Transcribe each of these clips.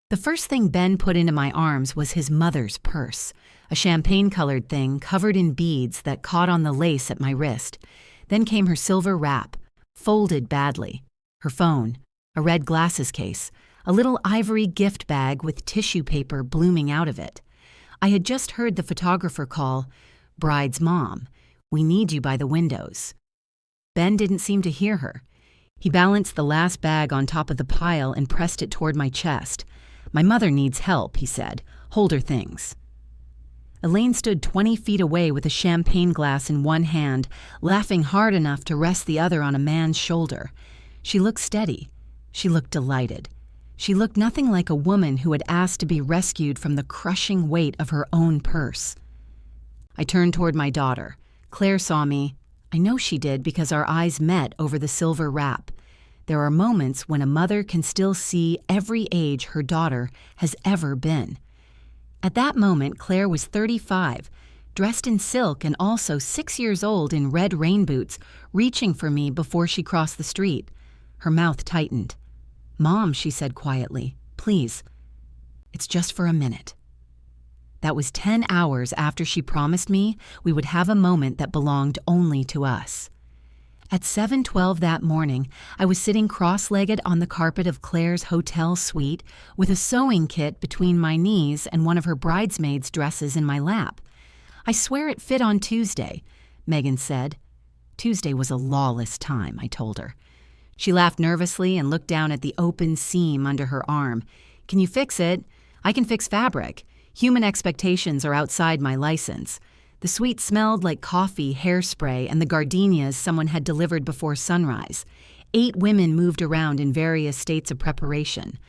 The first thing Ben put into my arms was his mother's purse, a champagne-colored thing covered in beads that caught on the lace at my wrist. Then came her silver wrap, folded badly, her phone, a red glasses case, a little ivory gift bag with tissue paper blooming out of it. I had just heard the photographer call, "Bride's mom, we need you by the windows." Ben didn't seem to hear her. He balanced the last bag on top of the pile and pressed it toward my chest. "My mother needs help," he said. "Hold her things." Elaine stood 20 feet away with a champagne glass in one hand, laughing hard enough to rest the other on a man's shoulder. She looked steady. She looked delighted. She looked nothing like a woman who had asked to be rescued from the crushing weight of her own purse. I turned toward my daughter. Claire saw me. I know she did because our eyes met over the silver wrap. There are moments when a mother can still see every age her daughter has ever been. At that moment, Claire was 35, dressed in silk and also 6 years old in red rain boots, reaching for me before she crossed the street. Her mouth tightened. "Mom," she said quietly, "please. It's just for a minute." That was 10 hours after she promised me we would have a moment that belonged only to us. At 7:12 that morning, I was sitting cross-legged on the carpet of Claire's hotel suite with a sewing kit between my knees and one of her bridesmaid's dresses in my lap. "I swear it fit on Tuesday," Megan said. Tuesday was a lawless time, I told her. She laughed nervously and looked down at the open seam under her arm. "Can you fix it? I can fix fabric. Human expectations are outside my license." The suite smelled like coffee, hairspray, and the gardenias someone had delivered before sunrise. 8 women moved around in various states of preparation.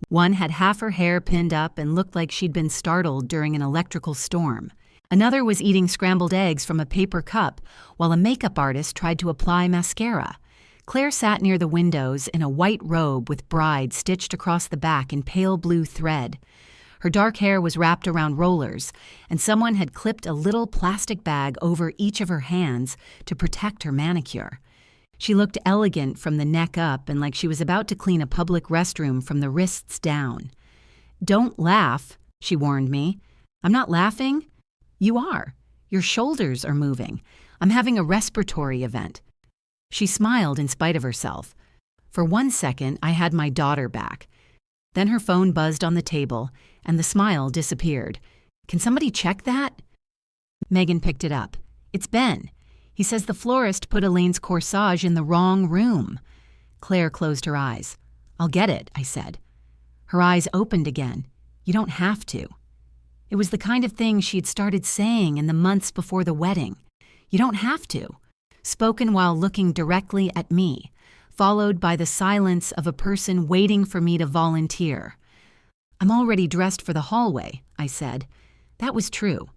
One had half her hair pinned up and looked like she'd been startled during an electrical storm. Another was eating scrambled eggs from a paper cup, while a makeup artist tried to apply mascara. Claire sat near the windows in a white robe with bride stitched across the back in pale blue thread. Her dark hair was wrapped around rollers, and someone had clipped a little plastic bag over each of her hands to protect her manicure. She looked elegant from the neck up and like she was about to clean a public restroom from the wrists down. "Don't laugh," she warned me. "I'm not laughing." "You are. Your shoulders are moving. I'm having a respiratory event." She smiled in spite of herself. For 1 second, I had my daughter back. Then her phone buzzed on the table, and the smile disappeared. "Can somebody check that?" Megan picked it up. "It's Ben. He says the florist put Elaine's corsage in the wrong room." Claire closed her eyes. "I'll get it," I said. Her eyes opened again. "You don't have to." It was the kind of thing she had started saying in the months before the wedding. "You don't have to," spoken while looking directly at me, followed by the silence of a person waiting for me to volunteer. "I'm already dressed for the hallway," I said. That was true.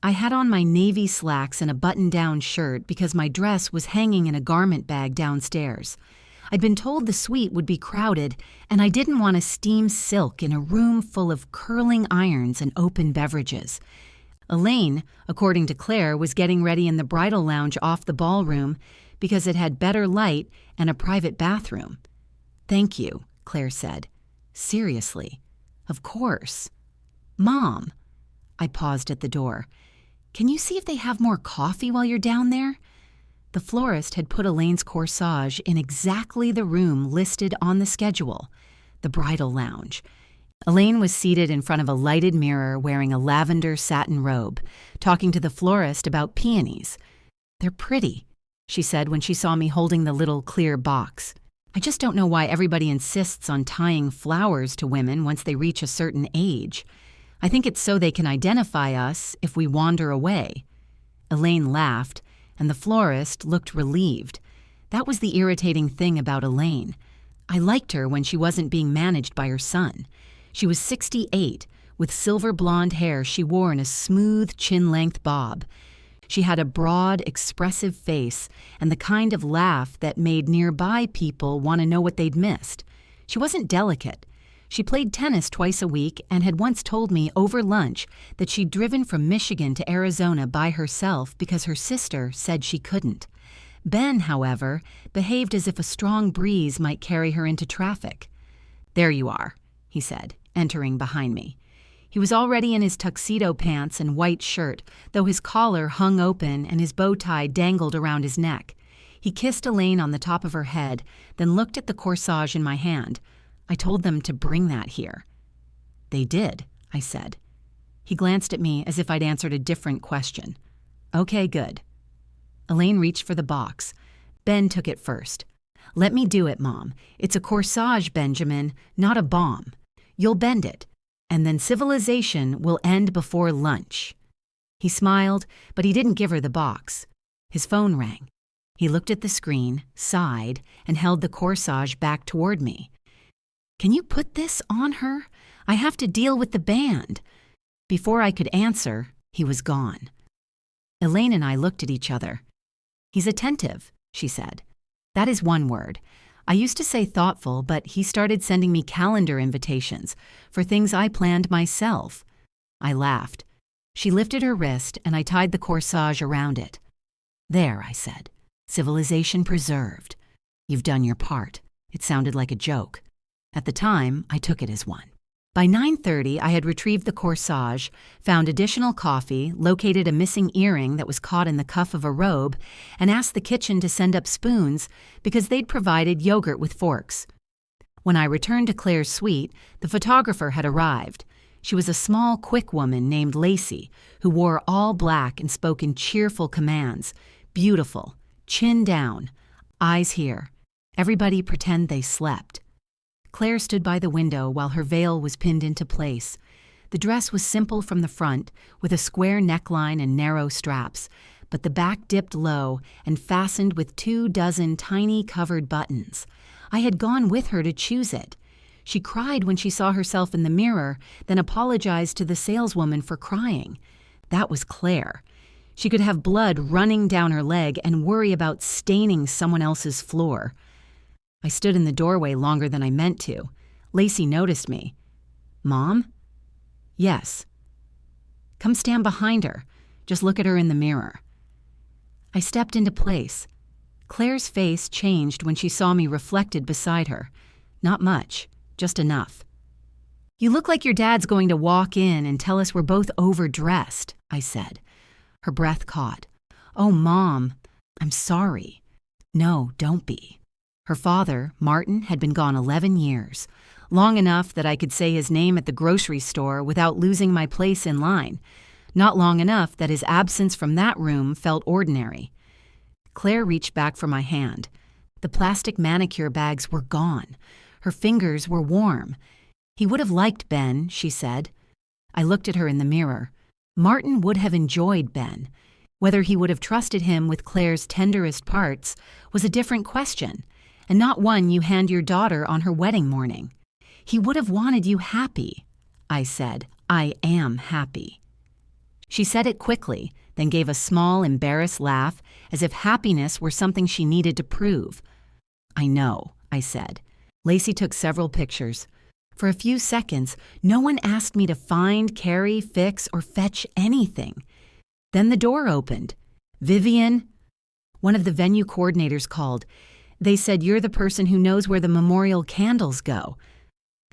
I had on my navy slacks and a button-down shirt because my dress was hanging in a garment bag downstairs. I'd been told the suite would be crowded, and I didn't want to steam silk in a room full of curling irons and open beverages. Elaine, according to Claire, was getting ready in the bridal lounge off the ballroom because it had better light and a private bathroom. "Thank you," Claire said. "Seriously. Of course." "Mom." I paused at the door. "Can you see if they have more coffee while you're down there?" The florist had put Elaine's corsage in exactly the room listed on the schedule, the bridal lounge. Elaine was seated in front of a lighted mirror wearing a lavender satin robe, talking to the florist about peonies. "They're pretty," she said when she saw me holding the little clear box. "I just don't know why everybody insists on tying flowers to women once they reach a certain age. I think it's so they can identify us if we wander away." Elaine laughed, and the florist looked relieved. That was the irritating thing about Elaine. I liked her when she wasn't being managed by her son. She was 68, with silver blonde hair she wore in a smooth chin-length bob. She had a broad, expressive face and the kind of laugh that made nearby people want to know what they'd missed. She wasn't delicate. She played tennis twice a week and had once told me over lunch that she'd driven from Michigan to Arizona by herself because her sister said she couldn't. Ben, however, behaved as if a strong breeze might carry her into traffic. "There you are," he said. entering behind me. He was already in his tuxedo pants and white shirt, though his collar hung open and his bow tie dangled around his neck. He kissed Elaine on the top of her head, then looked at the corsage in my hand. I told them to bring that here. They did, I said. He glanced at me as if I'd answered a different question. Okay, good. Elaine reached for the box. Ben took it first. Let me do it, Mom. It's a corsage, Benjamin, not a bomb. You'll bend it, and then civilization will end before lunch. He smiled, but he didn't give her the box. His phone rang. He looked at the screen, sighed, and held the corsage back toward me. Can you put this on her? I have to deal with the band. Before I could answer, he was gone. Elaine and I looked at each other. He's attentive, she said. That is one word. I used to say thoughtful, but he started sending me calendar invitations for things I planned myself. I laughed. She lifted her wrist and I tied the corsage around it. There, I said. Civilization preserved. You've done your part. It sounded like a joke. At the time, I took it as one. By 9:30, I had retrieved the corsage, found additional coffee, located a missing earring that was caught in the cuff of a robe, and asked the kitchen to send up spoons because they'd provided yogurt with forks. When I returned to Claire's suite, the photographer had arrived. She was a small, quick woman named Lacey, who wore all black and spoke in cheerful commands. Beautiful, chin down, eyes here. Everybody pretend they slept. Claire stood by the window while her veil was pinned into place. The dress was simple from the front, with a square neckline and narrow straps, but the back dipped low and fastened with 24 tiny covered buttons. I had gone with her to choose it. She cried when she saw herself in the mirror, then apologized to the saleswoman for crying. That was Claire. She could have blood running down her leg and worry about staining someone else's floor. I stood in the doorway longer than I meant to. Lacey noticed me. Mom? Yes. Come stand behind her. Just look at her in the mirror. I stepped into place. Claire's face changed when she saw me reflected beside her. Not much, just enough. You look like your dad's going to walk in and tell us we're both overdressed, I said. Her breath caught. Oh, Mom, I'm sorry. No, don't be. Her father, Martin, had been gone 11 years, long enough that I could say his name at the grocery store without losing my place in line, not long enough that his absence from that room felt ordinary. Claire reached back for my hand. The plastic manicure bags were gone. Her fingers were warm. He would have liked Ben, she said. I looked at her in the mirror. Martin would have enjoyed Ben. Whether he would have trusted him with Claire's tenderest parts was a different question, and not one you hand your daughter on her wedding morning. He would have wanted you happy. I said, I am happy. She said it quickly, then gave a small, embarrassed laugh, as if happiness were something she needed to prove. I know, I said. Lacey took several pictures. For a few seconds, no one asked me to find, carry, fix, or fetch anything. Then the door opened. Vivian, one of the venue coordinators, called. They said you're the person who knows where the memorial candles go.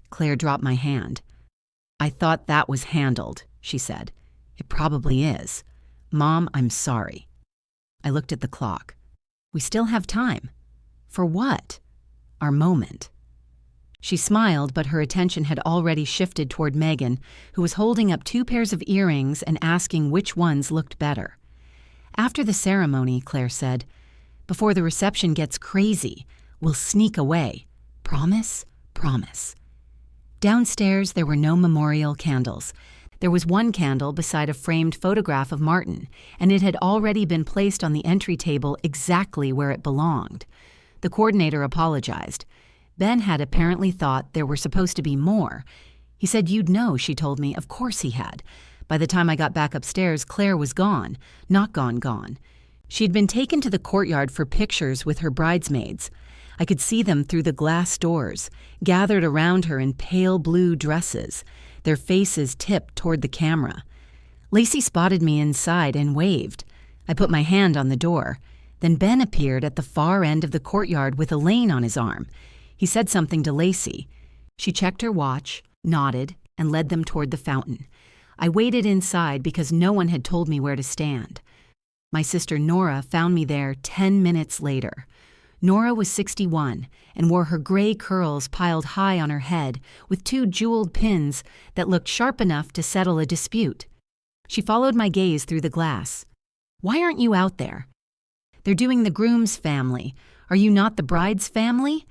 Claire dropped my hand. I thought that was handled, she said. It probably is. Mom, I'm sorry. I looked at the clock. We still have time. For what? Our moment. She smiled, but her attention had already shifted toward Megan, who was holding up 2 pairs of earrings and asking which ones looked better. After the ceremony, Claire said, before the reception gets crazy, we'll sneak away. Promise? Promise. Downstairs, there were no memorial candles. There was one candle beside a framed photograph of Martin, and it had already been placed on the entry table exactly where it belonged. The coordinator apologized. Ben had apparently thought there were supposed to be more. He said you'd know, she told me. Of course he had. By the time I got back upstairs, Claire was gone. Not gone. She'd been taken to the courtyard for pictures with her bridesmaids. I could see them through the glass doors, gathered around her in pale blue dresses, their faces tipped toward the camera. Lacey spotted me inside and waved. I put my hand on the door. Then Ben appeared at the far end of the courtyard with Elaine on his arm. He said something to Lacey. She checked her watch, nodded, and led them toward the fountain. I waited inside because no one had told me where to stand. My sister Nora found me there 10 minutes later. Nora was 61 and wore her gray curls piled high on her head with 2 jeweled pins that looked sharp enough to settle a dispute. She followed my gaze through the glass. "Why aren't you out there?" "They're doing the groom's family. Are you not the bride's family?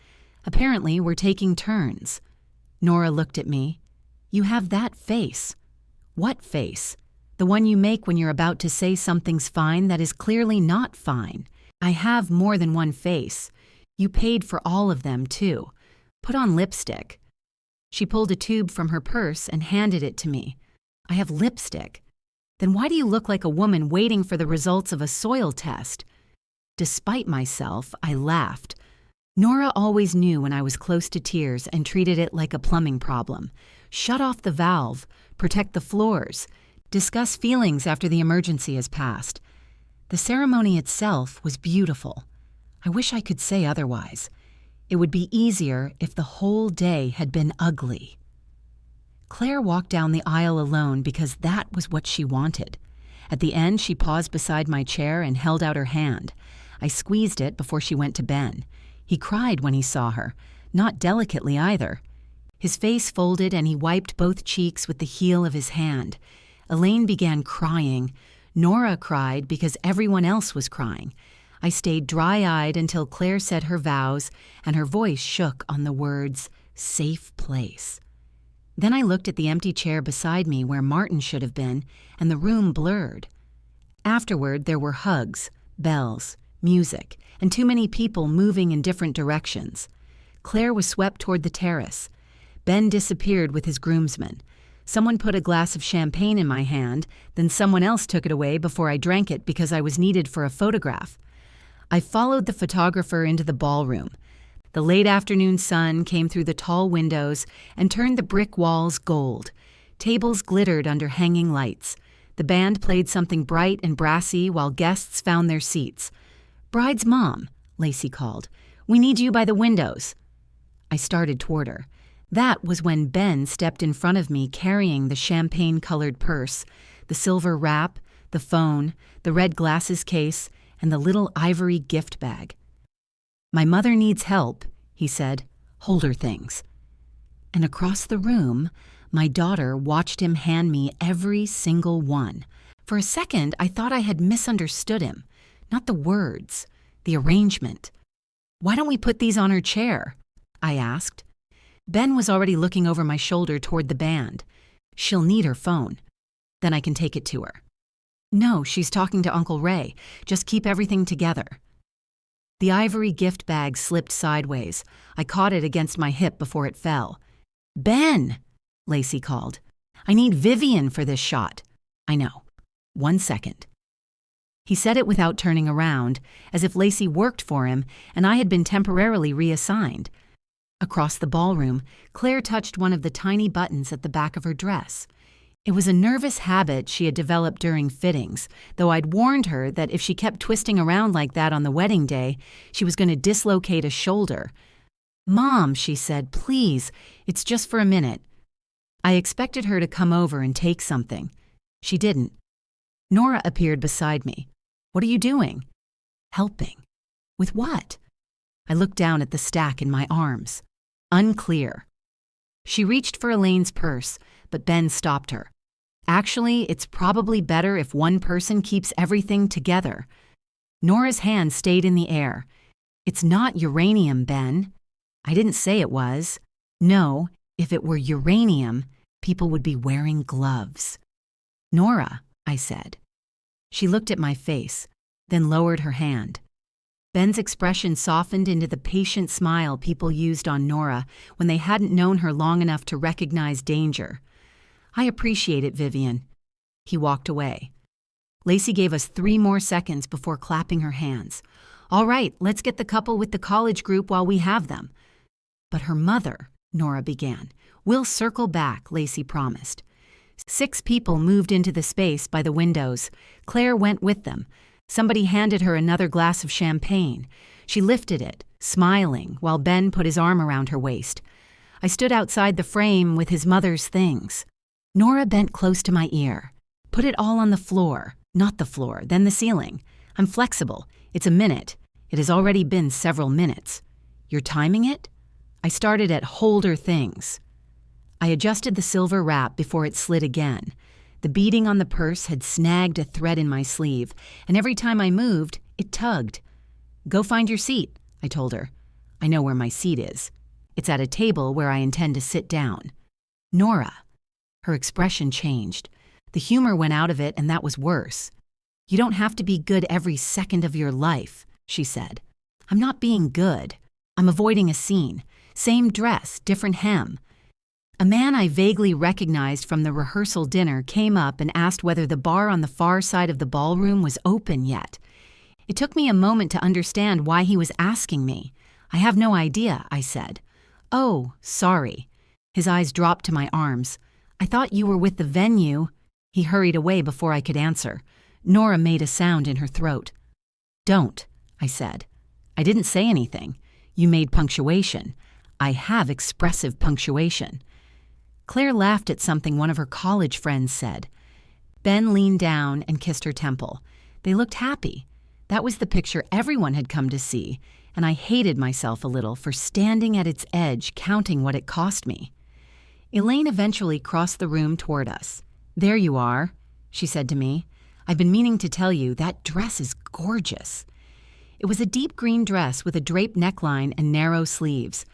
Apparently, we're taking turns." Nora looked at me. "You have that face." "What face?" "The one you make when you're about to say something's fine that is clearly not fine." "I have more than one face. You paid for all of them, too. Put on lipstick." She pulled a tube from her purse and handed it to me. "I have lipstick." "Then why do you look like a woman waiting for the results of a soil test?" Despite myself, I laughed. Nora always knew when I was close to tears and treated it like a plumbing problem. Shut off the valve, protect the floors, discuss feelings after the emergency has passed. The ceremony itself was beautiful. I wish I could say otherwise. It would be easier if the whole day had been ugly. Claire walked down the aisle alone because that was what she wanted. At the end, she paused beside my chair and held out her hand. I squeezed it before she went to Ben. He cried when he saw her, not delicately either. His face folded and he wiped both cheeks with the heel of his hand. Elaine began crying. Nora cried because everyone else was crying. I stayed dry-eyed until Claire said her vows and her voice shook on the words, "safe place." Then I looked at the empty chair beside me where Martin should have been, and the room blurred. Afterward, there were hugs, bells, music, and too many people moving in different directions. Claire was swept toward the terrace. Ben disappeared with his groomsmen. Someone put a glass of champagne in my hand, then someone else took it away before I drank it because I was needed for a photograph. I followed the photographer into the ballroom. The late afternoon sun came through the tall windows and turned the brick walls gold. Tables glittered under hanging lights. The band played something bright and brassy while guests found their seats. "Bride's mom," Lacey called. "We need you by the windows." I started toward her. That was when Ben stepped in front of me carrying the champagne-colored purse, the silver wrap, the phone, the red glasses case, and the little ivory gift bag. "My mother needs help," he said. "Hold her things." And across the room, my daughter watched him hand me every single one. For a second, I thought I had misunderstood him. Not the words, the arrangement. "Why don't we put these on her chair?" I asked. Ben was already looking over my shoulder toward the band. "She'll need her phone. Then I can take it to her." "No, she's talking to Uncle Ray. Just keep everything together." The ivory gift bag slipped sideways. I caught it against my hip before it fell. "Ben!" Lacey called. "I need Vivian for this shot." "I know. 1 second." He said it without turning around, as if Lacey worked for him and I had been temporarily reassigned. Across the ballroom, Claire touched one of the tiny buttons at the back of her dress. It was a nervous habit she had developed during fittings, though I'd warned her that if she kept twisting around like that on the wedding day, she was going to dislocate a shoulder. "Mom," she said, "please, it's just for a minute." I expected her to come over and take something. She didn't. Nora appeared beside me. "What are you doing?" "Helping." "With what?" I looked down at the stack in my arms. Unclear. She reached for Elaine's purse, but Ben stopped her. "Actually, it's probably better if one person keeps everything together." Nora's hand stayed in the air. "It's not uranium, Ben." "I didn't say it was." "No, if it were uranium, people would be wearing gloves." "Nora," I said. She looked at my face, then lowered her hand. Ben's expression softened into the patient smile people used on Nora when they hadn't known her long enough to recognize danger. "I appreciate it, Vivian." He walked away. Lacey gave us 3 more seconds before clapping her hands. "All right, let's get the couple with the college group while we have them." "But her mother," Nora began. "We'll circle back," Lacey promised. 6 people moved into the space by the windows. Claire went with them. Somebody handed her another glass of champagne. She lifted it, smiling, while Ben put his arm around her waist. I stood outside the frame with his mother's things. Nora bent close to my ear. Put it all on the floor, not the floor, then the ceiling. I'm flexible. It's a minute. It has already been several minutes. You're timing it? I started at hold her things. I adjusted the silver wrap before it slid again. The beading on the purse had snagged a thread in my sleeve, and every time I moved, it tugged. Go find your seat, I told her. I know where my seat is. It's at a table where I intend to sit down. Nora. Her expression changed. The humor went out of it, and that was worse. You don't have to be good every second of your life, she said. I'm not being good. I'm avoiding a scene. Same dress, different hem. A man I vaguely recognized from the rehearsal dinner came up and asked whether the bar on the far side of the ballroom was open yet. It took me a moment to understand why he was asking me. I have no idea, I said. Oh, sorry. His eyes dropped to my arms. I thought you were with the venue. He hurried away before I could answer. Nora made a sound in her throat. Don't, I said. I didn't say anything. You made punctuation. I have expressive punctuation. Claire laughed at something one of her college friends said. Ben leaned down and kissed her temple. They looked happy. That was the picture everyone had come to see, and I hated myself a little for standing at its edge counting what it cost me. Elaine eventually crossed the room toward us. There you are, she said to me. I've been meaning to tell you, that dress is gorgeous. It was a deep green dress with a draped neckline and narrow sleeves.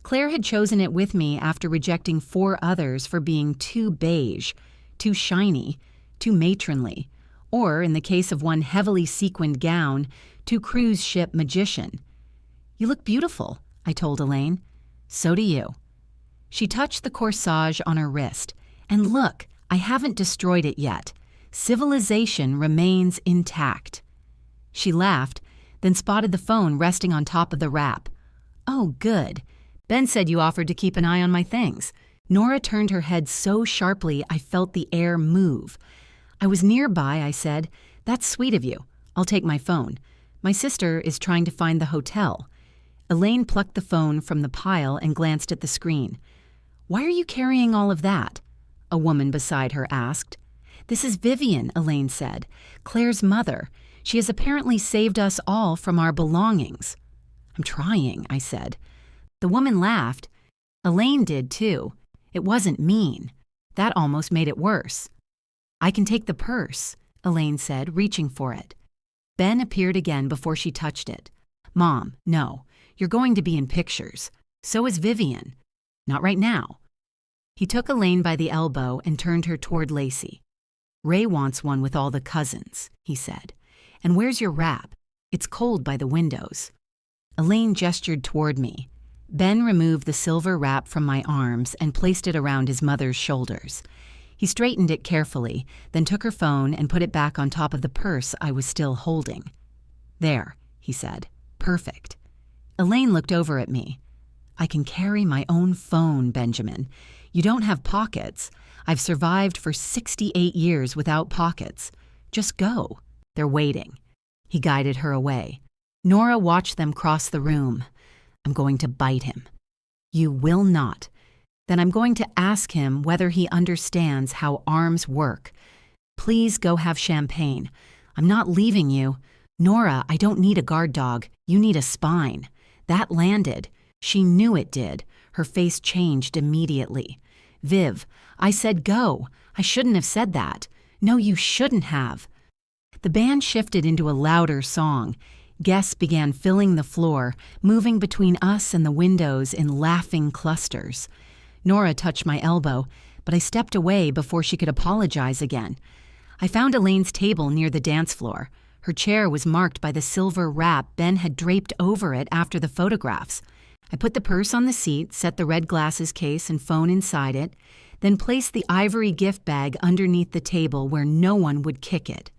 Claire had chosen it with me after rejecting 4 others for being too beige, too shiny, too matronly, or, in the case of one heavily sequined gown, too cruise ship magician. You look beautiful, I told Elaine. So do you. She touched the corsage on her wrist. And look, I haven't destroyed it yet. Civilization remains intact. She laughed, then spotted the phone resting on top of the wrap. Oh, good. Ben said you offered to keep an eye on my things. Nora turned her head so sharply I felt the air move. I was nearby, I said. That's sweet of you. I'll take my phone. My sister is trying to find the hotel. Elaine plucked the phone from the pile and glanced at the screen. Why are you carrying all of that? A woman beside her asked. This is Vivian, Elaine said. Claire's mother. She has apparently saved us all from our belongings. I'm trying, I said. The woman laughed. Elaine did, too. It wasn't mean. That almost made it worse. I can take the purse, Elaine said, reaching for it. Ben appeared again before she touched it. Mom, no. You're going to be in pictures. So is Vivian. Not right now. He took Elaine by the elbow and turned her toward Lacey. Ray wants one with all the cousins, he said. And where's your wrap? It's cold by the windows. Elaine gestured toward me. Ben removed the silver wrap from my arms and placed it around his mother's shoulders. He straightened it carefully, then took her phone and put it back on top of the purse I was still holding. There, he said. Perfect. Elaine looked over at me. I can carry my own phone, Benjamin. You don't have pockets. I've survived for 68 years without pockets. Just go. They're waiting. He guided her away. Nora watched them cross the room. I'm going to bite him. You will not. Then I'm going to ask him whether he understands how arms work. Please go have champagne. I'm not leaving you. Nora, I don't need a guard dog. You need a spine. That landed. She knew it did. Her face changed immediately. Viv, I said go. I shouldn't have said that. No, you shouldn't have. The band shifted into a louder song. Guests began filling the floor, moving between us and the windows in laughing clusters. Nora touched my elbow, but I stepped away before she could apologize again. I found Elaine's table near the dance floor. Her chair was marked by the silver wrap Ben had draped over it after the photographs. I put the purse on the seat, set the red glasses case and phone inside it, then placed the ivory gift bag underneath the table where no one would kick it.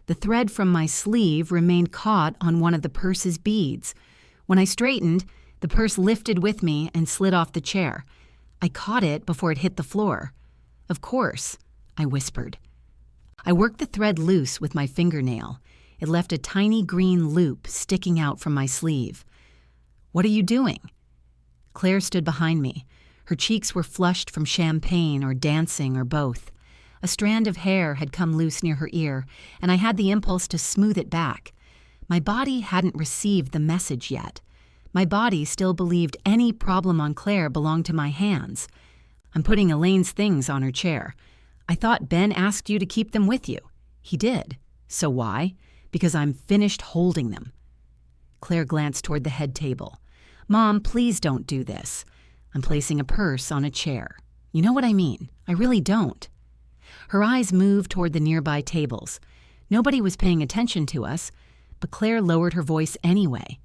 The thread from my sleeve remained caught on one of the purse's beads. When I straightened, the purse lifted with me and slid off the chair. I caught it before it hit the floor. Of course, I whispered. I worked the thread loose with my fingernail. It left a tiny green loop sticking out from my sleeve. What are you doing? Claire stood behind me. Her cheeks were flushed from champagne or dancing or both. A strand of hair had come loose near her ear, and I had the impulse to smooth it back. My body hadn't received the message yet. My body still believed any problem on Claire belonged to my hands. I'm putting Elaine's things on her chair. I thought Ben asked you to keep them with you. He did. So why? Because I'm finished holding them. Claire glanced toward the head table. Mom, please don't do this. I'm placing a purse on a chair. You know what I mean. I really don't. Her eyes moved toward the nearby tables. Nobody was paying attention to us, but Claire lowered her voice anyway.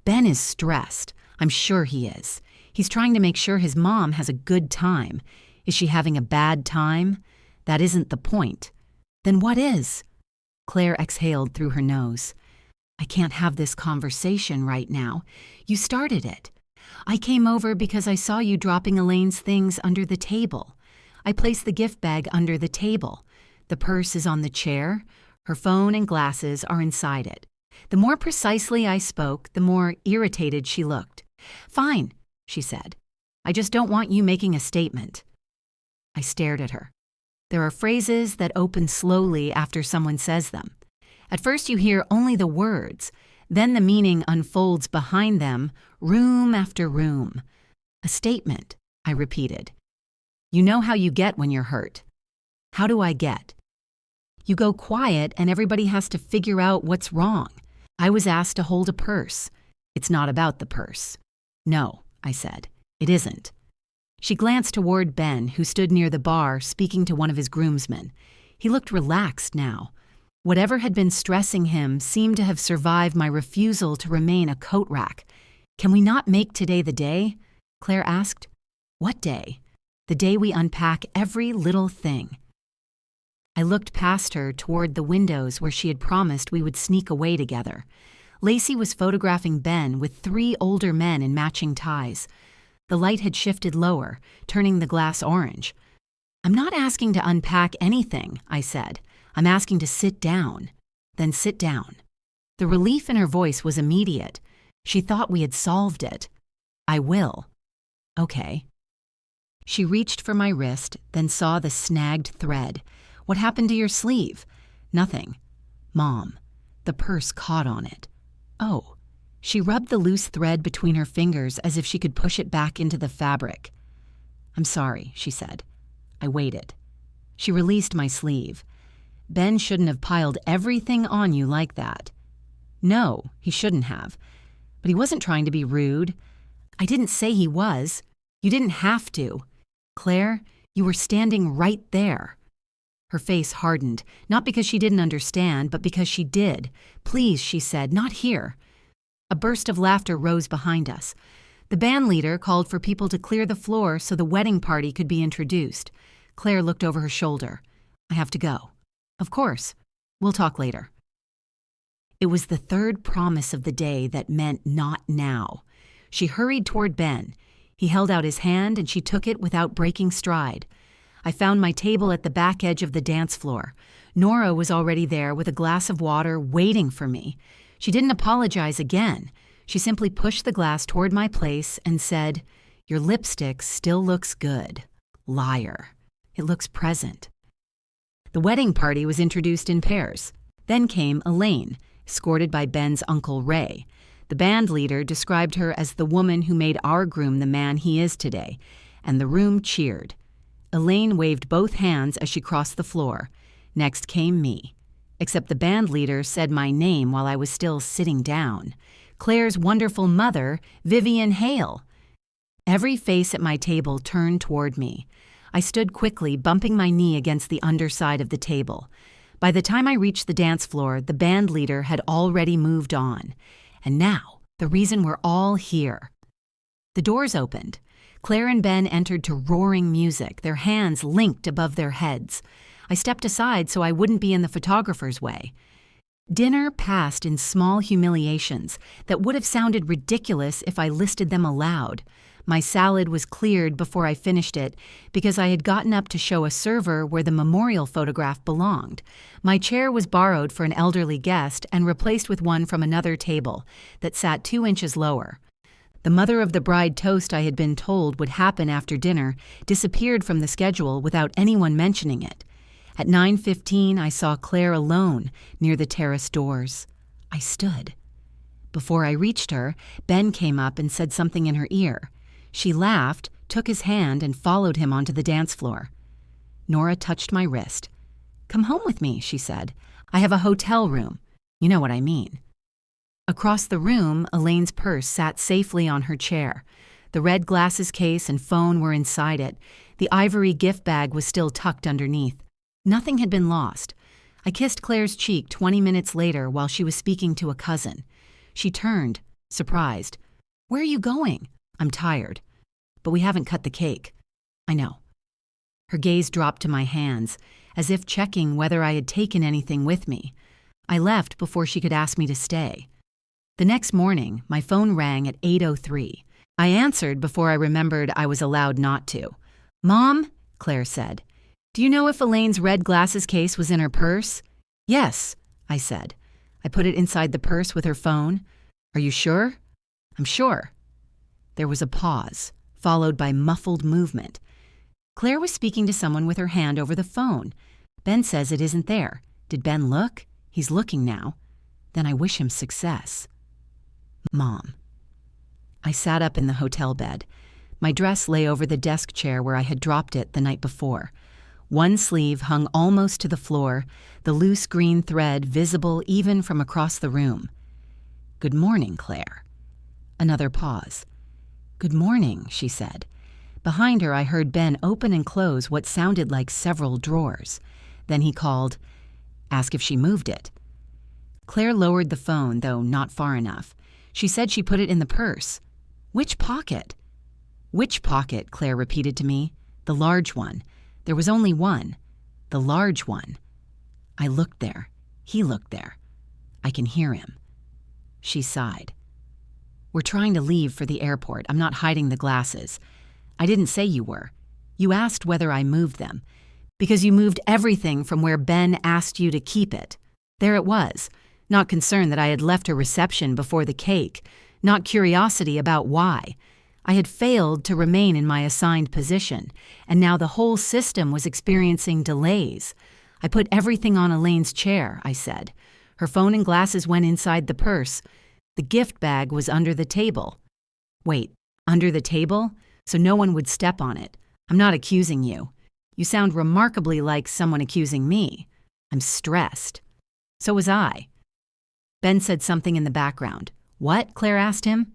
Ben is stressed. I'm sure he is. He's trying to make sure his mom has a good time. Is she having a bad time? That isn't the point. Then what is? Claire exhaled through her nose. I can't have this conversation right now. You started it. I came over because I saw you dropping Elaine's things under the table. I placed the gift bag under the table. The purse is on the chair. Her phone and glasses are inside it. The more precisely I spoke, the more irritated she looked. Fine, she said. I just don't want you making a statement. I stared at her. There are phrases that open slowly after someone says them. At first you hear only the words, then the meaning unfolds behind them, room after room. A statement, I repeated. You know how you get when you're hurt. How do I get? You go quiet and everybody has to figure out what's wrong. I was asked to hold a purse. It's not about the purse. No, I said. It isn't. She glanced toward Ben, who stood near the bar speaking to one of his groomsmen. He looked relaxed now. Whatever had been stressing him seemed to have survived my refusal to remain a coat rack. Can we not make today the day? Claire asked. What day? The day we unpack every little thing. I looked past her toward the windows where she had promised we would sneak away together. Lacey was photographing Ben with 3 older men in matching ties. The light had shifted lower, turning the glass orange. I'm not asking to unpack anything, I said. I'm asking to sit down. Then sit down. The relief in her voice was immediate. She thought we had solved it. I will. Okay. She reached for my wrist, then saw the snagged thread. What happened to your sleeve? Nothing. Mom, the purse caught on it. Oh. She rubbed the loose thread between her fingers as if she could push it back into the fabric. I'm sorry, she said. I waited. She released my sleeve. Ben shouldn't have piled everything on you like that. No, he shouldn't have. But he wasn't trying to be rude. I didn't say he was. You didn't have to. Claire, you were standing right there. Her face hardened, not because she didn't understand, but because she did. Please, she said, not here. A burst of laughter rose behind us. The band leader called for people to clear the floor so the wedding party could be introduced. Claire looked over her shoulder. I have to go. Of course. We'll talk later. It was the third promise of the day that meant not now. She hurried toward Ben. He held out his hand and she took it without breaking stride. I found my table at the back edge of the dance floor. Nora was already there with a glass of water waiting for me. She didn't apologize again. She simply pushed the glass toward my place and said, Your lipstick still looks good. Liar. It looks present. The wedding party was introduced in pairs. Then came Elaine, escorted by Ben's uncle Ray. The band leader described her as the woman who made our groom the man he is today, and the room cheered. Elaine waved both hands as she crossed the floor. Next came me. Except the band leader said my name while I was still sitting down. Claire's wonderful mother, Vivian Hale. Every face at my table turned toward me. I stood quickly, bumping my knee against the underside of the table. By the time I reached the dance floor, the band leader had already moved on. And now, the reason we're all here. The doors opened. Claire and Ben entered to roaring music, their hands linked above their heads. I stepped aside so I wouldn't be in the photographer's way. Dinner passed in small humiliations that would have sounded ridiculous if I listed them aloud. My salad was cleared before I finished it because I had gotten up to show a server where the memorial photograph belonged. My chair was borrowed for an elderly guest and replaced with one from another table that sat 2 inches lower. The mother of the bride toast I had been told would happen after dinner disappeared from the schedule without anyone mentioning it. At 9:15, I saw Claire alone near the terrace doors. I stood. Before I reached her, Ben came up and said something in her ear. She laughed, took his hand, and followed him onto the dance floor. Nora touched my wrist. "Come home with me," she said. "I have a hotel room. You know what I mean." Across the room, Elaine's purse sat safely on her chair. The red glasses case and phone were inside it. The ivory gift bag was still tucked underneath. Nothing had been lost. I kissed Claire's cheek 20 minutes later while she was speaking to a cousin. She turned, surprised. "Where are you going?" "I'm tired." "But we haven't cut the cake." "I know." Her gaze dropped to my hands, as if checking whether I had taken anything with me. I left before she could ask me to stay. The next morning, my phone rang at 8:03. I answered before I remembered I was allowed not to. "Mom," Claire said, "do you know if Elaine's red glasses case was in her purse?" "Yes," I said. I put it inside the purse with her phone. "Are you sure?" "I'm sure." There was a pause, followed by muffled movement. Claire was speaking to someone with her hand over the phone. "Ben says it isn't there. Did Ben look? He's looking now. Then I wish him success." Mom. I sat up in the hotel bed. My dress lay over the desk chair where I had dropped it the night before. One sleeve hung almost to the floor, the loose green thread visible even from across the room. "Good morning, Claire." Another pause. "Good morning," she said. Behind her, I heard Ben open and close what sounded like several drawers. Then he called, "Ask if she moved it." Claire lowered the phone, though not far enough. She said she put it in the purse. "Which pocket?" "Which pocket?" Claire repeated to me. "The large one. There was only one. The large one." I looked there. He looked there. I can hear him. She sighed. "We're trying to leave for the airport. I'm not hiding the glasses. I didn't say you were. You asked whether I moved them. Because you moved everything from where Ben asked you to keep it. There it was. Not concern that I had left her reception before the cake. Not curiosity about why. I had failed to remain in my assigned position, and now the whole system was experiencing delays. I put everything on Elaine's chair," I said. "Her phone and glasses went inside the purse. The gift bag was under the table." "Wait, under the table? So no one would step on it. I'm not accusing you. You sound remarkably like someone accusing me. I'm stressed." So was I. Ben said something in the background. "What?" Claire asked him.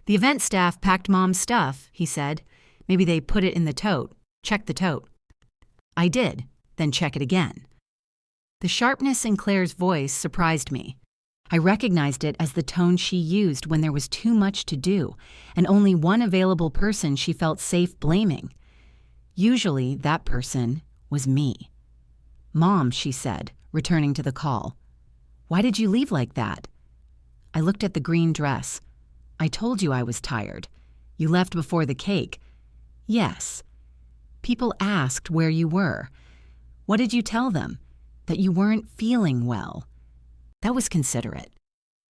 "The event staff packed Mom's stuff," he said. "Maybe they put it in the tote. Check the tote." I did, then check it again. The sharpness in Claire's voice surprised me. I recognized it as the tone she used when there was too much to do, and only one available person she felt safe blaming. Usually, that person was me. "Mom," she said, returning to the call. "Why did you leave like that?" I looked at the green dress. "I told you I was tired. You left before the cake." "Yes." "People asked where you were. What did you tell them? That you weren't feeling well." That was considerate.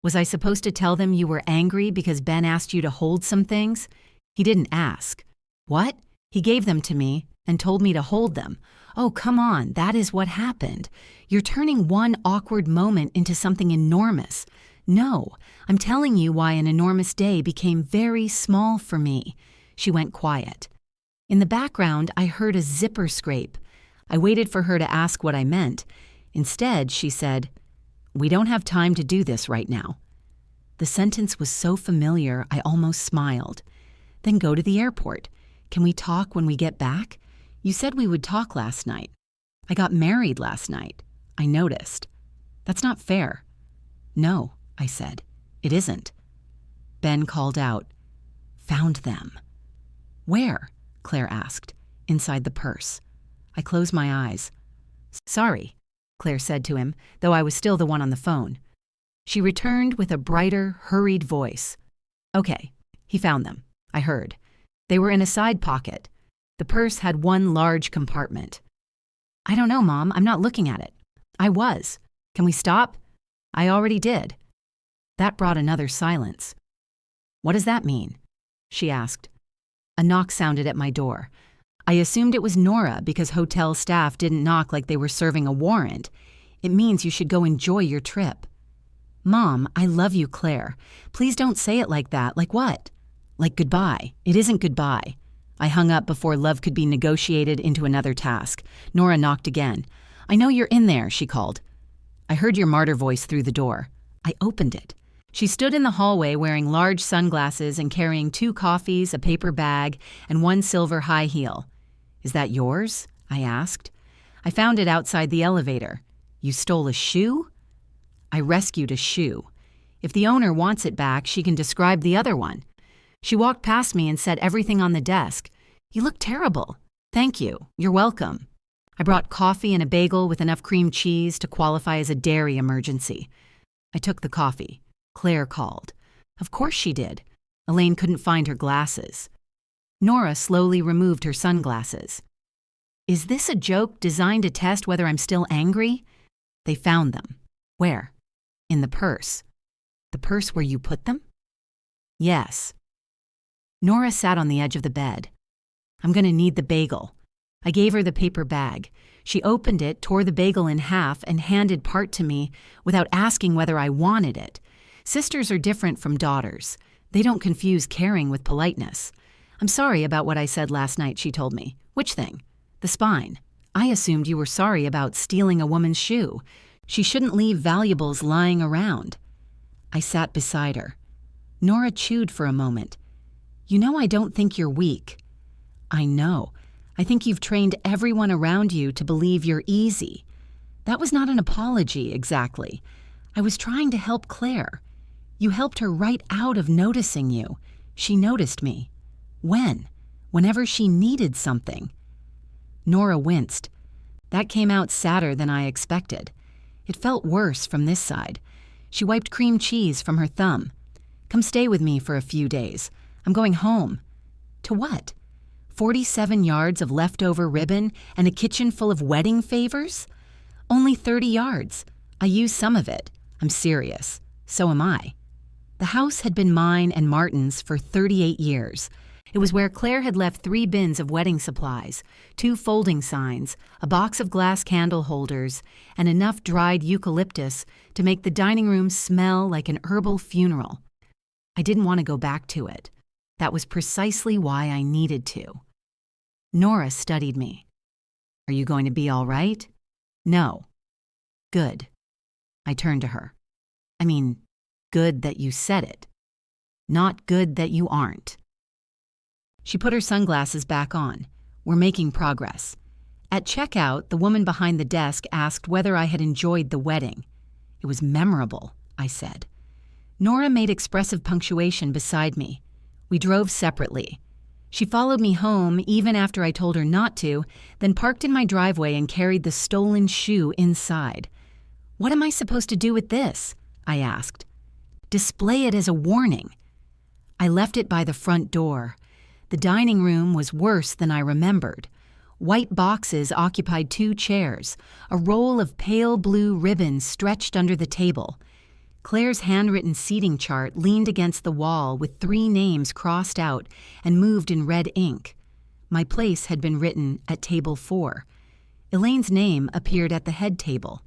Was I supposed to tell them you were angry because Ben asked you to hold some things? He didn't ask. What? He gave them to me and told me to hold them. Oh, come on, that is what happened. You're turning one awkward moment into something enormous. No, I'm telling you why an enormous day became very small for me. She went quiet. In the background, I heard a zipper scrape. I waited for her to ask what I meant. Instead, she said, "We don't have time to do this right now." The sentence was so familiar, I almost smiled. "Then go to the airport. Can we talk when we get back? You said we would talk last night. I got married last night. I noticed. That's not fair." "No," I said. "It isn't." Ben called out, "Found them." "Where?" Claire asked. "Inside the purse." I closed my eyes. "Sorry," Claire said to him, though I was still the one on the phone. She returned with a brighter, hurried voice. "Okay, he found them. I heard. They were in a side pocket. The purse had one large compartment." "I don't know, Mom. I'm not looking at it." "I was. Can we stop?" "I already did." That brought another silence. "What does that mean?" she asked. A knock sounded at my door. I assumed it was Nora because hotel staff didn't knock like they were serving a warrant. It means you should go enjoy your trip. Mom, I love you, Claire. Please don't say it like that. Like what? Like goodbye. It isn't goodbye. I hung up before love could be negotiated into another task. Nora knocked again. I know you're in there, she called. I heard your martyr voice through the door. I opened it. She stood in the hallway wearing large sunglasses and carrying 2 coffees, a paper bag, and 1 silver high heel. Is that yours? I asked. I found it outside the elevator. You stole a shoe? I rescued a shoe. If the owner wants it back, she can describe the other one. She walked past me and set everything on the desk. You look terrible. Thank you. You're welcome. I brought coffee and a bagel with enough cream cheese to qualify as a dairy emergency. I took the coffee. Claire called. Of course she did. Elaine couldn't find her glasses. Nora slowly removed her sunglasses. Is this a joke designed to test whether I'm still angry? They found them. Where? In the purse. The purse where you put them? Yes. Nora sat on the edge of the bed. I'm going to need the bagel. I gave her the paper bag. She opened it, tore the bagel in half, and handed part to me without asking whether I wanted it. Sisters are different from daughters. They don't confuse caring with politeness. I'm sorry about what I said last night, she told me. Which thing? The spine. I assumed you were sorry about stealing a woman's shoe. She shouldn't leave valuables lying around. I sat beside her. Nora chewed for a moment. You know I don't think you're weak. I know. I think you've trained everyone around you to believe you're easy. That was not an apology, exactly. I was trying to help Claire. You helped her right out of noticing you. She noticed me. When? Whenever she needed something. Nora winced. That came out sadder than I expected. It felt worse from this side. She wiped cream cheese from her thumb. Come stay with me for a few days. I'm going home. To what? 47 yards of leftover ribbon and a kitchen full of wedding favors? Only 30 yards. I used some of it. I'm serious. So am I. The house had been mine and Martin's for 38 years. It was where Claire had left 3 bins of wedding supplies, 2 folding signs, a box of glass candle holders, and enough dried eucalyptus to make the dining room smell like an herbal funeral. I didn't want to go back to it. That was precisely why I needed to. Nora studied me. Are you going to be all right? No. Good. I turned to her. I mean, good that you said it. Not good that you aren't. She put her sunglasses back on. We're making progress. At checkout, the woman behind the desk asked whether I had enjoyed the wedding. It was memorable, I said. Nora made expressive punctuation beside me. We drove separately. She followed me home even after I told her not to, then parked in my driveway and carried the stolen shoe inside. What am I supposed to do with this? I asked. Display it as a warning. I left it by the front door. The dining room was worse than I remembered. White boxes occupied 2 chairs. A roll of pale blue ribbon stretched under the table. Claire's handwritten seating chart leaned against the wall with 3 names crossed out and moved in red ink. My place had been written at table 4. Elaine's name appeared at the head table.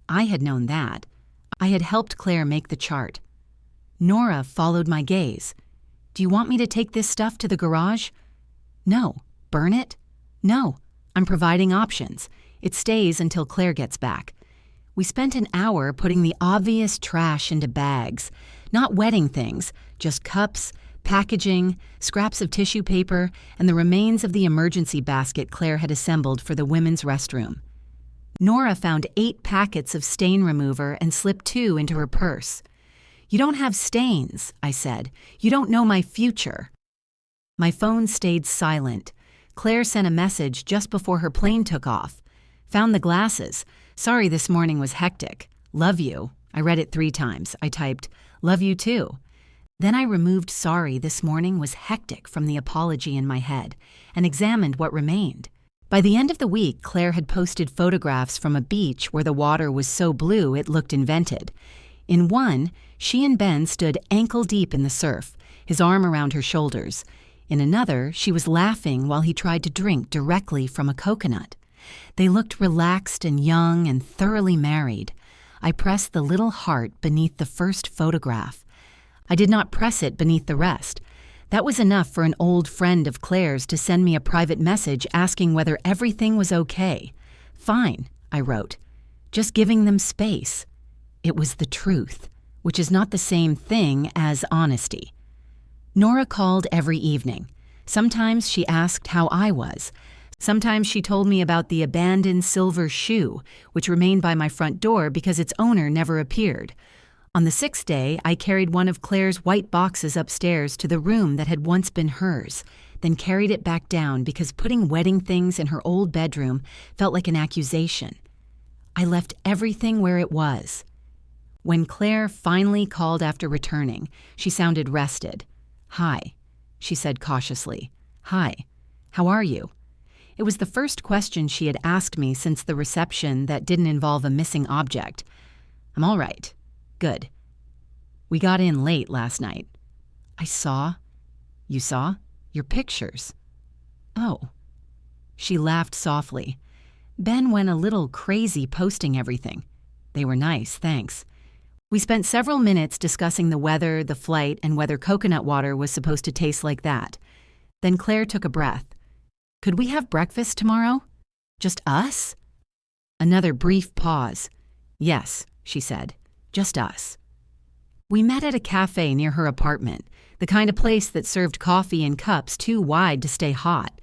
I had known that. I had helped Claire make the chart. Nora followed my gaze. Do you want me to take this stuff to the garage? No. Burn it? No. I'm providing options. It stays until Claire gets back. We spent an hour putting the obvious trash into bags. Not wedding things, just cups, packaging, scraps of tissue paper, and the remains of the emergency basket Claire had assembled for the women's restroom. Nora found 8 packets of stain remover and slipped 2 into her purse. You don't have stains, I said. You don't know my future. My phone stayed silent. Claire sent a message just before her plane took off. Found the glasses. Sorry this morning was hectic. Love you. I read it 3 times. I typed, love you too. Then I removed sorry this morning was hectic from the apology in my head and examined what remained. By the end of the week, Claire had posted photographs from a beach where the water was so blue it looked invented. In one, she and Ben stood ankle-deep in the surf, his arm around her shoulders. In another, she was laughing while he tried to drink directly from a coconut. They looked relaxed and young and thoroughly married. I pressed the little heart beneath the first photograph. I did not press it beneath the rest. That was enough for an old friend of Claire's to send me a private message asking whether everything was okay. Fine, I wrote. Just giving them space. It was the truth, which is not the same thing as honesty. Nora called every evening. Sometimes she asked how I was. Sometimes she told me about the abandoned silver shoe, which remained by my front door because its owner never appeared. On the 6th day, I carried one of Claire's white boxes upstairs to the room that had once been hers, then carried it back down because putting wedding things in her old bedroom felt like an accusation. I left everything where it was. When Claire finally called after returning, she sounded rested. "Hi," she said cautiously. "Hi, how are you?" It was the first question she had asked me since the reception that didn't involve a missing object. "I'm all right. Good. We got in late last night." "I saw." "You saw? Your pictures." "Oh." She laughed softly. "Ben went a little crazy posting everything. They were nice, thanks." We spent several minutes discussing the weather, the flight, and whether coconut water was supposed to taste like that. Then Claire took a breath. "Could we have breakfast tomorrow? Just us?" Another brief pause. "Yes," she said, "just us." We met at a cafe near her apartment, the kind of place that served coffee in cups too wide to stay hot.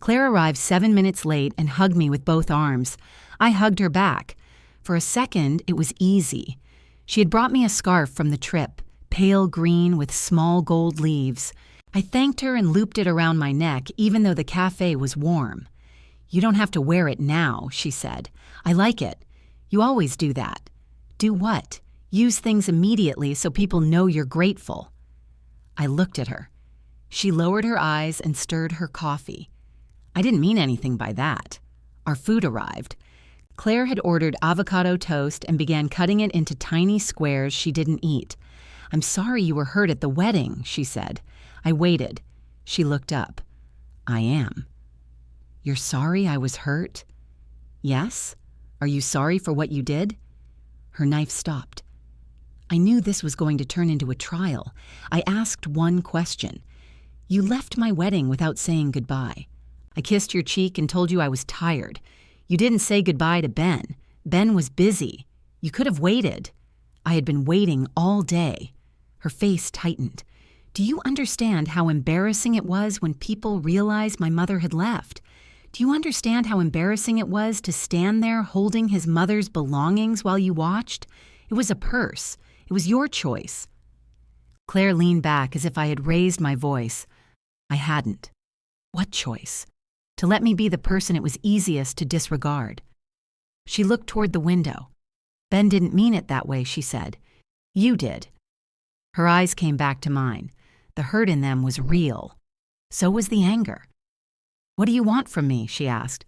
Claire arrived 7 minutes late and hugged me with both arms. I hugged her back. For a second, it was easy. She had brought me a scarf from the trip, pale green with small gold leaves. I thanked her and looped it around my neck, even though the cafe was warm. "You don't have to wear it now," she said. "I like it. You always do that." "Do what? Use things immediately so people know you're grateful." I looked at her. She lowered her eyes and stirred her coffee. I didn't mean anything by that. Our food arrived. Claire had ordered avocado toast and began cutting it into tiny squares she didn't eat. "I'm sorry you were hurt at the wedding," she said. I waited. She looked up. "I am." "You're sorry I was hurt?" "Yes. Are you sorry for what you did?" Her knife stopped. I knew this was going to turn into a trial. I asked one question. "You left my wedding without saying goodbye. I kissed your cheek and told you I was tired. You didn't say goodbye to Ben. Ben was busy. You could have waited." I had been waiting all day. Her face tightened. "Do you understand how embarrassing it was when people realized my mother had left? Do you understand how embarrassing it was to stand there holding his mother's belongings while you watched? It was a purse. It was your choice." Claire leaned back as if I had raised my voice. I hadn't. What choice? To let me be the person it was easiest to disregard. She looked toward the window. "Ben didn't mean it that way," she said. "You did." Her eyes came back to mine. The hurt in them was real. So was the anger. "What do you want from me?" she asked.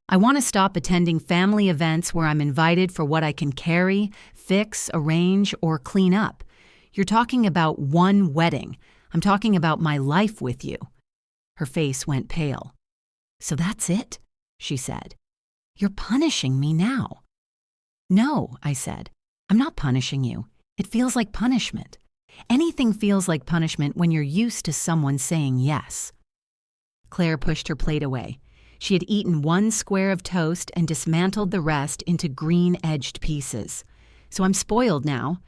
"I want to stop attending family events where I'm invited for what I can carry, fix, arrange, or clean up. You're talking about one wedding. I'm talking about my life with you." Her face went pale. "So that's it?" she said. "You're punishing me now." "No," I said. "I'm not punishing you. It feels like punishment. Anything feels like punishment when you're used to someone saying yes." Claire pushed her plate away. She had eaten one square of toast and dismantled the rest into green-edged pieces. "So I'm spoiled now."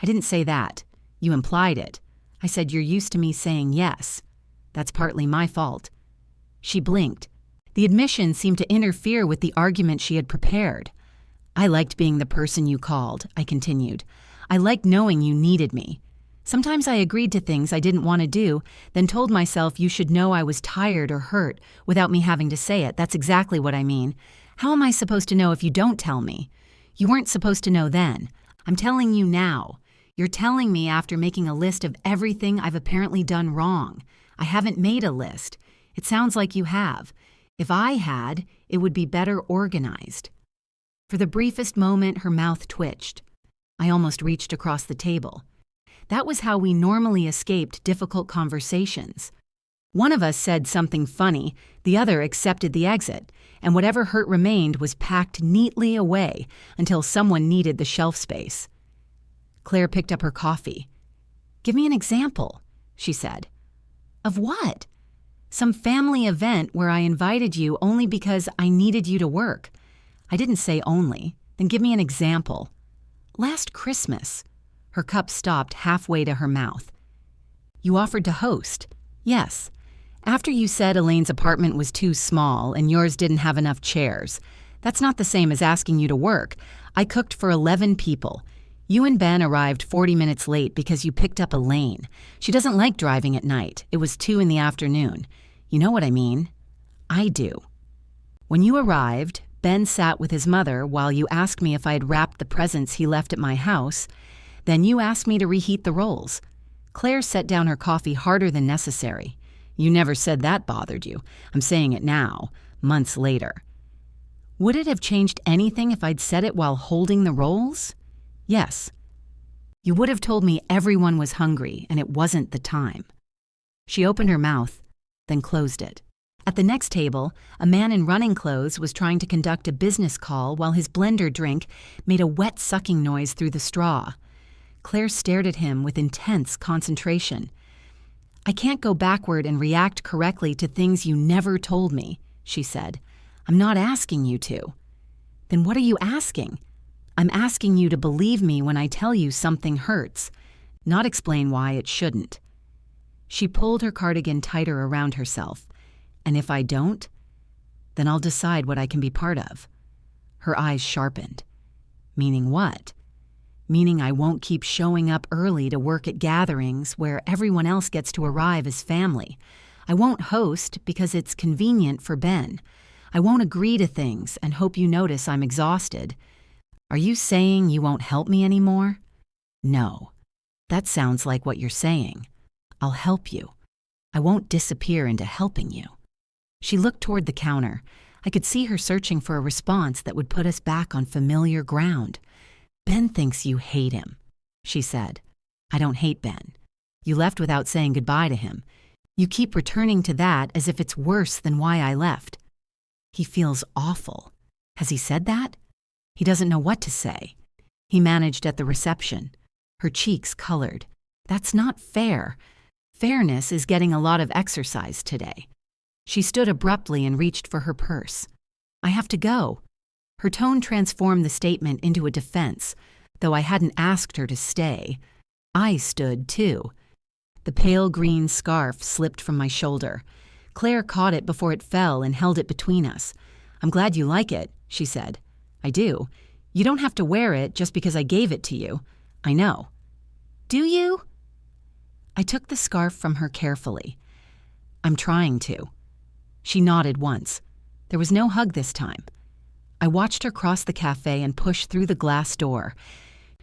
"I didn't say that. You implied it. I said you're used to me saying yes. That's partly my fault." She blinked. The admission seemed to interfere with the argument she had prepared. "I liked being the person you called," I continued. "I liked knowing you needed me. Sometimes I agreed to things I didn't want to do, then told myself you should know I was tired or hurt without me having to say it. That's exactly what I mean. How am I supposed to know if you don't tell me? You weren't supposed to know then. I'm telling you now. You're telling me after making a list of everything I've apparently done wrong. I haven't made a list. It sounds like you have. If I had, it would be better organized." For the briefest moment, her mouth twitched. I almost reached across the table. That was how we normally escaped difficult conversations. One of us said something funny, the other accepted the exit, and whatever hurt remained was packed neatly away until someone needed the shelf space. Claire picked up her coffee. "Give me an example," she said. "Of what?" "Some family event where I invited you only because I needed you to work." "I didn't say only. Then give me an example." "Last Christmas." Her cup stopped halfway to her mouth. "You offered to host." "Yes. After you said Elaine's apartment was too small and yours didn't have enough chairs. That's not the same as asking you to work. I cooked for 11 people. You and Ben arrived 40 minutes late because you picked up Elaine. She doesn't like driving at night. It was 2 in the afternoon. You know what I mean?" "I do." "When you arrived, Ben sat with his mother while you asked me if I had wrapped the presents he left at my house. Then you asked me to reheat the rolls." Claire set down her coffee harder than necessary. "You never said that bothered you. I'm saying it now, months later." "Would it have changed anything if I'd said it while holding the rolls?" "Yes." "You would have told me everyone was hungry and it wasn't the time." She opened her mouth, then closed it. At the next table, a man in running clothes was trying to conduct a business call while his blender drink made a wet sucking noise through the straw. Claire stared at him with intense concentration. "I can't go backward and react correctly to things you never told me," she said. "I'm not asking you to." "Then what are you asking?" "I'm asking you to believe me when I tell you something hurts, not explain why it shouldn't." She pulled her cardigan tighter around herself. "And if I don't, then I'll decide what I can be part of." Her eyes sharpened. "Meaning what?" "Meaning I won't keep showing up early to work at gatherings where everyone else gets to arrive as family. I won't host because it's convenient for Ben. I won't agree to things and hope you notice I'm exhausted." "Are you saying you won't help me anymore?" "No. That sounds like what you're saying. I'll help you. I won't disappear into helping you." She looked toward the counter. I could see her searching for a response that would put us back on familiar ground. "Ben thinks you hate him," she said. "I don't hate Ben. You left without saying goodbye to him. You keep returning to that as if it's worse than why I left." "He feels awful." "Has he said that?" "He doesn't know what to say." He managed at the reception. Her cheeks colored. "That's not fair. Fairness is getting a lot of exercise today." She stood abruptly and reached for her purse. "I have to go." Her tone transformed the statement into a defense, though I hadn't asked her to stay. I stood, too. The pale green scarf slipped from my shoulder. Claire caught it before it fell and held it between us. "I'm glad you like it," she said. "I do. You don't have to wear it just because I gave it to you. I know." "Do you?" I took the scarf from her carefully. "I'm trying to." She nodded once. There was no hug this time. I watched her cross the cafe and push through the glass door.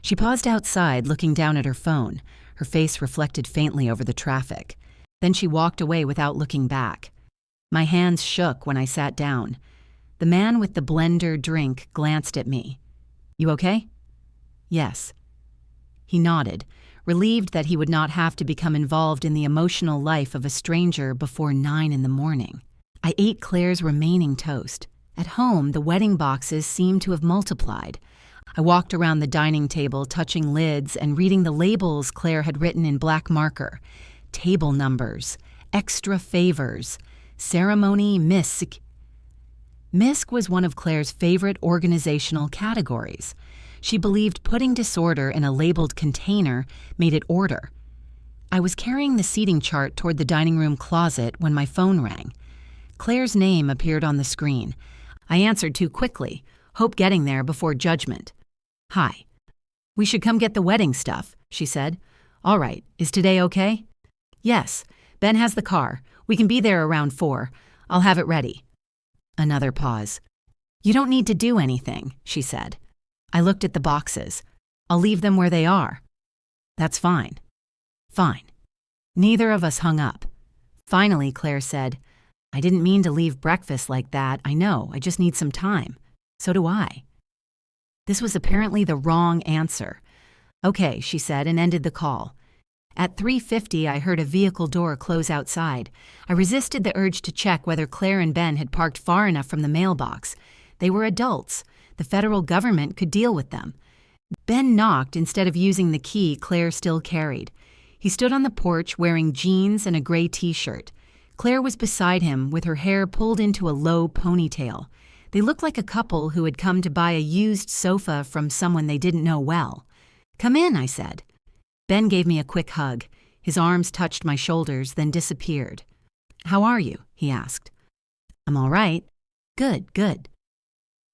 She paused outside, looking down at her phone. Her face reflected faintly over the traffic. Then she walked away without looking back. My hands shook when I sat down. The man with the blender drink glanced at me. "You okay?" "Yes." He nodded, relieved that he would not have to become involved in the emotional life of a stranger before 9 in the morning. I ate Claire's remaining toast. At home, the wedding boxes seemed to have multiplied. I walked around the dining table, touching lids and reading the labels Claire had written in black marker. Table numbers, extra favors, ceremony misc. Misc was one of Claire's favorite organizational categories. She believed putting disorder in a labeled container made it order. I was carrying the seating chart toward the dining room closet when my phone rang. Claire's name appeared on the screen. I answered too quickly, hope getting there before judgment. "Hi. We should come get the wedding stuff," she said. "All right. Is today okay?" "Yes. Ben has the car. We can be there around 4. I'll have it ready." Another pause. "You don't need to do anything," she said. I looked at the boxes. "I'll leave them where they are." "That's fine." "Fine." Neither of us hung up. Finally, Claire said, "I didn't mean to leave breakfast like that. I know. I just need some time. So do I." This was apparently the wrong answer. "Okay," she said and ended the call. At 3:50, I heard a vehicle door close outside. I resisted the urge to check whether Claire and Ben had parked far enough from the mailbox. They were adults. The federal government could deal with them. Ben knocked instead of using the key Claire still carried. He stood on the porch wearing jeans and a gray t-shirt. Claire was beside him with her hair pulled into a low ponytail. They looked like a couple who had come to buy a used sofa from someone they didn't know well. "Come in," I said. Ben gave me a quick hug. His arms touched my shoulders, then disappeared. "How are you?" he asked. "I'm all right." "Good, good."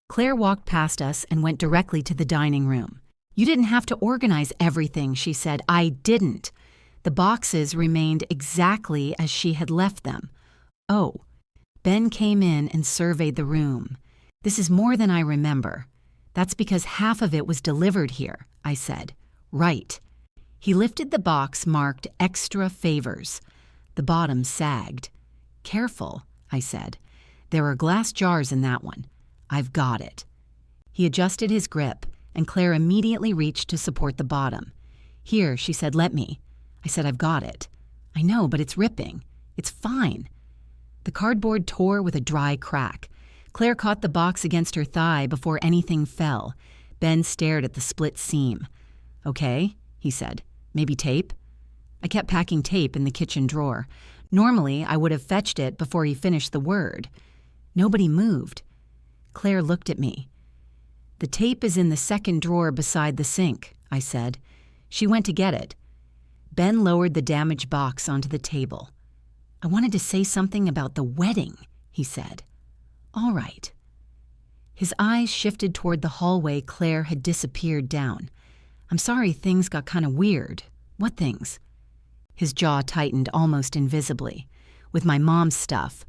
Claire walked past us and went directly to the dining room. "You didn't have to organize everything," she said. "I didn't." The boxes remained exactly as she had left them. "Oh." Ben came in and surveyed the room. "This is more than I remember." "That's because half of it was delivered here," I said. "Right." He lifted the box marked "Extra Favors." The bottom sagged. "Careful," I said. "There are glass jars in that one." "I've got it." He adjusted his grip, and Claire immediately reached to support the bottom. "Here," she said, "let me." I said, "I've got it." "I know, but it's ripping." "It's fine." The cardboard tore with a dry crack. Claire caught the box against her thigh before anything fell. Ben stared at the split seam. "Okay," he said. "Maybe tape?" I kept packing tape in the kitchen drawer. Normally, I would have fetched it before he finished the word. Nobody moved. Claire looked at me. "The tape is in the second drawer beside the sink," I said. She went to get it. Ben lowered the damaged box onto the table. "I wanted to say something about the wedding," he said. "All right." His eyes shifted toward the hallway Claire had disappeared down. "I'm sorry things got kind of weird." "What things?" His jaw tightened almost invisibly. "With my mom's stuff.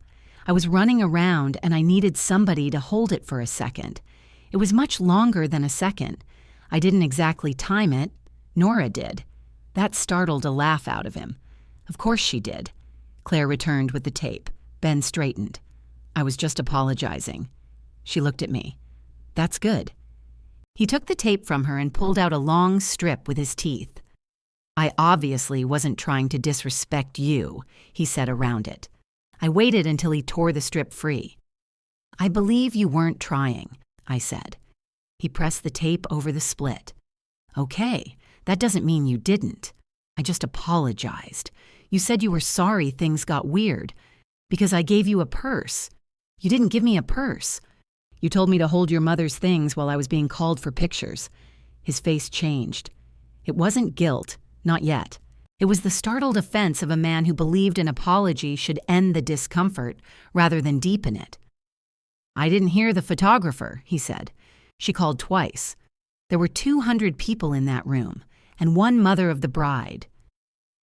I was running around and I needed somebody to hold it for a second. It was much longer than a second. I didn't exactly time it. Nora did." That startled a laugh out of him. "Of course she did." Claire returned with the tape. Ben straightened. "I was just apologizing." She looked at me. "That's good." He took the tape from her and pulled out a long strip with his teeth. "I obviously wasn't trying to disrespect you," he said around it. I waited until he tore the strip free. "I believe you weren't trying," I said. He pressed the tape over the split. "Okay, that doesn't mean you didn't. I just apologized. You said you were sorry things got weird because I gave you a purse. You didn't give me a purse. You told me to hold your mother's things while I was being called for pictures." His face changed. It wasn't guilt, not yet. It was the startled offense of a man who believed an apology should end the discomfort rather than deepen it. "I didn't hear the photographer," he said. "She called twice. There were 200 people in that room, and one mother of the bride."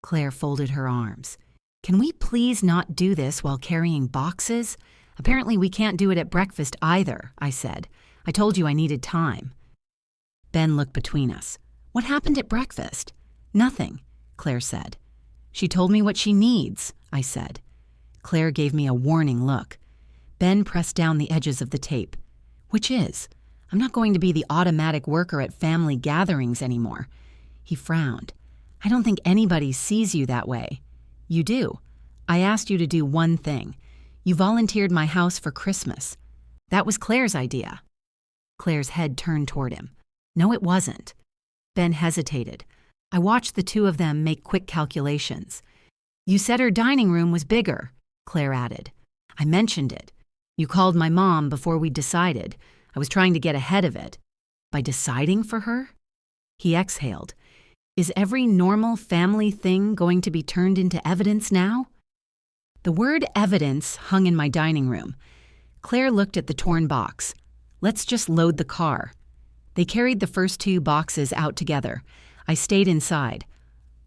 Claire folded her arms. "Can we please not do this while carrying boxes? Apparently we can't do it at breakfast either," I said. "I told you I needed time." Ben looked between us. "What happened at breakfast?" "Nothing," Claire said. "She told me what she needs," I said. Claire gave me a warning look. Ben pressed down the edges of the tape. "Which is? I'm not going to be the automatic worker at family gatherings anymore." He frowned. "I don't think anybody sees you that way." "You do. I asked you to do one thing. You volunteered my house for Christmas. That was Claire's idea." Claire's head turned toward him. "No, it wasn't." Ben hesitated. I watched the two of them make quick calculations. "You said her dining room was bigger," Claire added. "I mentioned it. You called my mom before we decided. I was trying to get ahead of it." "By deciding for her?" He exhaled. "Is every normal family thing going to be turned into evidence now?" The word evidence hung in my dining room. Claire looked at the torn box. "Let's just load the car." They carried the first two boxes out together. I stayed inside.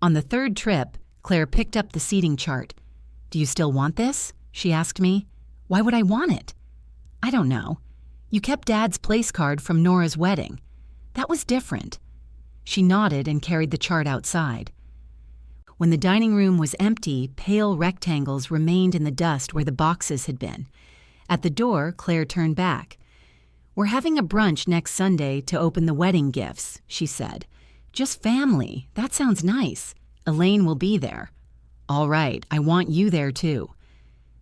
On the third trip, Claire picked up the seating chart. "Do you still want this?" she asked me. "Why would I want it?" "I don't know. You kept Dad's place card from Nora's wedding. That was different." She nodded and carried the chart outside. When the dining room was empty, pale rectangles remained in the dust where the boxes had been. At the door, Claire turned back. "We're having a brunch next Sunday to open the wedding gifts," she said. "Just family. That sounds nice. Elaine will be there. All right, I want you there too.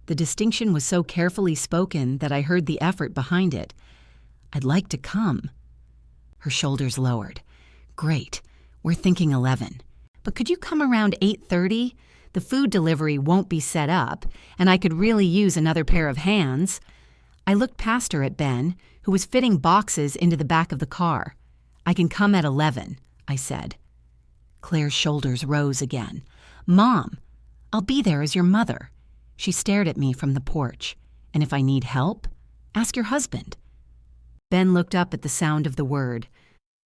The distinction was so carefully spoken that I heard the effort behind it. I'd like to come. Her shoulders lowered. Great. We're thinking 11. But could you come around 8:30? The food delivery won't be set up, and I could really use another pair of hands. I looked past her at Ben, who was fitting boxes into the back of the car. I can come at 11, I said. Claire's shoulders rose again. Mom, I'll be there as your mother. She stared at me from the porch. And if I need help, ask your husband. Ben looked up at the sound of the word.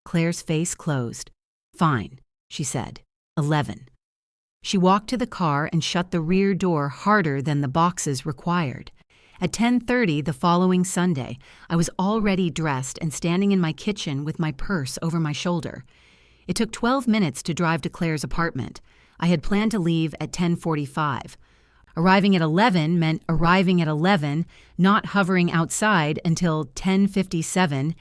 Claire's face closed. Fine, she said. 11. She walked to the car and shut the rear door harder than the boxes required. At 10:30 the following Sunday, I was already dressed and standing in my kitchen with my purse over my shoulder. It took 12 minutes to drive to Claire's apartment. I had planned to leave at 10:45. Arriving at 11 meant arriving at 11, not hovering outside until 10:57,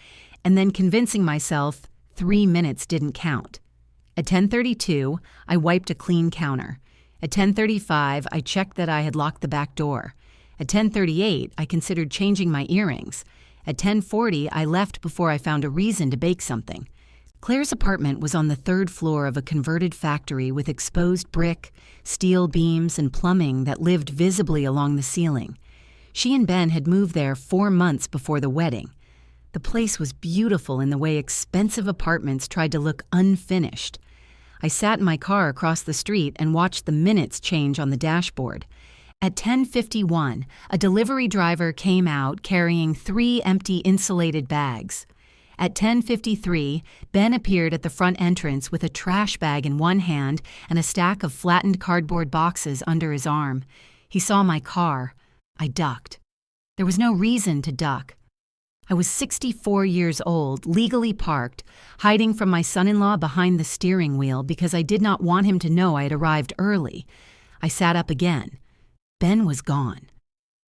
and then convincing myself 3 minutes didn't count. At 10:32, I wiped a clean counter. At 10:35, I checked that I had locked the back door. At 10:38, I considered changing my earrings. At 10:40, I left before I found a reason to bake something. Claire's apartment was on the 3rd floor of a converted factory with exposed brick, steel beams, and plumbing that lived visibly along the ceiling. She and Ben had moved there 4 months before the wedding. The place was beautiful in the way expensive apartments tried to look unfinished. I sat in my car across the street and watched the minutes change on the dashboard. At 10:51, a delivery driver came out carrying 3 empty insulated bags. At 10:53, Ben appeared at the front entrance with a trash bag in one hand and a stack of flattened cardboard boxes under his arm. He saw my car. I ducked. There was no reason to duck. I was 64 years old, legally parked, hiding from my son-in-law behind the steering wheel because I did not want him to know I had arrived early. I sat up again. Ben was gone.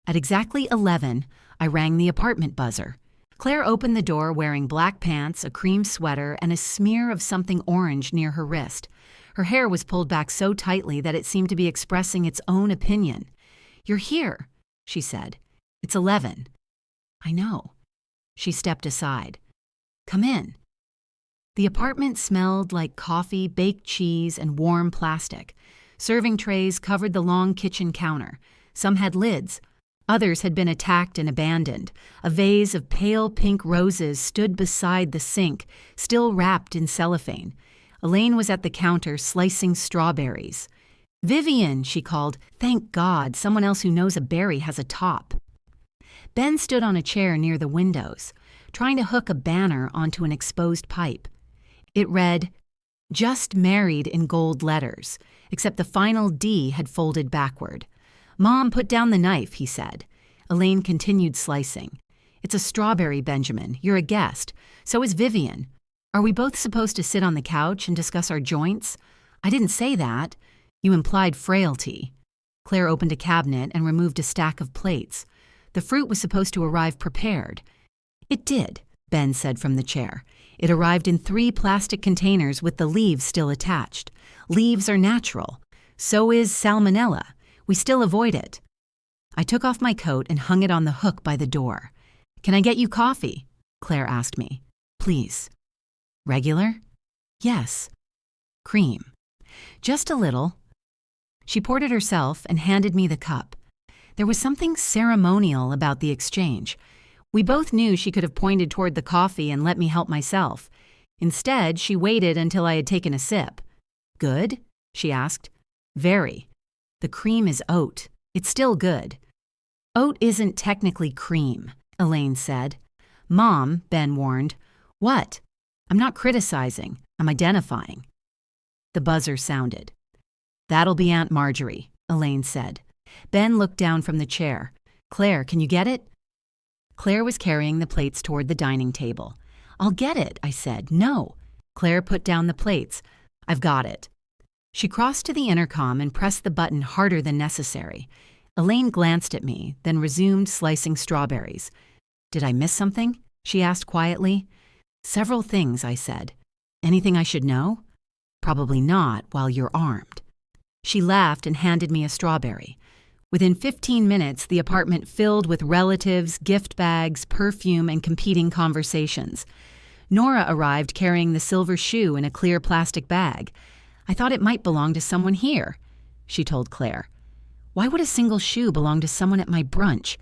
At exactly 11, I rang the apartment buzzer. Claire opened the door wearing black pants, a cream sweater, and a smear of something orange near her wrist. Her hair was pulled back so tightly that it seemed to be expressing its own opinion. "You're here," she said. "It's 11. "I know." She stepped aside. "Come in." The apartment smelled like coffee, baked cheese, and warm plastic. Serving trays covered the long kitchen counter. Some had lids. Others had been attacked and abandoned. A vase of pale pink roses stood beside the sink, still wrapped in cellophane. Elaine was at the counter slicing strawberries. "Vivian," she called. "Thank God, someone else who knows a berry has a top." Ben stood on a chair near the windows, trying to hook a banner onto an exposed pipe. It read, "Just married" in gold letters, except the final D had folded backward. "Mom, put down the knife," he said. Elaine continued slicing. "It's a strawberry, Benjamin. You're a guest. So is Vivian. Are we both supposed to sit on the couch and discuss our joints? I didn't say that. You implied frailty." Claire opened a cabinet and removed a stack of plates. The fruit was supposed to arrive prepared. "It did," Ben said from the chair. "It arrived in 3 plastic containers with the leaves still attached. Leaves are natural. So is salmonella. We still avoid it." I took off my coat and hung it on the hook by the door. "Can I get you coffee?" Claire asked me. "Please." "Regular?" "Yes." "Cream?" "Just a little." She poured it herself and handed me the cup. There was something ceremonial about the exchange. We both knew she could have pointed toward the coffee and let me help myself. Instead, she waited until I had taken a sip. "Good?" she asked. "Very. The cream is oat. It's still good." "Oat isn't technically cream," Elaine said. "Mom," Ben warned. "What?" "I'm not criticizing. I'm identifying." The buzzer sounded. "That'll be Aunt Marjorie," Elaine said. Ben looked down from the chair. "Claire, can you get it?" Claire was carrying the plates toward the dining table. "I'll get it," I said. "No." Claire put down the plates. "I've got it." She crossed to the intercom and pressed the button harder than necessary. Elaine glanced at me, then resumed slicing strawberries. "Did I miss something?" she asked quietly. "Several things," I said. "Anything I should know?" Probably not while you're armed. She laughed and handed me a strawberry. Within 15 minutes, the apartment filled with relatives, gift bags, perfume, and competing conversations. Nora arrived carrying the silver shoe in a clear plastic bag. I thought it might belong to someone here, she told Claire. Why would a single shoe belong to someone at my brunch?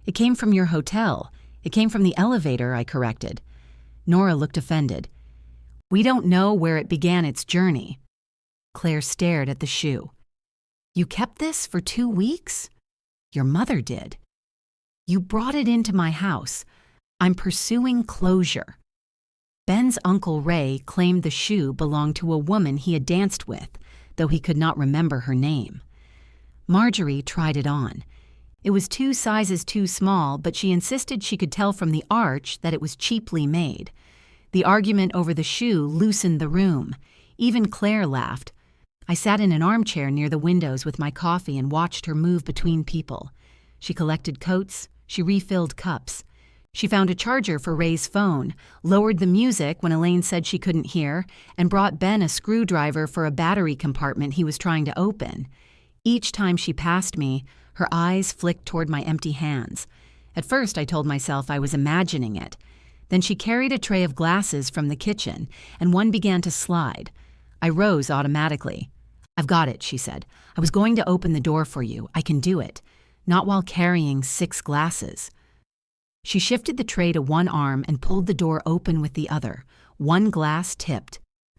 It came from your hotel. It came from the elevator, I corrected. Nora looked offended. We don't know where it began its journey. Claire stared at the shoe. You kept this for 2 weeks? Your mother did. You brought it into my house. I'm pursuing closure. Ben's Uncle Ray claimed the shoe belonged to a woman he had danced with, though he could not remember her name. Marjorie tried it on. It was 2 sizes too small, but she insisted she could tell from the arch that it was cheaply made. The argument over the shoe loosened the room. Even Claire laughed. I sat in an armchair near the windows with my coffee and watched her move between people. She collected coats. She refilled cups. She found a charger for Ray's phone, lowered the music when Elaine said she couldn't hear, and brought Ben a screwdriver for a battery compartment he was trying to open. Each time she passed me, her eyes flicked toward my empty hands. At first, I told myself I was imagining it. Then she carried a tray of glasses from the kitchen, and one began to slide. I rose automatically. I've got it, she said. I was going to open the door for you. I can do it. Not while carrying 6 glasses. She shifted the tray to one arm and pulled the door open with the other. One glass tipped.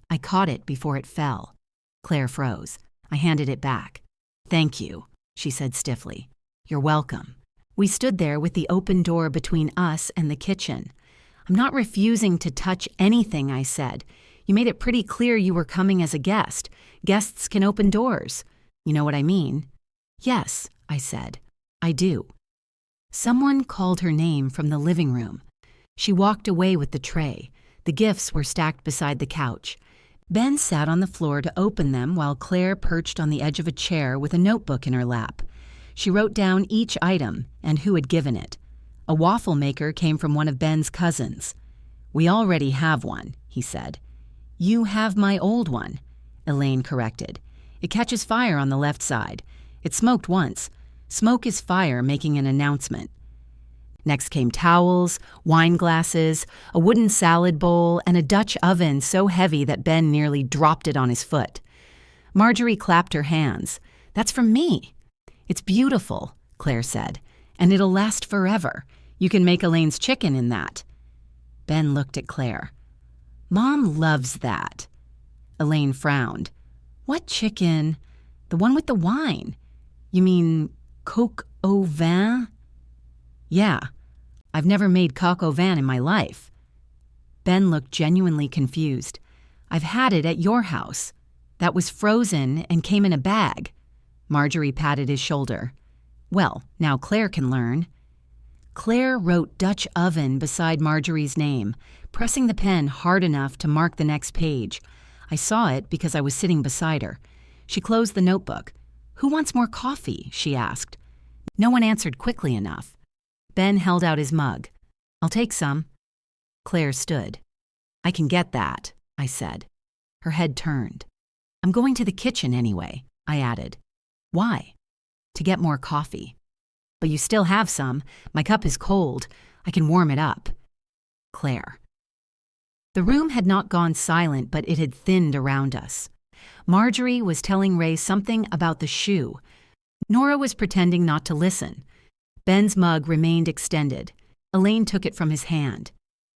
I caught it before it fell. Claire froze. I handed it back. Thank you, she said stiffly. You're welcome. We stood there with the open door between us and the kitchen. I'm not refusing to touch anything, I said. You made it pretty clear you were coming as a guest. Guests can open doors. You know what I mean? Yes, I said. I do. Someone called her name from the living room. She walked away with the tray. The gifts were stacked beside the couch. Ben sat on the floor to open them while Claire perched on the edge of a chair with a notebook in her lap. She wrote down each item and who had given it. A waffle maker came from one of Ben's cousins. We already have one, he said. You have my old one, Elaine corrected. It catches fire on the left side. It smoked once. Smoke is fire making an announcement. Next came towels, wine glasses, a wooden salad bowl, and a Dutch oven so heavy that Ben nearly dropped it on his foot. Marjorie clapped her hands. That's from me. It's beautiful, Claire said, and it'll last forever. You can make Elaine's chicken in that. Ben looked at Claire. Mom loves that. Elaine frowned. What chicken? The one with the wine. You mean coq au vin? Yeah, I've never made coq au vin in my life. Ben looked genuinely confused. I've had it at your house. That was frozen and came in a bag. Marjorie patted his shoulder. Well, now Claire can learn. Claire wrote Dutch oven beside Marjorie's name, pressing the pen hard enough to mark the next page. I saw it because I was sitting beside her. She closed the notebook. Who wants more coffee? She asked. No one answered quickly enough. Ben held out his mug. I'll take some. Claire stood. I can get that, I said. Her head turned. I'm going to the kitchen anyway, I added. Why? To get more coffee. But you still have some. My cup is cold. I can warm it up. Claire. The room had not gone silent, but it had thinned around us. Marjorie was telling Ray something about the shoe. Nora was pretending not to listen. Ben's mug remained extended. Elaine took it from his hand.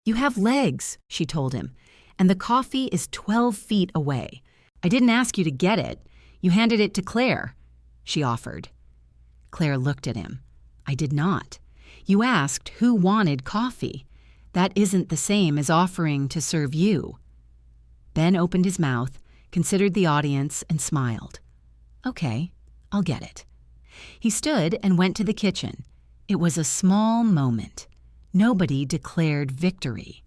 You have legs, she told him, and the coffee is 12 feet away. I didn't ask you to get it. You handed it to Claire, she offered. Claire looked at him. I did not. You asked who wanted coffee. That isn't the same as offering to serve you. Ben opened his mouth, considered the audience, and smiled. Okay, I'll get it. He stood and went to the kitchen. It was a small moment. Nobody declared victory.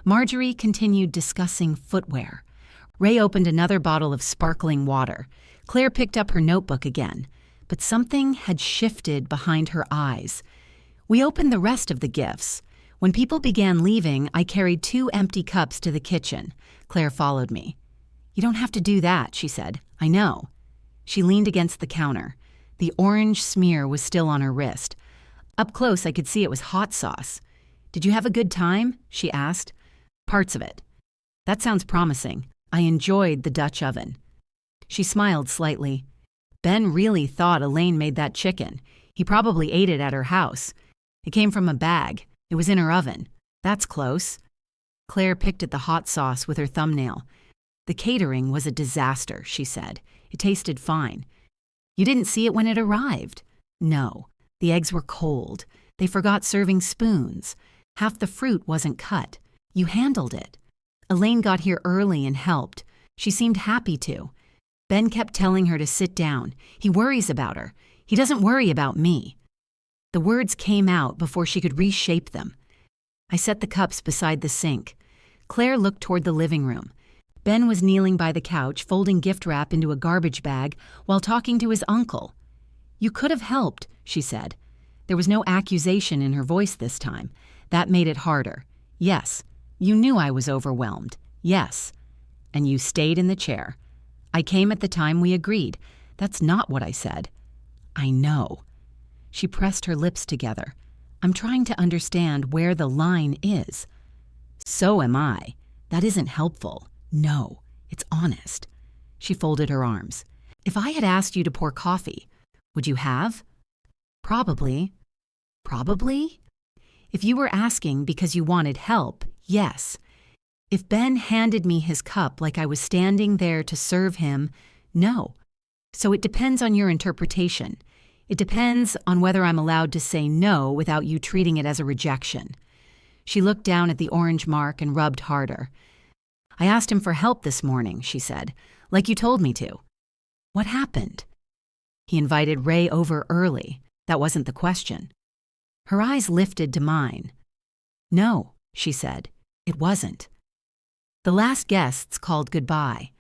Marjorie continued discussing footwear. Ray opened another bottle of sparkling water. Claire picked up her notebook again, but something had shifted behind her eyes. We opened the rest of the gifts. When people began leaving, I carried 2 empty cups to the kitchen. Claire followed me. You don't have to do that, she said. I know. She leaned against the counter. The orange smear was still on her wrist. Up close, I could see it was hot sauce. Did you have a good time? She asked. Parts of it. That sounds promising. I enjoyed the Dutch oven. She smiled slightly. Ben really thought Elaine made that chicken. He probably ate it at her house. It came from a bag. It was in her oven. That's close. Claire picked at the hot sauce with her thumbnail. The catering was a disaster, she said. It tasted fine. You didn't see it when it arrived. No, the eggs were cold. They forgot serving spoons. Half the fruit wasn't cut. You handled it. Elaine got here early and helped. She seemed happy to. Ben kept telling her to sit down. He worries about her. He doesn't worry about me. The words came out before she could reshape them. I set the cups beside the sink. Claire looked toward the living room. Ben was kneeling by the couch, folding gift wrap into a garbage bag while talking to his uncle. You could have helped, she said. There was no accusation in her voice this time. That made it harder. Yes, you knew I was overwhelmed. Yes. And you stayed in the chair. I came at the time we agreed. That's not what I said. I know. She pressed her lips together. I'm trying to understand where the line is. So am I. That isn't helpful. No, it's honest. She folded her arms. If I had asked you to pour coffee, would you have? Probably. Probably? If you were asking because you wanted help, yes. If Ben handed me his cup like I was standing there to serve him, no. So it depends on your interpretation. It depends on whether I'm allowed to say no without you treating it as a rejection. She looked down at the orange mark and rubbed harder. I asked him for help this morning, she said, like you told me to. What happened? He invited Ray over early. That wasn't the question. Her eyes lifted to mine. No, she said, it wasn't. The last guests called goodbye.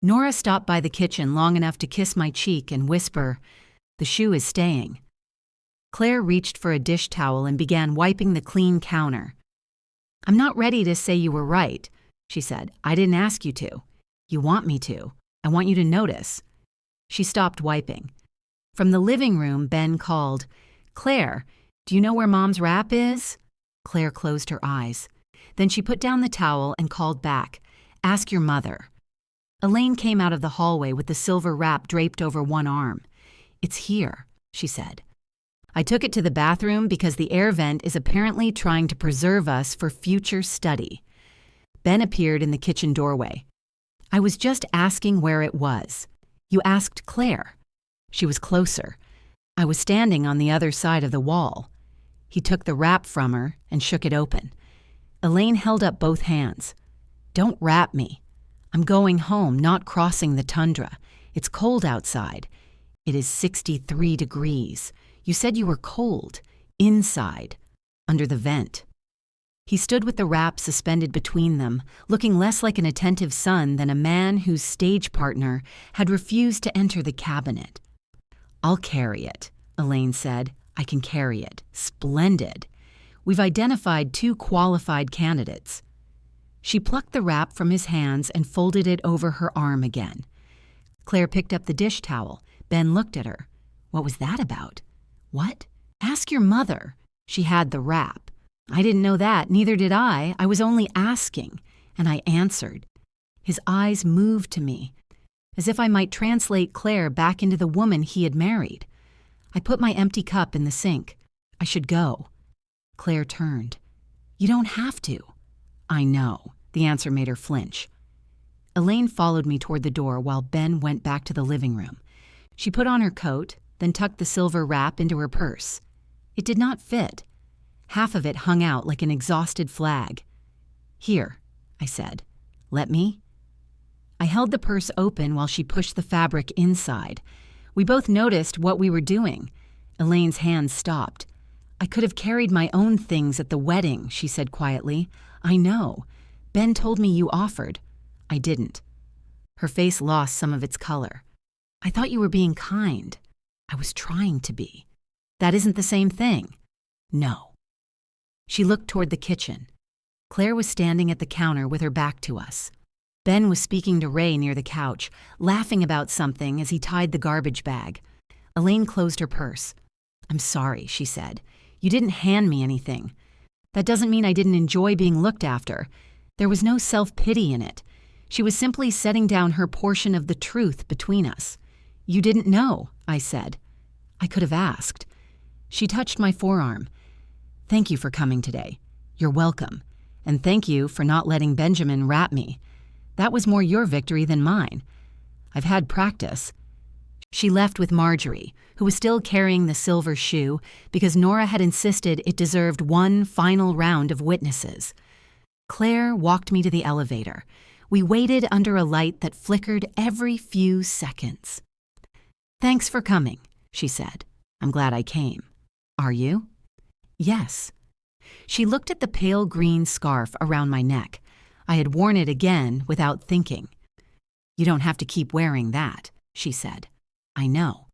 Nora stopped by the kitchen long enough to kiss my cheek and whisper, the shoe is staying. Claire reached for a dish towel and began wiping the clean counter. I'm not ready to say you were right, she said. I didn't ask you to. You want me to. I want you to notice. She stopped wiping. From the living room, Ben called, Claire, do you know where Mom's wrap is? Claire closed her eyes. Then she put down the towel and called back, ask your mother. Elaine came out of the hallway with the silver wrap draped over one arm. It's here, she said. I took it to the bathroom because the air vent is apparently trying to preserve us for future study. Ben appeared in the kitchen doorway. I was just asking where it was. You asked Claire. She was closer. I was standing on the other side of the wall. He took the wrap from her and shook it open. Elaine held up both hands. Don't wrap me. I'm going home, not crossing the tundra. It's cold outside. It is 63 degrees. You said you were cold. Inside. Under the vent. He stood with the wrap suspended between them, looking less like an attentive son than a man whose stage partner had refused to enter the cabinet. I'll carry it, Elaine said. I can carry it. Splendid. We've identified 2 qualified candidates. She plucked the wrap from his hands and folded it over her arm again. Claire picked up the dish towel. Ben looked at her. What was that about? What? Ask your mother. She had the wrap. I didn't know that, neither did I. I was only asking, and I answered. His eyes moved to me, as if I might translate Claire back into the woman he had married. I put my empty cup in the sink. I should go. Claire turned. You don't have to. I know. The answer made her flinch. Elaine followed me toward the door while Ben went back to the living room. She put on her coat, then tucked the silver wrap into her purse. It did not fit. Half of it hung out like an exhausted flag. Here, I said. Let me? I held the purse open while she pushed the fabric inside. We both noticed what we were doing. Elaine's hands stopped. I could have carried my own things at the wedding, she said quietly. I know. Ben told me you offered. I didn't. Her face lost some of its color. I thought you were being kind. I was trying to be. That isn't the same thing. No. She looked toward the kitchen. Claire was standing at the counter with her back to us. Ben was speaking to Ray near the couch, laughing about something as he tied the garbage bag. Elaine closed her purse. "I'm sorry," she said. "You didn't hand me anything. That doesn't mean I didn't enjoy being looked after. There was no self-pity in it. She was simply setting down her portion of the truth between us." "You didn't know," I said. "I could have asked." She touched my forearm. "Thank you for coming today. You're welcome. And thank you for not letting Benjamin rap me. That was more your victory than mine. I've had practice." She left with Marjorie, who was still carrying the silver shoe because Nora had insisted it deserved one final round of witnesses. Claire walked me to the elevator. We waited under a light that flickered every few seconds. "Thanks for coming," she said. "I'm glad I came." "Are you?" "Yes." She looked at the pale green scarf around my neck. I had worn it again without thinking. "You don't have to keep wearing that," she said. "I know."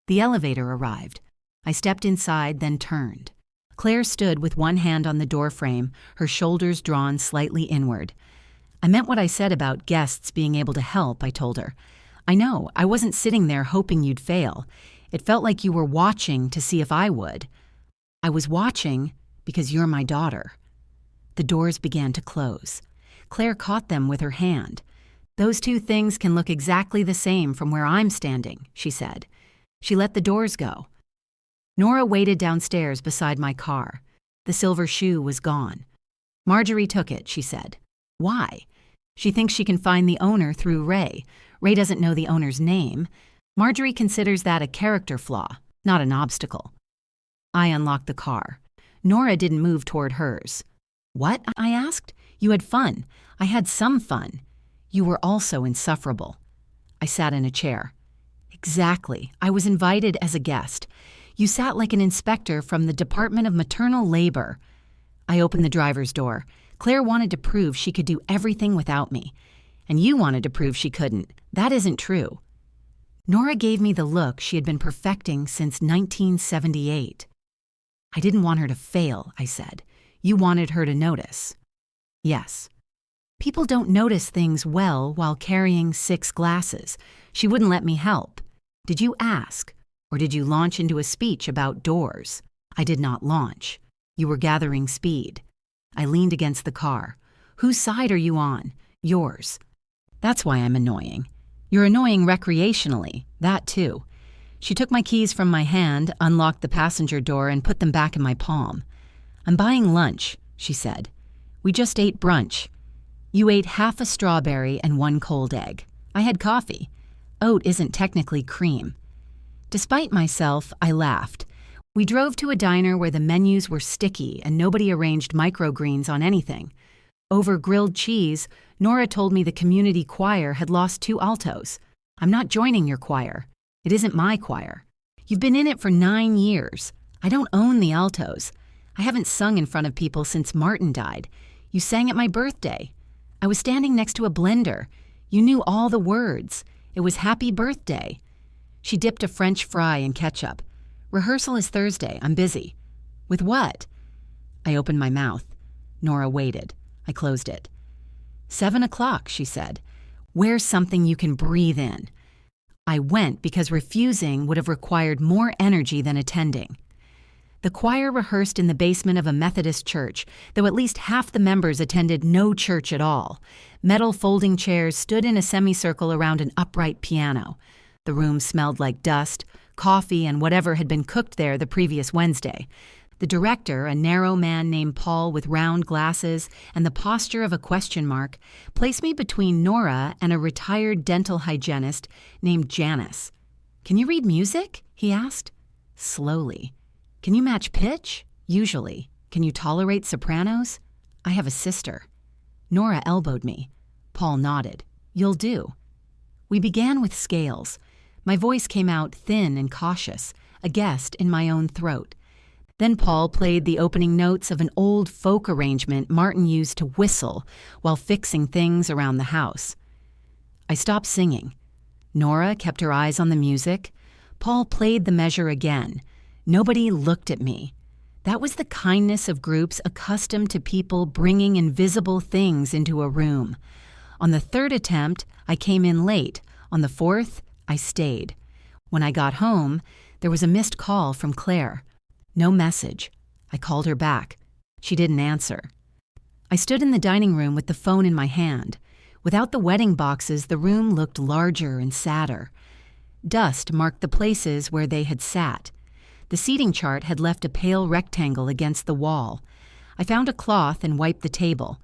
The elevator arrived. I stepped inside, then turned. Claire stood with one hand on the doorframe, her shoulders drawn slightly inward. "I meant what I said about guests being able to help," I told her. "I know, I wasn't sitting there hoping you'd fail. It felt like you were watching to see if I would. I was watching because you're my daughter." The doors began to close. Claire caught them with her hand. "Those two things can look exactly the same from where I'm standing," she said. She let the doors go. Nora waited downstairs beside my car. The silver shoe was gone. "Marjorie took it," she said. "Why?" "She thinks she can find the owner through Ray. Ray doesn't know the owner's name. Marjorie considers that a character flaw, not an obstacle." I unlocked the car. Nora didn't move toward hers. "What?" I asked. "You had fun. I had some fun. You were also insufferable." I sat in a chair. "Exactly. I was invited as a guest. You sat like an inspector from the Department of Maternal Labor." I opened the driver's door. "Claire wanted to prove she could do everything without me. And you wanted to prove she couldn't. That isn't true." Nora gave me the look she had been perfecting since 1978. "I didn't want her to fail," I said. "You wanted her to notice." "Yes." "People don't notice things well while carrying 6 glasses. She wouldn't let me help. Did you ask? Or did you launch into a speech about doors?" "I did not launch. You were gathering speed." I leaned against the car. "Whose side are you on?" "Yours." "That's why I'm annoying." "You're annoying recreationally, that too." She took my keys from my hand, unlocked the passenger door, and put them back in my palm. "I'm buying lunch," she said. "We just ate brunch. You ate half a strawberry and 1 cold egg. I had coffee. Oat isn't technically cream." Despite myself, I laughed. We drove to a diner where the menus were sticky and nobody arranged microgreens on anything. Over grilled cheese, Nora told me the community choir had lost 2 altos. "I'm not joining your choir. It isn't my choir. You've been in it for 9 years. I don't own the altos. I haven't sung in front of people since Martin died. You sang at my birthday. I was standing next to a blender. You knew all the words. It was happy birthday." She dipped a French fry in ketchup. "Rehearsal is Thursday. I'm busy." "With what?" I opened my mouth. Nora waited. I closed it. 7 o'clock, she said. "Wear something you can breathe in." I went because refusing would have required more energy than attending. The choir rehearsed in the basement of a Methodist church, though at least half the members attended no church at all. Metal folding chairs stood in a semicircle around an upright piano. The room smelled like dust, coffee, and whatever had been cooked there the previous Wednesday. The director, a narrow man named Paul with round glasses and the posture of a question mark, placed me between Nora and a retired dental hygienist named Janice. "Can you read music?" he asked. Slowly. "Can you match pitch?" "Usually." "Can you tolerate sopranos?" "I have a sister." Nora elbowed me. Paul nodded. "You'll do." We began with scales. My voice came out thin and cautious, a guest in my own throat. Then Paul played the opening notes of an old folk arrangement Martin used to whistle while fixing things around the house. I stopped singing. Nora kept her eyes on the music. Paul played the measure again. Nobody looked at me. That was the kindness of groups accustomed to people bringing invisible things into a room. On the third attempt, I came in late. On the fourth, I stayed. When I got home, there was a missed call from Claire. No message. I called her back. She didn't answer. I stood in the dining room with the phone in my hand. Without the wedding boxes, the room looked larger and sadder. Dust marked the places where they had sat. The seating chart had left a pale rectangle against the wall. I found a cloth and wiped the table.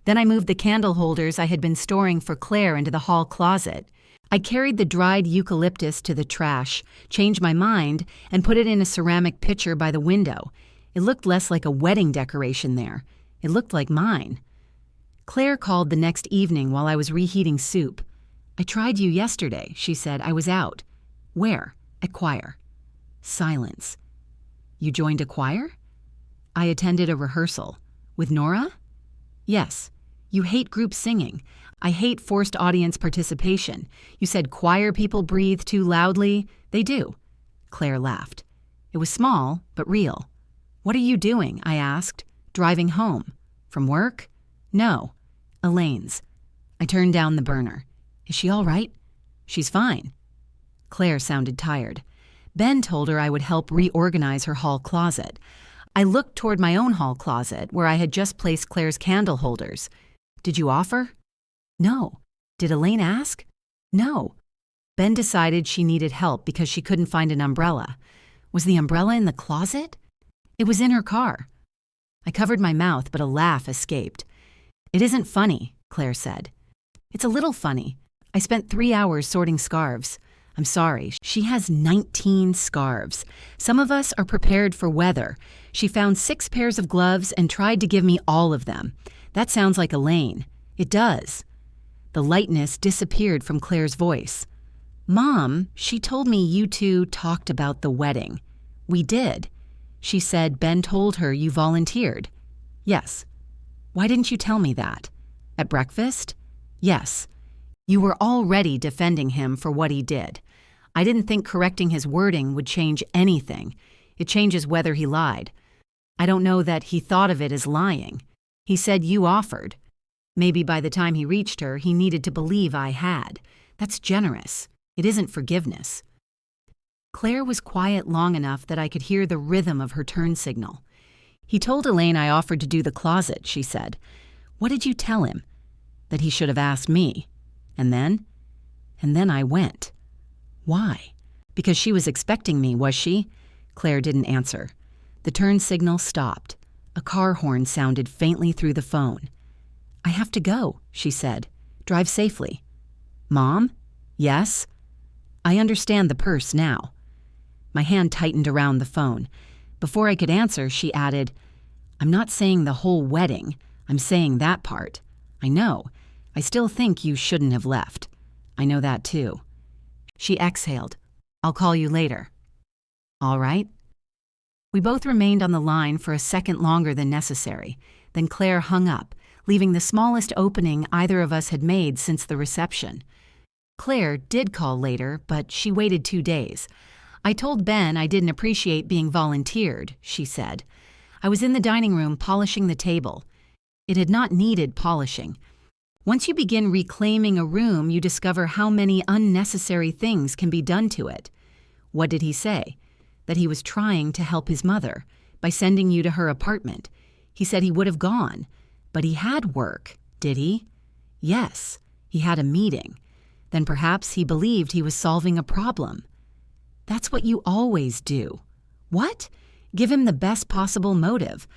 Then I moved the candle holders I had been storing for Claire into the hall closet. I carried the dried eucalyptus to the trash, changed my mind, and put it in a ceramic pitcher by the window. It looked less like a wedding decoration there. It looked like mine. Claire called the next evening while I was reheating soup. "I tried you yesterday," she said. "I was out." "Where?" "At choir." Silence. "You joined a choir?" "I attended a rehearsal." "With Nora?" "Yes." "You hate group singing." "I hate forced audience participation." "You said choir people breathe too loudly." "They do." Claire laughed. It was small, but real. "What are you doing?" I asked. "Driving home." "From work?" "No." "Elaine's." I turned down the burner. "Is she all right?" "She's fine." Claire sounded tired. Ben told her I would help reorganize her hall closet. I looked toward my own hall closet, where I had just placed Claire's candle holders. "Did you offer?" "No." "Did Elaine ask?" "No." Ben decided she needed help because she couldn't find an umbrella. Was the umbrella in the closet? It was in her car. I covered my mouth, but a laugh escaped. "It isn't funny," Claire said. "It's a little funny. I spent 3 hours sorting scarves. I'm sorry. She has 19 scarves. Some of us are prepared for weather. She found 6 pairs of gloves and tried to give me all of them. That sounds like Elaine." "It does." The lightness disappeared from Claire's voice. "Mom, she told me you two talked about the wedding." "We did." She said Ben told her you volunteered. "Yes." "Why didn't you tell me that?" "At breakfast?" "Yes." "You were already defending him for what he did. I didn't think correcting his wording would change anything. It changes whether he lied. I don't know that he thought of it as lying. He said you offered. Maybe by the time he reached her, he needed to believe I had. That's generous. It isn't forgiveness." Claire was quiet long enough that I could hear the rhythm of her turn signal. "He told Elaine I offered to do the closet," she said. "What did you tell him?" "That he should have asked me." "And then?" "And then I went." "Why?" "Because she was expecting me, was she?" Claire didn't answer. The turn signal stopped. A car horn sounded faintly through the phone. "I have to go," she said. "Drive safely." "Mom?" "Yes?" "I understand the purse now." My hand tightened around the phone. Before I could answer, she added, "I'm not saying the whole wedding. I'm saying that part. I know. I still think you shouldn't have left. I know that too." She exhaled. "I'll call you later." "All right." We both remained on the line for a second longer than necessary. Then Claire hung up, leaving the smallest opening either of us had made since the reception. Claire did call later, but she waited 2 days. "I told Ben I didn't appreciate being volunteered," she said. "I was in the dining room polishing the table. It had not needed polishing. Once you begin reclaiming a room, you discover how many unnecessary things can be done to it." "What did he say?" "That he was trying to help his mother by sending you to her apartment. He said he would have gone. But he had work, did he?" "Yes, he had a meeting. Then perhaps he believed he was solving a problem." "That's what you always do." "What?" "Give him the best possible motive.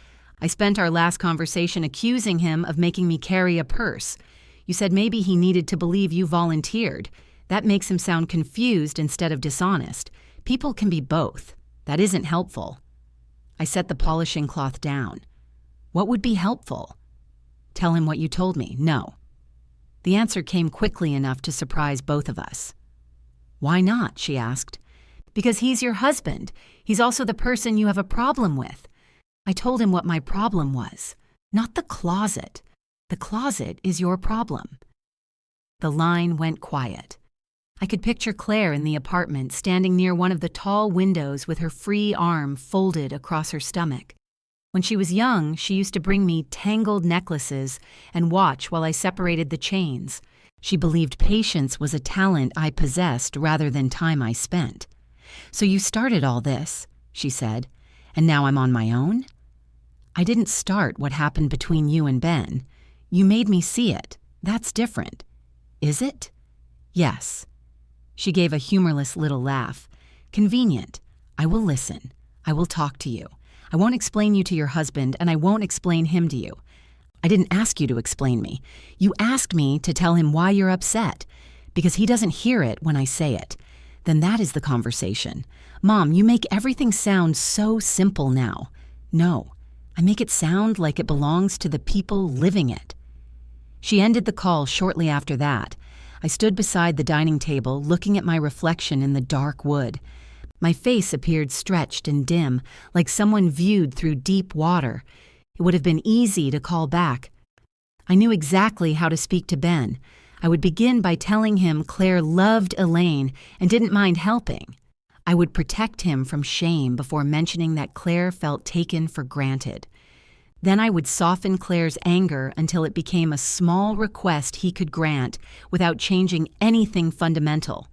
I spent our last conversation accusing him of making me carry a purse. You said maybe he needed to believe you volunteered. That makes him sound confused instead of dishonest. People can be both. That isn't helpful." I set the polishing cloth down. "What would be helpful?" "Tell him what you told me." "No." The answer came quickly enough to surprise both of us. "Why not?" she asked. "Because he's your husband. He's also the person you have a problem with." I told him what my problem was. "Not the closet. The closet is your problem." The line went quiet. I could picture Claire in the apartment, standing near one of the tall windows with her free arm folded across her stomach. When she was young, she used to bring me tangled necklaces and watch while I separated the chains. She believed patience was a talent I possessed rather than time I spent. "So you started all this," she said, "and now I'm on my own?" "I didn't start what happened between you and Ben. You made me see it. That's different." "Is it?" "Yes." She gave a humorless little laugh. "Convenient. I will listen. I will talk to you. I won't explain you to your husband, and I won't explain him to you. I didn't ask you to explain me. You asked me to tell him why you're upset, because he doesn't hear it when I say it. Then that is the conversation. Mom, you make everything sound so simple now. No, I make it sound like it belongs to the people living it." She ended the call shortly after that. I stood beside the dining table looking at my reflection in the dark wood. My face appeared stretched and dim, like someone viewed through deep water. It would have been easy to call back. I knew exactly how to speak to Ben. I would begin by telling him Claire loved Elaine and didn't mind helping. I would protect him from shame before mentioning that Claire felt taken for granted. Then I would soften Claire's anger until it became a small request he could grant without changing anything fundamental.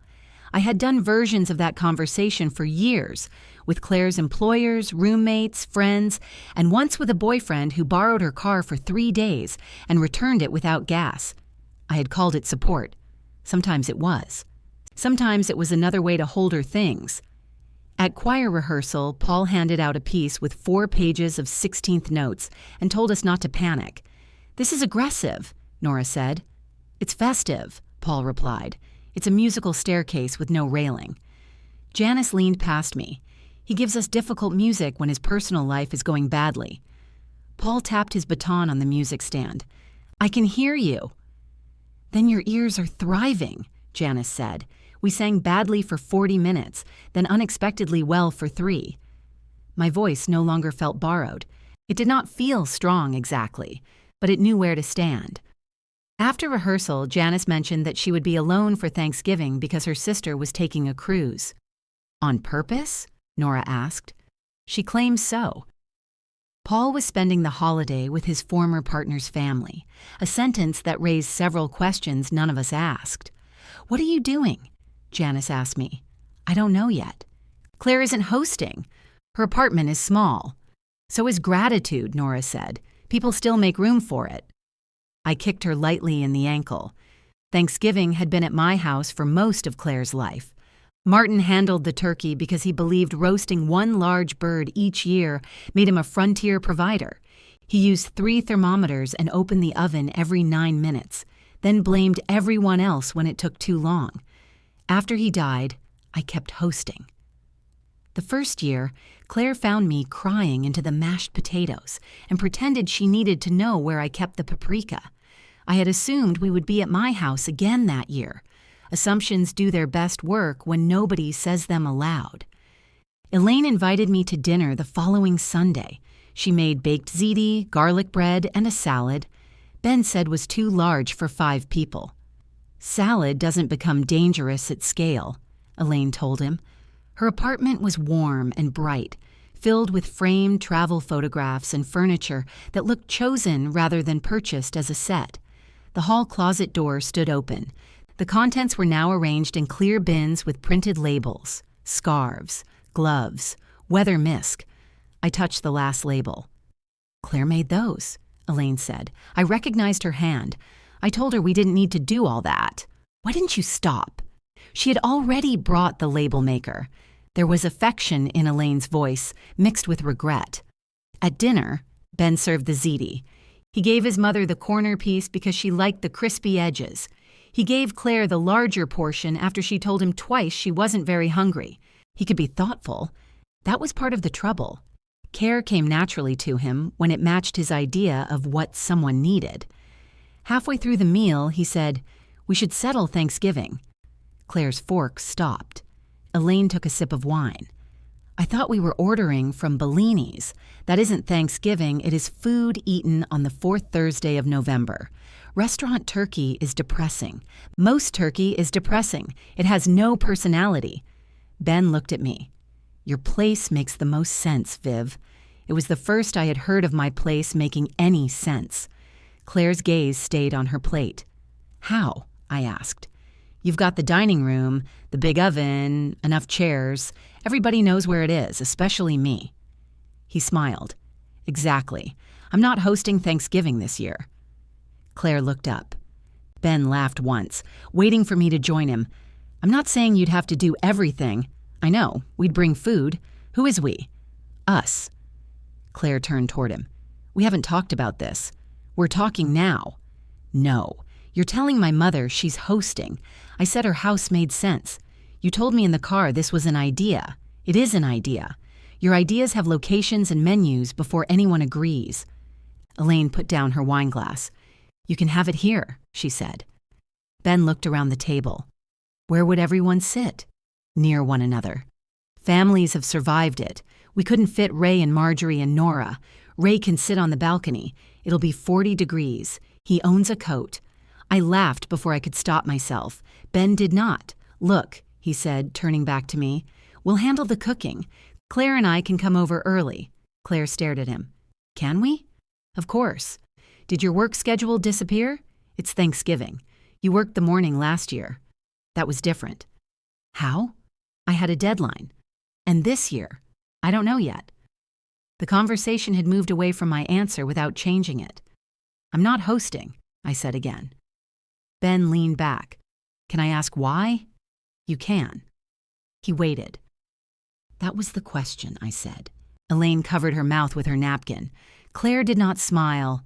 I had done versions of that conversation for years, with Claire's employers, roommates, friends, and once with a boyfriend who borrowed her car for 3 days and returned it without gas. I had called it support. Sometimes it was. Sometimes it was another way to hold her things. At choir rehearsal, Paul handed out a piece with 4 pages of 16th notes and told us not to panic. "This is aggressive," Nora said. "It's festive," Paul replied. "It's a musical staircase with no railing." Janice leaned past me. "He gives us difficult music when his personal life is going badly." Paul tapped his baton on the music stand. "I can hear you." "Then your ears are thriving," Janice said. "We sang badly for 40 minutes, then unexpectedly well for 3. My voice no longer felt borrowed. It did not feel strong exactly, but it knew where to stand. After rehearsal, Janice mentioned that she would be alone for Thanksgiving because her sister was taking a cruise. "On purpose?" Nora asked. "She claims so." Paul was spending the holiday with his former partner's family, a sentence that raised several questions none of us asked. "What are you doing?" Janice asked me. "I don't know yet." "Claire isn't hosting. Her apartment is small." "So is gratitude," Nora said. "People still make room for it." I kicked her lightly in the ankle. Thanksgiving had been at my house for most of Claire's life. Martin handled the turkey because he believed roasting one large bird each year made him a frontier provider. He used 3 thermometers and opened the oven every 9 minutes, then blamed everyone else when it took too long. After he died, I kept hosting. The first year, Claire found me crying into the mashed potatoes and pretended she needed to know where I kept the paprika. I had assumed we would be at my house again that year. Assumptions do their best work when nobody says them aloud. Elaine invited me to dinner the following Sunday. She made baked ziti, garlic bread, and a salad. Ben said was too large for 5 people. "Salad doesn't become dangerous at scale," Elaine told him. Her apartment was warm and bright, filled with framed travel photographs and furniture that looked chosen rather than purchased as a set. The hall closet door stood open. The contents were now arranged in clear bins with printed labels: scarves, gloves, weather mist. I touched the last label. "Claire made those," Elaine said. "I recognized her hand. I told her we didn't need to do all that." "Why didn't you stop?" She had already brought the label maker. There was affection in Elaine's voice, mixed with regret. At dinner, Ben served the ziti. He gave his mother the corner piece because she liked the crispy edges. He gave Claire the larger portion after she told him twice she wasn't very hungry. He could be thoughtful. That was part of the trouble. Care came naturally to him when it matched his idea of what someone needed. Halfway through the meal, he said, "We should settle Thanksgiving." Claire's fork stopped. Elaine took a sip of wine. "I thought we were ordering from Bellini's. That isn't Thanksgiving, it is food eaten on the 4th Thursday of November. Restaurant turkey is depressing. Most turkey is depressing. It has no personality." Ben looked at me. "Your place makes the most sense, Viv. It was the first I had heard of my place making any sense. Claire's gaze stayed on her plate. "How?" I asked. "You've got the dining room, the big oven, enough chairs. Everybody knows where it is, especially me." He smiled. "Exactly. I'm not hosting Thanksgiving this year." Claire looked up. Ben laughed once, waiting for me to join him. "I'm not saying you'd have to do everything. I know, we'd bring food. Who is we?" "Us." Claire turned toward him. "We haven't talked about this. We're talking now." "No. You're telling my mother she's hosting. I said her house made sense. You told me in the car this was an idea. It is an idea. Your ideas have locations and menus before anyone agrees." Elaine put down her wine glass. "You can have it here," she said. Ben looked around the table. Where would everyone sit? Near one another. Families have survived it. We couldn't fit Ray and Marjorie and Nora. Ray can sit on the balcony. It'll be 40 degrees. He owns a coat. I laughed before I could stop myself. Ben did not. "Look," he said, turning back to me. "We'll handle the cooking. Claire and I can come over early." Claire stared at him. "Can we?" "Of course. Did your work schedule disappear? It's Thanksgiving. You worked the morning last year. That was different." "How?" "I had a deadline. And this year, I don't know yet." The conversation had moved away from my answer without changing it. "I'm not hosting," I said again. Ben leaned back. "Can I ask why?" "You can." He waited. "That was the question," I said. Elaine covered her mouth with her napkin. Claire did not smile.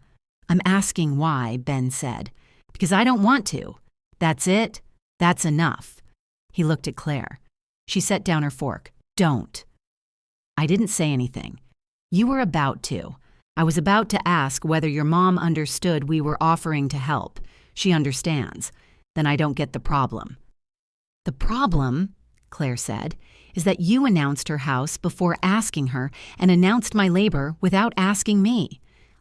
"I'm asking why," Ben said. "Because I don't want to. That's it. That's enough." He looked at Claire. She set down her fork. "Don't." I didn't say anything. "You were about to. I was about to ask whether your mom understood we were offering to help. She understands. Then I don't get the problem." "The problem," Claire said, "is that you announced her house before asking her and announced my labor without asking me.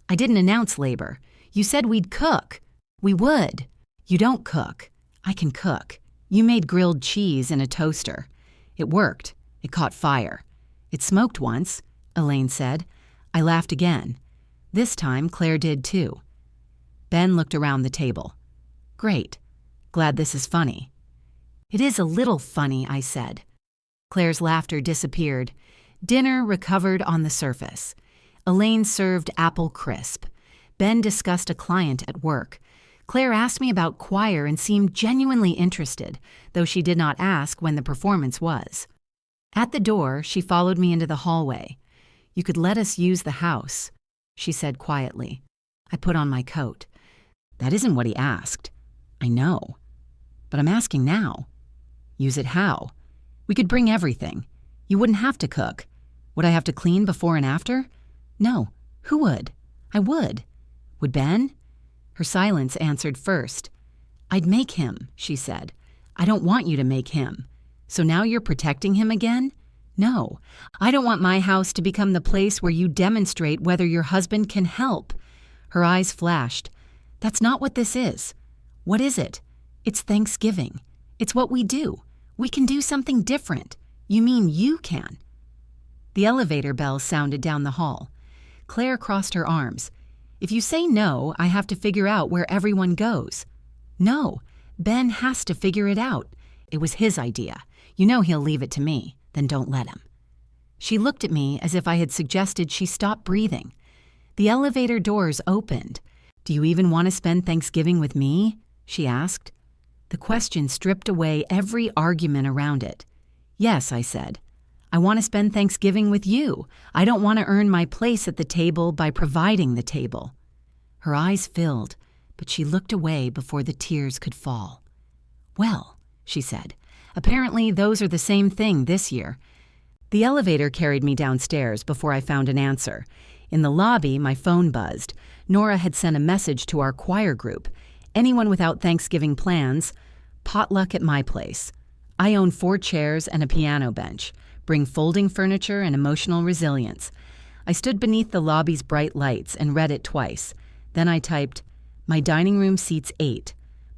I didn't announce labor. You said we'd cook. We would. You don't cook. I can cook. You made grilled cheese in a toaster. It worked. It caught fire. It smoked once," Elaine said. I laughed again. This time, Claire did too. Ben looked around the table. "Great. Glad this is funny." "It is a little funny," I said. Claire's laughter disappeared. Dinner recovered on the surface. Elaine served apple crisp. Ben discussed a client at work. Claire asked me about choir and seemed genuinely interested, though she did not ask when the performance was. At the door, she followed me into the hallway. "You could let us use the house," she said quietly. I put on my coat. "That isn't what he asked." "I know. But I'm asking now." "Use it how?" "We could bring everything. You wouldn't have to cook. Would I have to clean before and after?" "No. Who would?" "I would." "Would Ben?" Her silence answered first. "I'd make him," she said. "I don't want you to make him. So now you're protecting him again?" "No. I don't want my house to become the place where you demonstrate whether your husband can help." Her eyes flashed. "That's not what this is." "What is it?" "It's Thanksgiving. It's what we do. We can do something different." "You mean you can?" The elevator bell sounded down the hall. Claire crossed her arms. "If you say no, I have to figure out where everyone goes." "No. Ben has to figure it out. It was his idea. You know he'll leave it to me. Then don't let him." She looked at me as if I had suggested she stop breathing. The elevator doors opened. "Do you even want to spend Thanksgiving with me?" she asked. The question stripped away every argument around it. "Yes," I said. "I want to spend Thanksgiving with you. I don't want to earn my place at the table by providing the table." Her eyes filled, but she looked away before the tears could fall. "Well," she said, "apparently those are the same thing this year." The elevator carried me downstairs before I found an answer. In the lobby, my phone buzzed. Nora had sent a message to our choir group. "Anyone without Thanksgiving plans? Potluck at my place. I own 4 chairs and a piano bench. Bring folding furniture and emotional resilience." I stood beneath the lobby's bright lights and read it twice. Then I typed, "My dining room seats 8.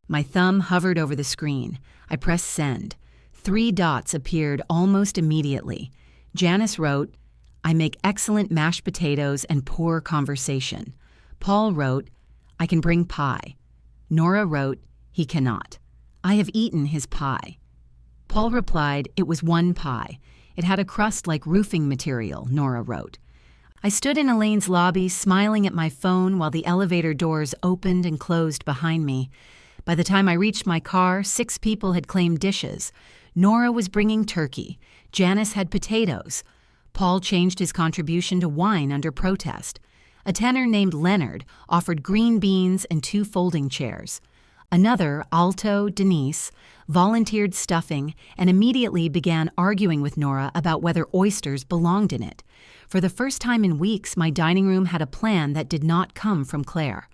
My thumb hovered over the screen. I pressed send. 3 dots appeared almost immediately. Janice wrote, I make excellent mashed potatoes and poor conversation. Paul wrote, I can bring pie. Nora wrote, he cannot. I have eaten his pie. Paul replied, it was one pie. It had a crust like roofing material, Nora wrote. I stood in Elaine's lobby, smiling at my phone while the elevator doors opened and closed behind me. By the time I reached my car, 6 people had claimed dishes. Nora was bringing turkey. Janice had potatoes. Paul changed his contribution to wine under protest. A tenor named Leonard offered green beans and 2 folding chairs. Another, alto, Denise, volunteered stuffing and immediately began arguing with Nora about whether oysters belonged in it. For the first time in weeks, my dining room had a plan that did not come from Claire.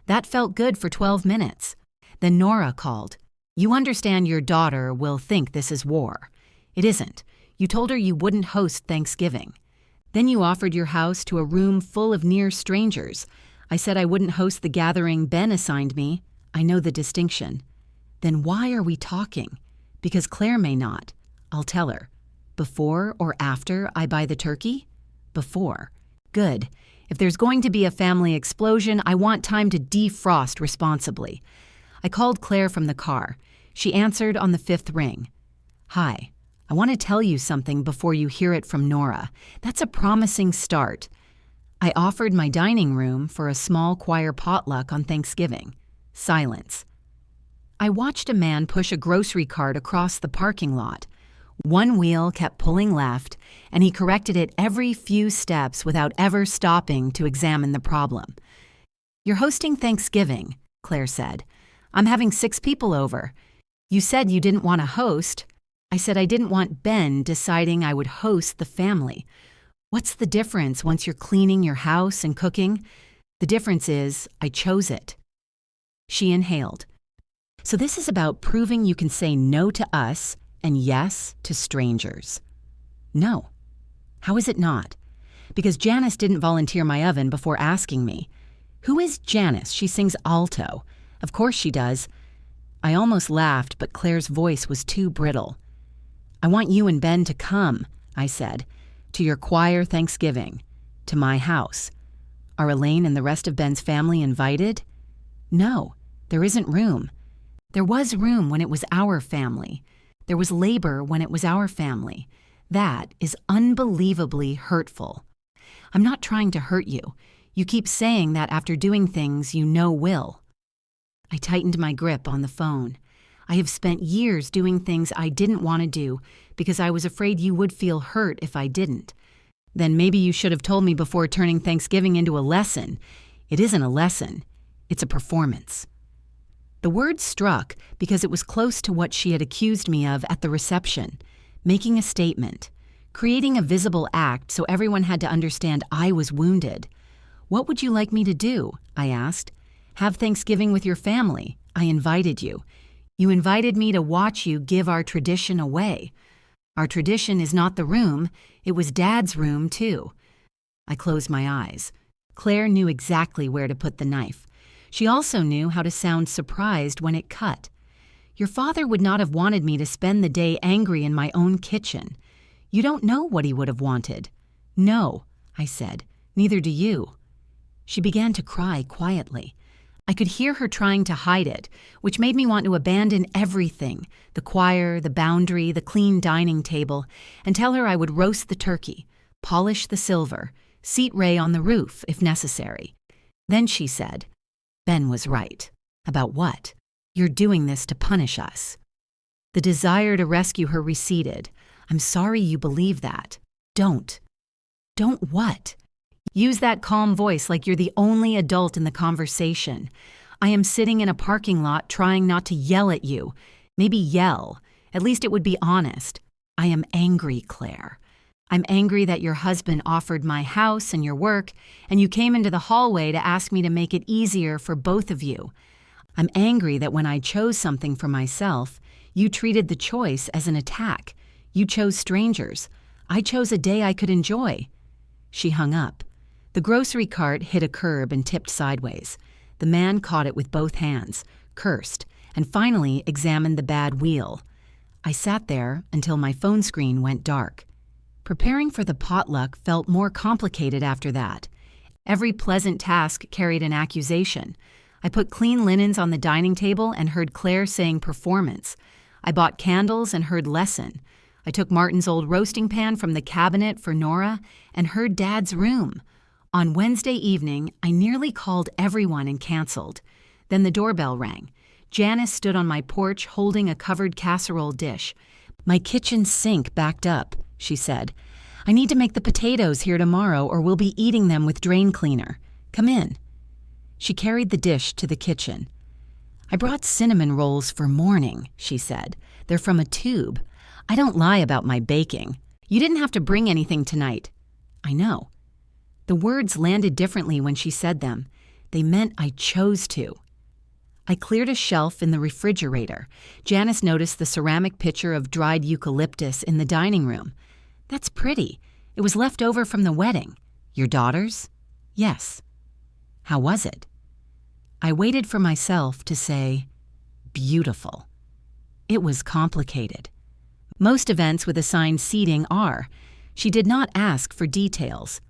That felt good for 12 minutes. Then Nora called. You understand your daughter will think this is war. It isn't. You told her you wouldn't host Thanksgiving. Then you offered your house to a room full of near strangers. I said I wouldn't host the gathering Ben assigned me. I know the distinction. Then why are we talking? Because Claire may not. I'll tell her. Before or after I buy the turkey? Before. Good. If there's going to be a family explosion, I want time to defrost responsibly. I called Claire from the car. She answered on the 5th ring. Hi. I want to tell you something before you hear it from Nora. That's a promising start. I offered my dining room for a small choir potluck on Thanksgiving. Silence. I watched a man push a grocery cart across the parking lot. One wheel kept pulling left, and he corrected it every few steps without ever stopping to examine the problem. You're hosting Thanksgiving, Claire said. I'm having 6 people over. You said you didn't want to host. I said I didn't want Ben deciding I would host the family. What's the difference once you're cleaning your house and cooking? The difference is I chose it. She inhaled. So this is about proving you can say no to us and yes to strangers. No. How is it not? Because Janice didn't volunteer my oven before asking me. Who is Janice? She sings alto. Of course she does. I almost laughed, but Claire's voice was too brittle. I want you and Ben to come, I said, to your choir Thanksgiving, to my house. Are Elaine and the rest of Ben's family invited? No, there isn't room. There was room when it was our family. There was labor when it was our family. That is unbelievably hurtful. I'm not trying to hurt you. You keep saying that after doing things you know will. I tightened my grip on the phone. I have spent years doing things I didn't want to do because I was afraid you would feel hurt if I didn't. Then maybe you should have told me before turning Thanksgiving into a lesson. It isn't a lesson. It's a performance. The word struck because it was close to what she had accused me of at the reception, making a statement, creating a visible act so everyone had to understand I was wounded. What would you like me to do? I asked. Have Thanksgiving with your family. I invited you. You invited me to watch you give our tradition away. Our tradition is not the room. It was Dad's room, too. I closed my eyes. Claire knew exactly where to put the knife. She also knew how to sound surprised when it cut. Your father would not have wanted me to spend the day angry in my own kitchen. You don't know what he would have wanted. No, I said. Neither do you. She began to cry quietly. I could hear her trying to hide it, which made me want to abandon everything, the choir, the boundary, the clean dining table, and tell her I would roast the turkey, polish the silver, seat Ray on the roof if necessary. Then she said, Ben was right. About what? You're doing this to punish us. The desire to rescue her receded. I'm sorry you believe that. Don't. Don't what? Use that calm voice like you're the only adult in the conversation. I am sitting in a parking lot trying not to yell at you. Maybe yell. At least it would be honest. I am angry, Claire. I'm angry that your husband offered my house and your work, and you came into the hallway to ask me to make it easier for both of you. I'm angry that when I chose something for myself, you treated the choice as an attack. You chose strangers. I chose a day I could enjoy. She hung up. The grocery cart hit a curb and tipped sideways. The man caught it with both hands, cursed, and finally examined the bad wheel. I sat there until my phone screen went dark. Preparing for the potluck felt more complicated after that. Every pleasant task carried an accusation. I put clean linens on the dining table and heard Claire saying performance. I bought candles and heard lesson. I took Martin's old roasting pan from the cabinet for Nora and heard Dad's room. On Wednesday evening, I nearly called everyone and canceled. Then the doorbell rang. Janice stood on my porch holding a covered casserole dish. "My kitchen sink backed up," she said. "I need to make the potatoes here tomorrow or we'll be eating them with drain cleaner. Come in." She carried the dish to the kitchen. "I brought cinnamon rolls for morning," she said. "They're from a tube. I don't lie about my baking. You didn't have to bring anything tonight." "I know." The words landed differently when she said them. They meant I chose to. I cleared a shelf in the refrigerator. Janice noticed the ceramic pitcher of dried eucalyptus in the dining room. "That's pretty. It was left over from the wedding." "Your daughter's?" "Yes." "How was it?" I waited for myself to say, beautiful. It was complicated. Most events with assigned seating are. She did not ask for details.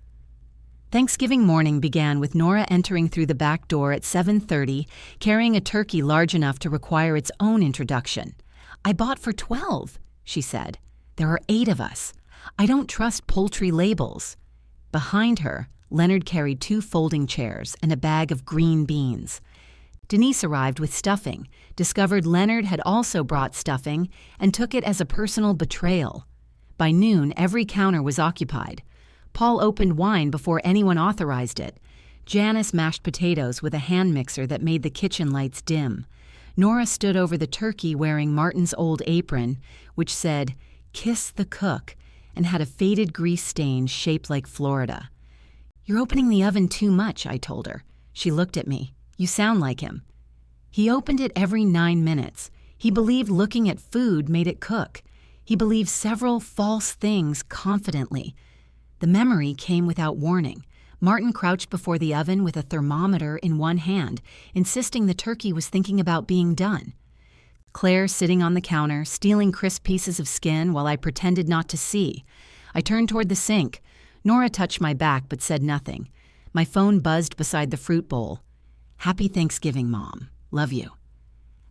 Thanksgiving morning began with Nora entering through the back door at 7:30, carrying a turkey large enough to require its own introduction. "I bought for 12, she said. "There are 8 of us. I don't trust poultry labels." Behind her, Leonard carried 2 folding chairs and a bag of green beans. Denise arrived with stuffing, discovered Leonard had also brought stuffing, and took it as a personal betrayal. By noon, every counter was occupied. Paul opened wine before anyone authorized it. Janice mashed potatoes with a hand mixer that made the kitchen lights dim. Nora stood over the turkey wearing Martin's old apron, which said, "Kiss the cook," and had a faded grease stain shaped like Florida. "You're opening the oven too much," I told her. She looked at me. "You sound like him." He opened it every 9 minutes. He believed looking at food made it cook. He believed several false things confidently. The memory came without warning. Martin crouched before the oven with a thermometer in one hand, insisting the turkey was thinking about being done. Claire sitting on the counter, stealing crisp pieces of skin while I pretended not to see. I turned toward the sink. Nora touched my back but said nothing. My phone buzzed beside the fruit bowl. "Happy Thanksgiving, Mom. Love you."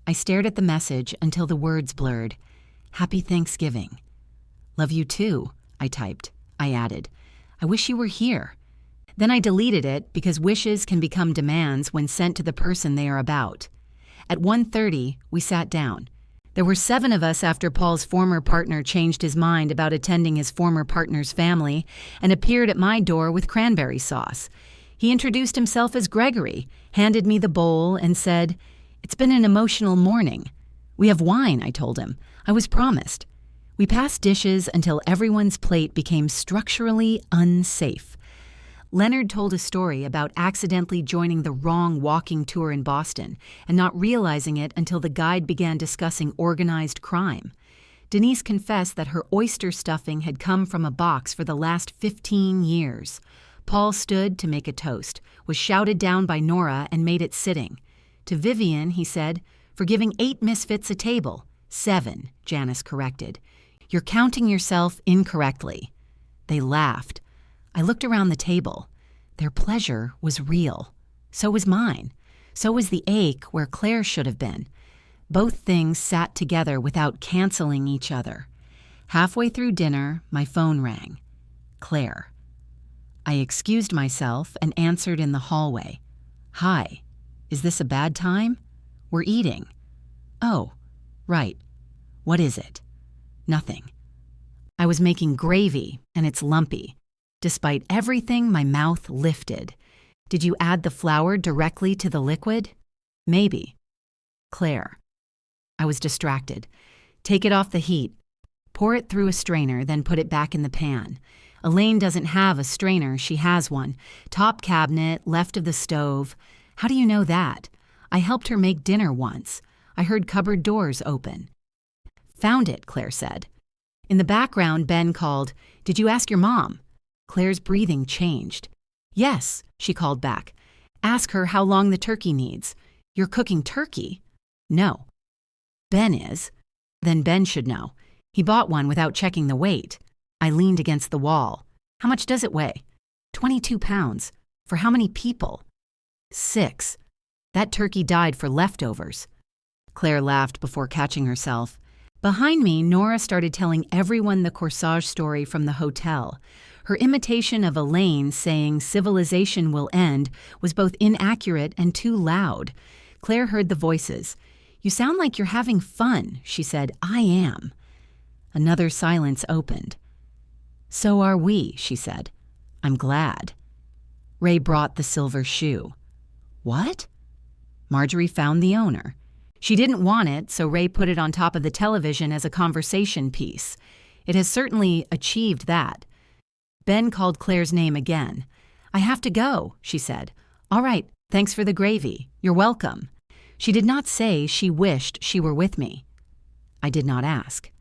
I stared at the message until the words blurred. "Happy Thanksgiving." "Love you too," I typed. I added, "I wish you were here." Then I deleted it because wishes can become demands when sent to the person they are about. At 1:30, we sat down. There were 7 of us after Paul's former partner changed his mind about attending his former partner's family and appeared at my door with cranberry sauce. He introduced himself as Gregory, handed me the bowl, and said, "It's been an emotional morning." "We have wine," I told him. I was promised. We passed dishes until everyone's plate became structurally unsafe. Leonard told a story about accidentally joining the wrong walking tour in Boston and not realizing it until the guide began discussing organized crime. Denise confessed that her oyster stuffing had come from a box for the last 15 years. Paul stood to make a toast, was shouted down by Nora and made it sitting. To Vivian, he said, "For giving 8 misfits a table." 7, Janice corrected. "You're counting yourself incorrectly." They laughed. I looked around the table. Their pleasure was real. So was mine. So was the ache where Claire should have been. Both things sat together without canceling each other. Halfway through dinner, my phone rang. Claire. I excused myself and answered in the hallway. "Hi. Is this a bad time? We're eating." "Oh, right. What is it?" "Nothing." I was making gravy, and it's lumpy. Despite everything, my mouth lifted. "Did you add the flour directly to the liquid?" "Maybe." "Claire." I was distracted. "Take it off the heat. Pour it through a strainer, then put it back in the pan." Elaine doesn't have a strainer, she has one. Top cabinet, left of the stove. How do you know that? I helped her make dinner once. I heard cupboard doors open. "Found it," Claire said. In the background, Ben called, "Did you ask your mom?" Claire's breathing changed. "Yes," she called back. "Ask her how long the turkey needs." "You're cooking turkey?" "No." "Ben is." Then Ben should know. He bought one without checking the weight. I leaned against the wall. How much does it weigh? 22 pounds. For how many people? 6. That turkey died for leftovers. Claire laughed before catching herself. Behind me, Nora started telling everyone the corsage story from the hotel. Her imitation of Elaine saying civilization will end was both inaccurate and too loud. Claire heard the voices. You sound like you're having fun, she said. I am. Another silence opened. So are we, she said. I'm glad. Ray brought the silver shoe. What? Marjorie found the owner. She didn't want it, so Ray put it on top of the television as a conversation piece. It has certainly achieved that. Ben called Claire's name again. I have to go, she said. All right, thanks for the gravy. You're welcome. She did not say she wished she were with me. I did not ask.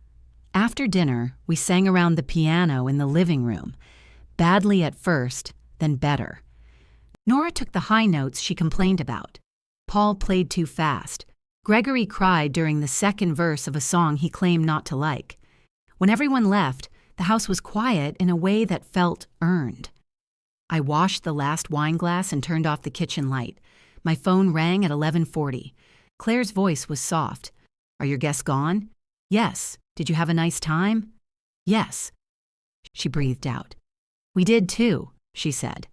After dinner, we sang around the piano in the living room. Badly at first, then better. Nora took the high notes she complained about. Paul played too fast. Gregory cried during the second verse of a song he claimed not to like. When everyone left, the house was quiet in a way that felt earned. I washed the last wine glass and turned off the kitchen light. My phone rang at 11:40. Claire's voice was soft. Are your guests gone? Yes. Did you have a nice time? Yes. She breathed out. We did too, she said.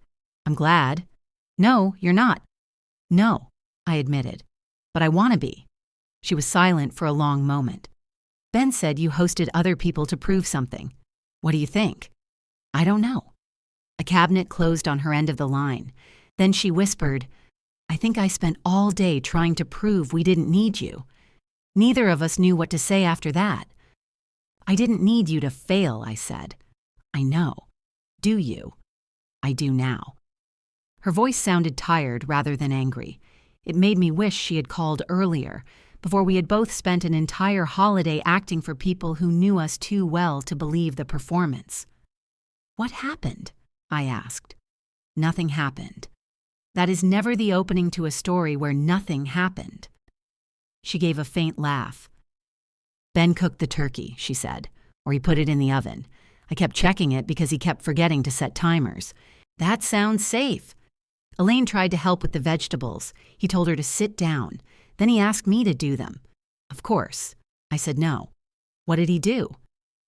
I'm glad. No, you're not. No, I admitted. But I want to be. She was silent for a long moment. Ben said you hosted other people to prove something. What do you think? I don't know. A cabinet closed on her end of the line. Then she whispered, I think I spent all day trying to prove we didn't need you. Neither of us knew what to say after that. I didn't need you to fail, I said. I know. Do you? I do now. Her voice sounded tired rather than angry. It made me wish she had called earlier, before we had both spent an entire holiday acting for people who knew us too well to believe the performance. What happened? I asked. Nothing happened. That is never the opening to a story where nothing happened. She gave a faint laugh. Ben cooked the turkey, she said, or he put it in the oven. I kept checking it because he kept forgetting to set timers. That sounds safe. Elaine tried to help with the vegetables. He told her to sit down. Then he asked me to do them. Of course. I said no. What did he do?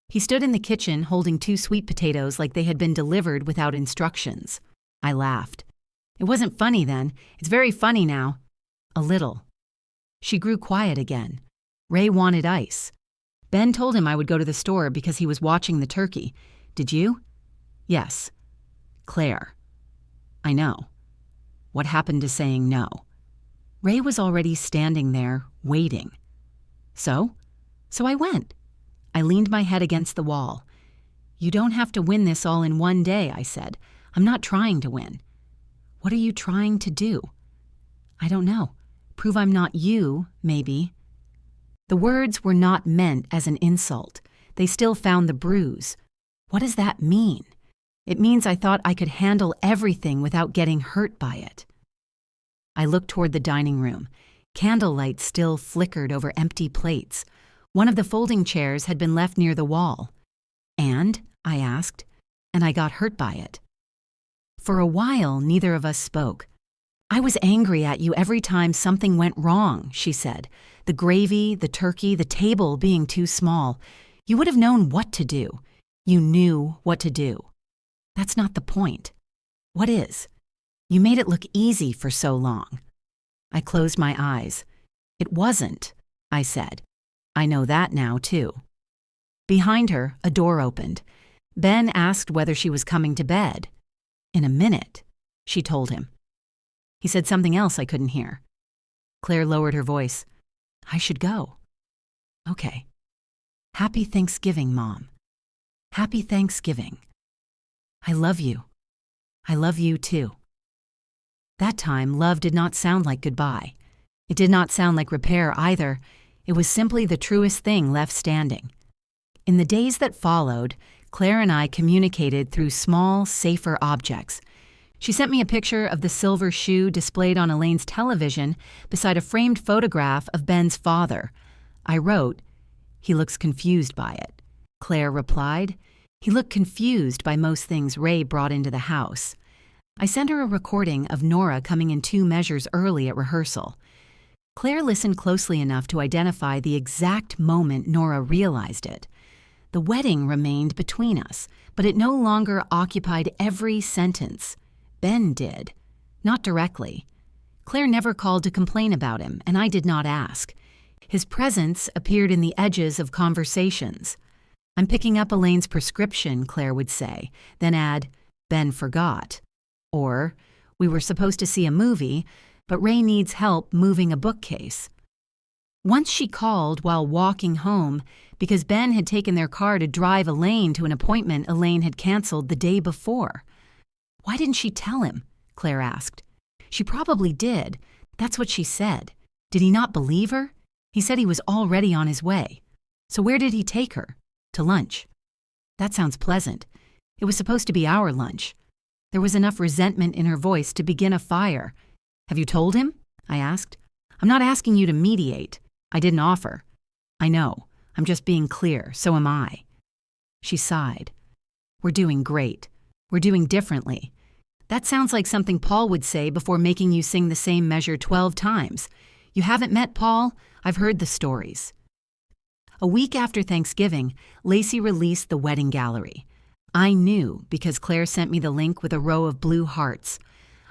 He stood in the kitchen holding 2 sweet potatoes like they had been delivered without instructions. I laughed. It wasn't funny then. It's very funny now. A little. She grew quiet again. Ray wanted ice. Ben told him I would go to the store because he was watching the turkey. Did you? Yes. Claire. I know. What happened to saying no? Ray was already standing there, waiting. So I went. I leaned my head against the wall. You don't have to win this all in one day, I said. I'm not trying to win. What are you trying to do? I don't know. Prove I'm not you, maybe. The words were not meant as an insult. They still found the bruise. What does that mean? It means I thought I could handle everything without getting hurt by it. I looked toward the dining room. Candlelight still flickered over empty plates. One of the folding chairs had been left near the wall. And, I asked, and I got hurt by it. For a while, neither of us spoke. I was angry at you every time something went wrong, she said. The gravy, the turkey, the table being too small. You would have known what to do. You knew what to do. That's not the point. What is? You made it look easy for so long. I closed my eyes. It wasn't, I said. I know that now, too. Behind her, a door opened. Ben asked whether she was coming to bed. In a minute, she told him. He said something else I couldn't hear. Claire lowered her voice. I should go. Okay. Happy Thanksgiving, Mom. Happy Thanksgiving. I love you. I love you too. That time, love did not sound like goodbye. It did not sound like repair either. It was simply the truest thing left standing. In the days that followed, Claire and I communicated through small, safer objects. She sent me a picture of the silver shoe displayed on Elaine's television beside a framed photograph of Ben's father. I wrote, "He looks confused by it." Claire replied, He looked confused by most things Ray brought into the house. I sent her a recording of Nora coming in 2 measures early at rehearsal. Claire listened closely enough to identify the exact moment Nora realized it. The wedding remained between us, but it no longer occupied every sentence. Ben did. Not directly. Claire never called to complain about him, and I did not ask. His presence appeared in the edges of conversations. "I'm picking up Elaine's prescription," Claire would say, then add, "Ben forgot." Or, "We were supposed to see a movie, but Ray needs help moving a bookcase." Once she called while walking home because Ben had taken their car to drive Elaine to an appointment Elaine had canceled the day before. "Why didn't she tell him?" Claire asked. "She probably did. That's what she said. Did he not believe her? He said he was already on his way. So where did he take her? To lunch." "That sounds pleasant. It was supposed to be our lunch." There was enough resentment in her voice to begin a fire. "Have you told him?" I asked. "I'm not asking you to mediate. I didn't offer." "I know. I'm just being clear. So am I." She sighed. "We're doing great. We're doing differently. That sounds like something Paul would say before making you sing the same measure 12 times. You haven't met Paul? I've heard the stories." A week after Thanksgiving, Lacey released the wedding gallery. I knew because Claire sent me the link with a row of blue hearts.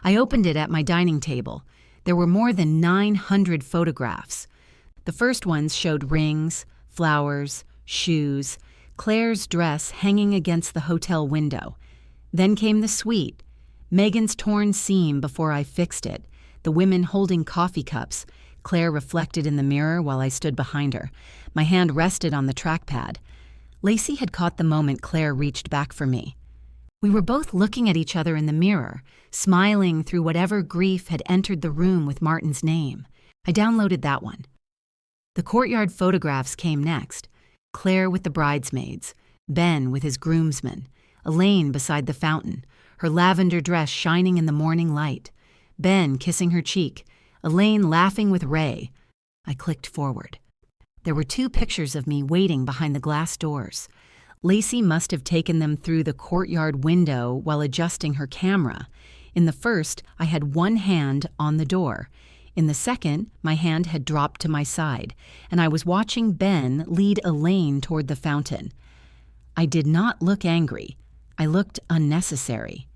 I opened it at my dining table. There were more than 900 photographs. The first ones showed rings, flowers, shoes, Claire's dress hanging against the hotel window. Then came the suite, Megan's torn seam before I fixed it, the women holding coffee cups, Claire reflected in the mirror while I stood behind her. My hand rested on the trackpad. Lacey had caught the moment Claire reached back for me. We were both looking at each other in the mirror, smiling through whatever grief had entered the room with Martin's name. I downloaded that one. The courtyard photographs came next. Claire with the bridesmaids, Ben with his groomsmen, Elaine beside the fountain, her lavender dress shining in the morning light, Ben kissing her cheek, Elaine laughing with Ray. I clicked forward. There were 2 pictures of me waiting behind the glass doors. Lacey must have taken them through the courtyard window while adjusting her camera. In the first, I had one hand on the door. In the second, my hand had dropped to my side, and I was watching Ben lead Elaine toward the fountain. I did not look angry. I looked unnecessary.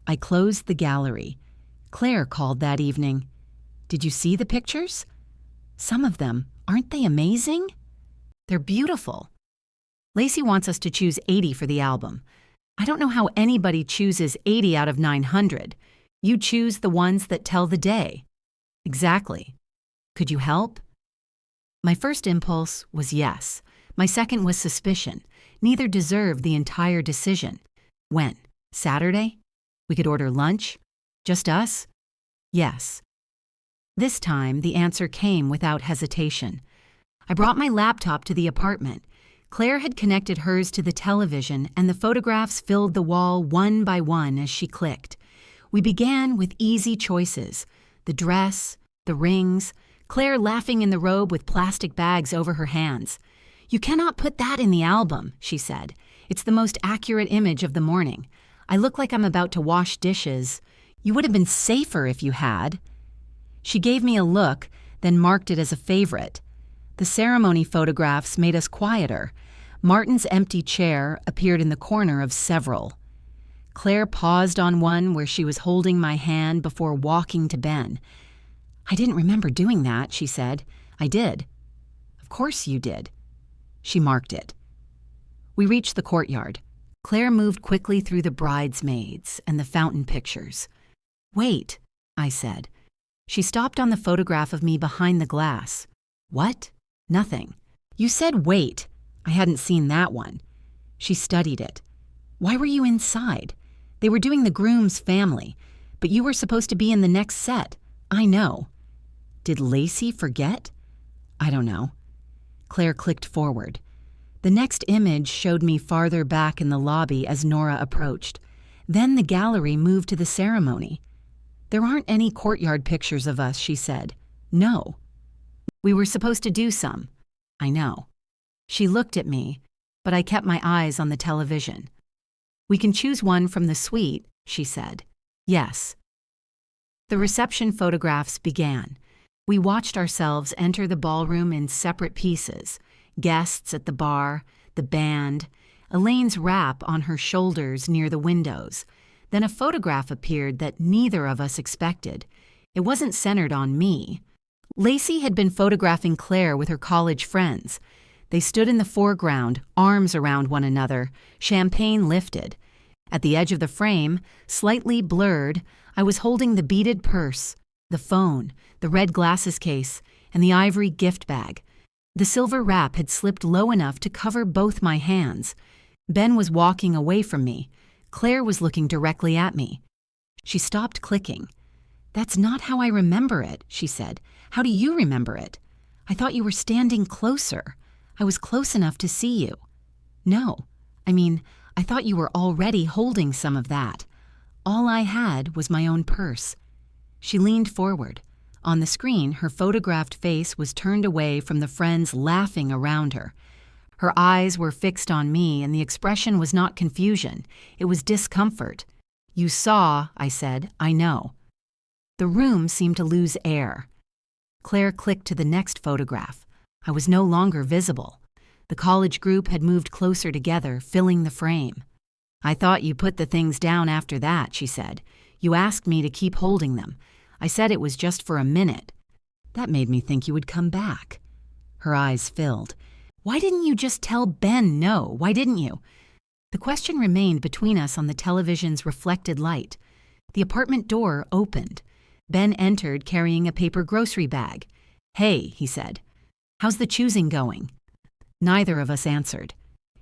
I closed the gallery. Claire called that evening. "Did you see the pictures?" "Some of them. Aren't they amazing?" "They're beautiful." Lacey wants us to choose 80 for the album. I don't know how anybody chooses 80 out of 900. You choose the ones that tell the day. Exactly. Could you help? My first impulse was yes. My second was suspicion. Neither deserved the entire decision. When? Saturday? We could order lunch? Just us? Yes. This time, the answer came without hesitation. I brought my laptop to the apartment. Claire had connected hers to the television, and the photographs filled the wall one by one as she clicked. We began with easy choices. The dress, the rings, Claire laughing in the robe with plastic bags over her hands. "You cannot put that in the album," she said. "It's the most accurate image of the morning. I look like I'm about to wash dishes. You would have been safer if you had." She gave me a look, then marked it as a favorite. The ceremony photographs made us quieter. Martin's empty chair appeared in the corner of several. Claire paused on one where she was holding my hand before walking to Ben. "I didn't remember doing that," she said. "I did." "Of course you did." She marked it. We reached the courtyard. Claire moved quickly through the bridesmaids and the fountain pictures. "Wait," I said. She stopped on the photograph of me behind the glass. "What?" "Nothing." "You said wait." I hadn't seen that one. She studied it. "Why were you inside? They were doing the groom's family, but you were supposed to be in the next set. I know." Did Lacey forget? I don't know. Claire clicked forward. The next image showed me farther back in the lobby as Nora approached. Then the gallery moved to the ceremony. "There aren't any courtyard pictures of us," she said. "No." "We were supposed to do some." "I know." She looked at me, but I kept my eyes on the television. "We can choose one from the suite," she said. "Yes." The reception photographs began. We watched ourselves enter the ballroom in separate pieces: guests at the bar, the band, Elaine's wrap on her shoulders near the windows. Then a photograph appeared that neither of us expected. It wasn't centered on me. Lacey had been photographing Claire with her college friends. They stood in the foreground, arms around one another, champagne lifted. At the edge of the frame, slightly blurred, I was holding the beaded purse, the phone, the red glasses case, and the ivory gift bag. The silver wrap had slipped low enough to cover both my hands. Ben was walking away from me. Claire was looking directly at me. She stopped clicking. "That's not how I remember it," she said. "How do you remember it? I thought you were standing closer. I was close enough to see you." "No. I thought you were already holding some of that. All I had was my own purse." She leaned forward. On the screen, her photographed face was turned away from the friends laughing around her. Her eyes were fixed on me, and the expression was not confusion. It was discomfort. "You saw," I said. "I know." The room seemed to lose air. Claire clicked to the next photograph. I was no longer visible. The college group had moved closer together, filling the frame. "I thought you put the things down after that," she said. "You asked me to keep holding them. I said it was just for a minute. That made me think you would come back." Her eyes filled. "Why didn't you just tell Ben no? Why didn't you?" The question remained between us on the television's reflected light. The apartment door opened. Ben entered carrying a paper grocery bag. "Hey," he said. "How's the choosing going?" Neither of us answered.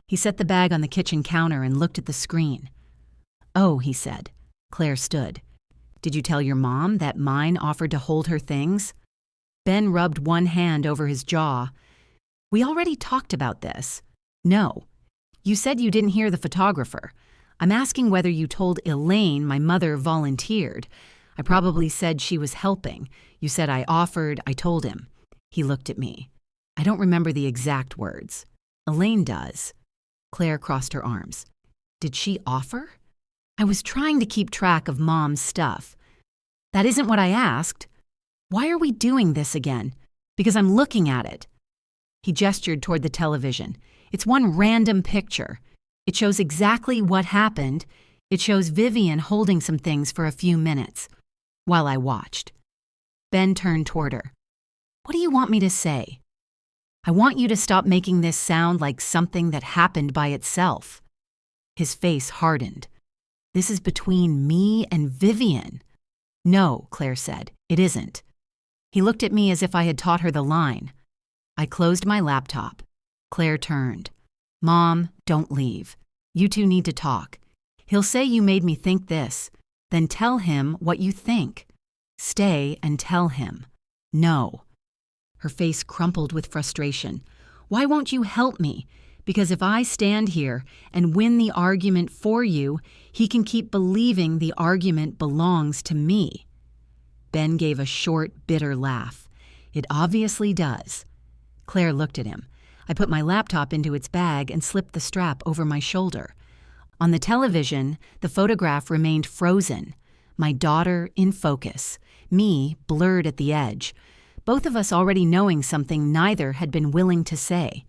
He set the bag on the kitchen counter and looked at the screen. "Oh," he said. Claire stood. "Did you tell your mom that mine offered to hold her things?" Ben rubbed one hand over his jaw. "We already talked about this." "No. You said you didn't hear the photographer. I'm asking whether you told Elaine my mother volunteered. I probably said she was helping. You said I offered, I told him." He looked at me. "I don't remember the exact words. Elaine does." Claire crossed her arms. "Did she offer?" I was trying to keep track of Mom's stuff. "That isn't what I asked." "Why are we doing this again?" "Because I'm looking at it." He gestured toward the television. "It's one random picture. It shows exactly what happened. It shows Vivian holding some things for a few minutes." While I watched. Ben turned toward her. "What do you want me to say?" "I want you to stop making this sound like something that happened by itself." His face hardened. "This is between me and Vivian." "No," Claire said, "it isn't." He looked at me as if I had taught her the line. I closed my laptop. Claire turned. "Mom, don't leave. You two need to talk. He'll say you made me think this. Then tell him what you think. Stay and tell him." "No." Her face crumpled with frustration. "Why won't you help me? Because if I stand here and win the argument for you, he can keep believing the argument belongs to me." Ben gave a short, bitter laugh. "It obviously does." Claire looked at him. I put my laptop into its bag and slipped the strap over my shoulder. On the television, the photograph remained frozen. My daughter in focus, me blurred at the edge. Both of us already knowing something neither had been willing to say.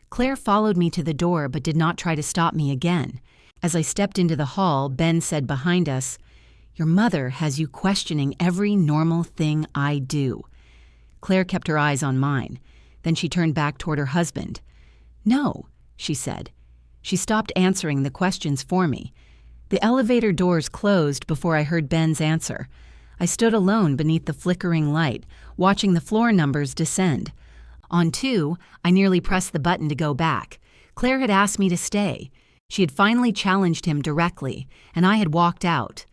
Claire followed me to the door but did not try to stop me again. As I stepped into the hall, Ben said behind us, "Your mother has you questioning every normal thing I do." Claire kept her eyes on mine. Then she turned back toward her husband. "No," she said. She stopped answering the questions for me. The elevator doors closed before I heard Ben's answer. I stood alone beneath the flickering light, watching the floor numbers descend. On 2, I nearly pressed the button to go back. Claire had asked me to stay. She had finally challenged him directly, and I had walked out.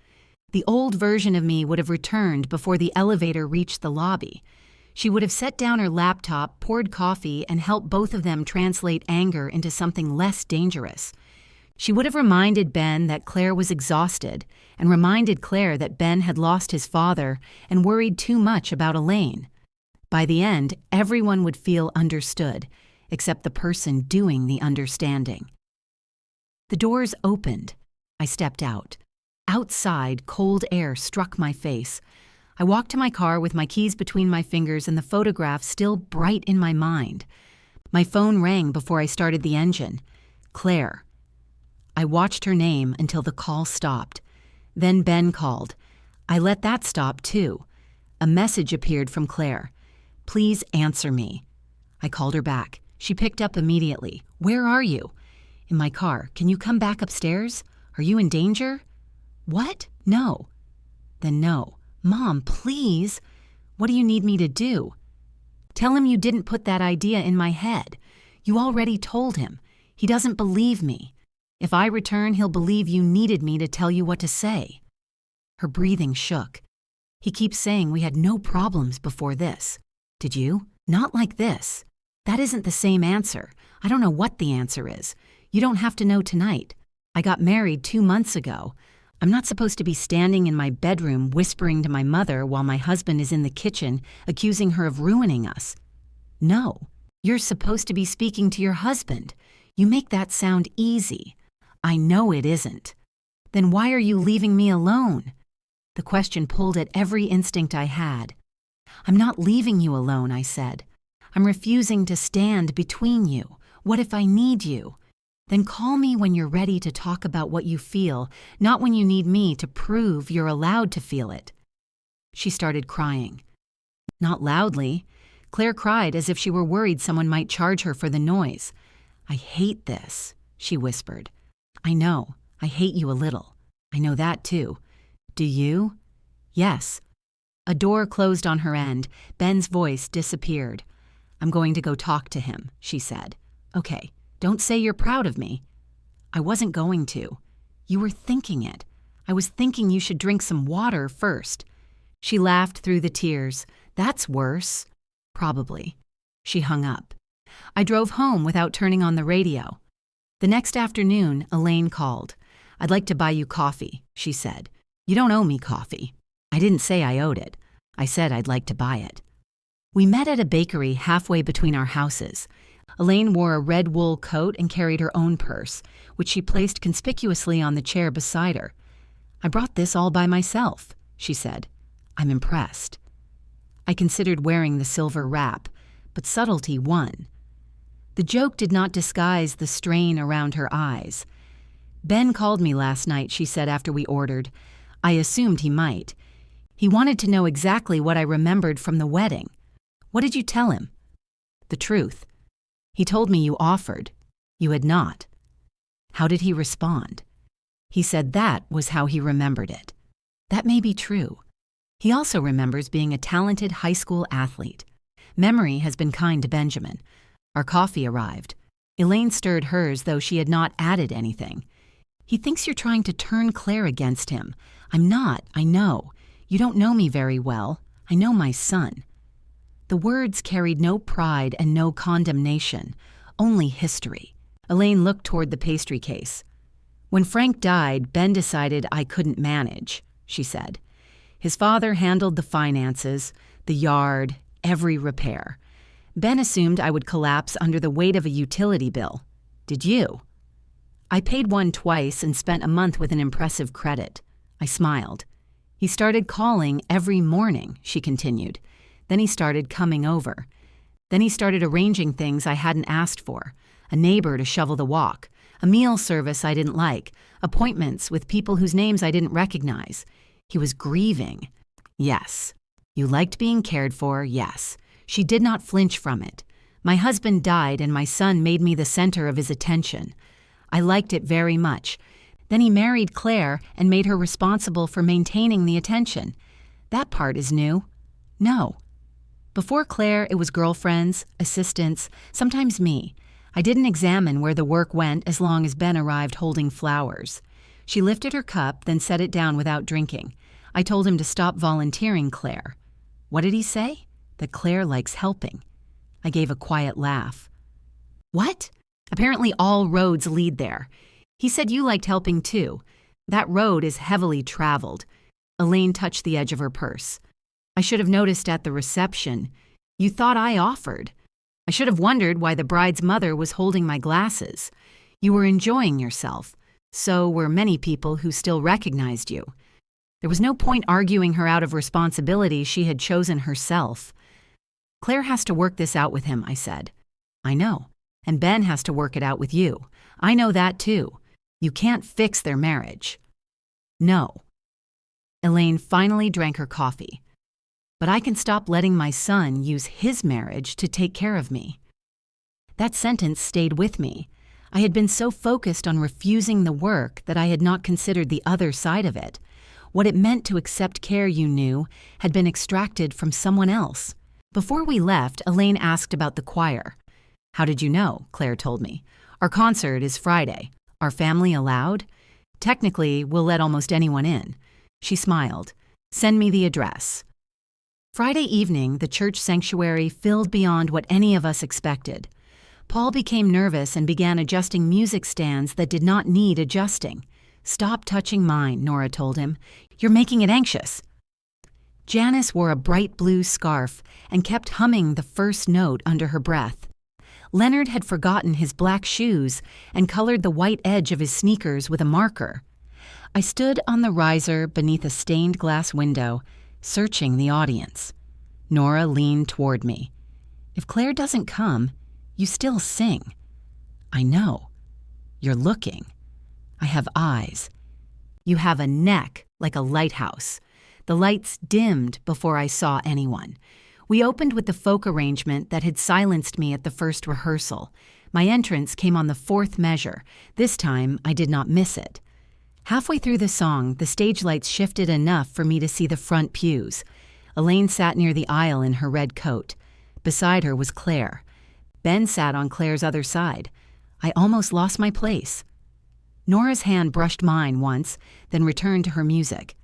The old version of me would have returned before the elevator reached the lobby. She would have set down her laptop, poured coffee, and helped both of them translate anger into something less dangerous. She would have reminded Ben that Claire was exhausted, and reminded Claire that Ben had lost his father and worried too much about Elaine. By the end, everyone would feel understood, except the person doing the understanding. The doors opened. I stepped out. Outside, cold air struck my face. I walked to my car with my keys between my fingers and the photograph still bright in my mind. My phone rang before I started the engine. Claire. I watched her name until the call stopped. Then Ben called. I let that stop too. A message appeared from Claire. Please answer me. I called her back. She picked up immediately. Where are you? In my car. Can you come back upstairs? Are you in danger? What? No. Then no. Mom, please. What do you need me to do? Tell him you didn't put that idea in my head. You already told him. He doesn't believe me. If I return, he'll believe you needed me to tell you what to say. Her breathing shook. He keeps saying we had no problems before this. Did you? Not like this. That isn't the same answer. I don't know what the answer is. You don't have to know tonight. I got married 2 months ago. I'm not supposed to be standing in my bedroom whispering to my mother while my husband is in the kitchen accusing her of ruining us. No, you're supposed to be speaking to your husband. You make that sound easy. I know it isn't. Then why are you leaving me alone? The question pulled at every instinct I had. I'm not leaving you alone, I said. I'm refusing to stand between you. What if I need you? Then call me when you're ready to talk about what you feel, not when you need me to prove you're allowed to feel it. She started crying. Not loudly. Claire cried as if she were worried someone might charge her for the noise. I hate this, she whispered. I know. I hate you a little. I know that too. Do you? Yes. A door closed on her end. Ben's voice disappeared. I'm going to go talk to him, she said. Okay. Don't say you're proud of me. I wasn't going to. You were thinking it. I was thinking you should drink some water first. She laughed through the tears. That's worse. Probably. She hung up. I drove home without turning on the radio. The next afternoon, Elaine called. I'd like to buy you coffee, she said. You don't owe me coffee. I didn't say I owed it. I said I'd like to buy it. We met at a bakery halfway between our houses. Elaine wore a red wool coat and carried her own purse, which she placed conspicuously on the chair beside her. I brought this all by myself, she said. I'm impressed. I considered wearing the silver wrap, but subtlety won. The joke did not disguise the strain around her eyes. Ben called me last night, she said after we ordered. I assumed he might. He wanted to know exactly what I remembered from the wedding. What did you tell him? The truth. He told me you offered. You had not. How did he respond? He said that was how he remembered it. That may be true. He also remembers being a talented high school athlete. Memory has been kind to Benjamin. Our coffee arrived. Elaine stirred hers, though she had not added anything. He thinks you're trying to turn Claire against him. I'm not, I know. You don't know me very well. I know my son. The words carried no pride and no condemnation, only history. Elaine looked toward the pastry case. When Frank died, Ben decided I couldn't manage, she said. His father handled the finances, the yard, every repair. Ben assumed I would collapse under the weight of a utility bill. Did you? I paid one twice and spent a month with an impressive credit. I smiled. He started calling every morning, she continued. Then he started coming over. Then he started arranging things I hadn't asked for. A neighbor to shovel the walk, a meal service I didn't like, appointments with people whose names I didn't recognize. He was grieving. Yes. You liked being cared for, yes. She did not flinch from it. My husband died and my son made me the center of his attention. I liked it very much. Then he married Claire and made her responsible for maintaining the attention. That part is new. No. Before Claire, it was girlfriends, assistants, sometimes me. I didn't examine where the work went as long as Ben arrived holding flowers. She lifted her cup, then set it down without drinking. I told him to stop volunteering Claire. What did he say? That Claire likes helping. I gave a quiet laugh. What? Apparently all roads lead there. He said you liked helping too. That road is heavily traveled. Elaine touched the edge of her purse. I should have noticed at the reception. You thought I offered. I should have wondered why the bride's mother was holding my glasses. You were enjoying yourself. So were many people who still recognized you. There was no point arguing her out of responsibility she had chosen herself. Claire has to work this out with him, I said. I know. And Ben has to work it out with you. I know that too. You can't fix their marriage. No. Elaine finally drank her coffee. But I can stop letting my son use his marriage to take care of me. That sentence stayed with me. I had been so focused on refusing the work that I had not considered the other side of it. What it meant to accept care you knew had been extracted from someone else. Before we left, Elaine asked about the choir. How did you know? Claire told me. Our concert is Friday. Our family allowed? Technically, we'll let almost anyone in. She smiled. Send me the address. Friday evening, the church sanctuary filled beyond what any of us expected. Paul became nervous and began adjusting music stands that did not need adjusting. Stop touching mine, Nora told him. You're making it anxious. Janice wore a bright blue scarf and kept humming the first note under her breath. Leonard had forgotten his black shoes and colored the white edge of his sneakers with a marker. I stood on the riser beneath a stained glass window, searching the audience. Nora leaned toward me. If Claire doesn't come, you still sing. I know. You're looking. I have eyes. You have a neck like a lighthouse. The lights dimmed before I saw anyone. We opened with the folk arrangement that had silenced me at the first rehearsal. My entrance came on the fourth measure. This time, I did not miss it. Halfway through the song, the stage lights shifted enough for me to see the front pews. Elaine sat near the aisle in her red coat. Beside her was Claire. Ben sat on Claire's other side. I almost lost my place. Nora's hand brushed mine once, then returned to her music.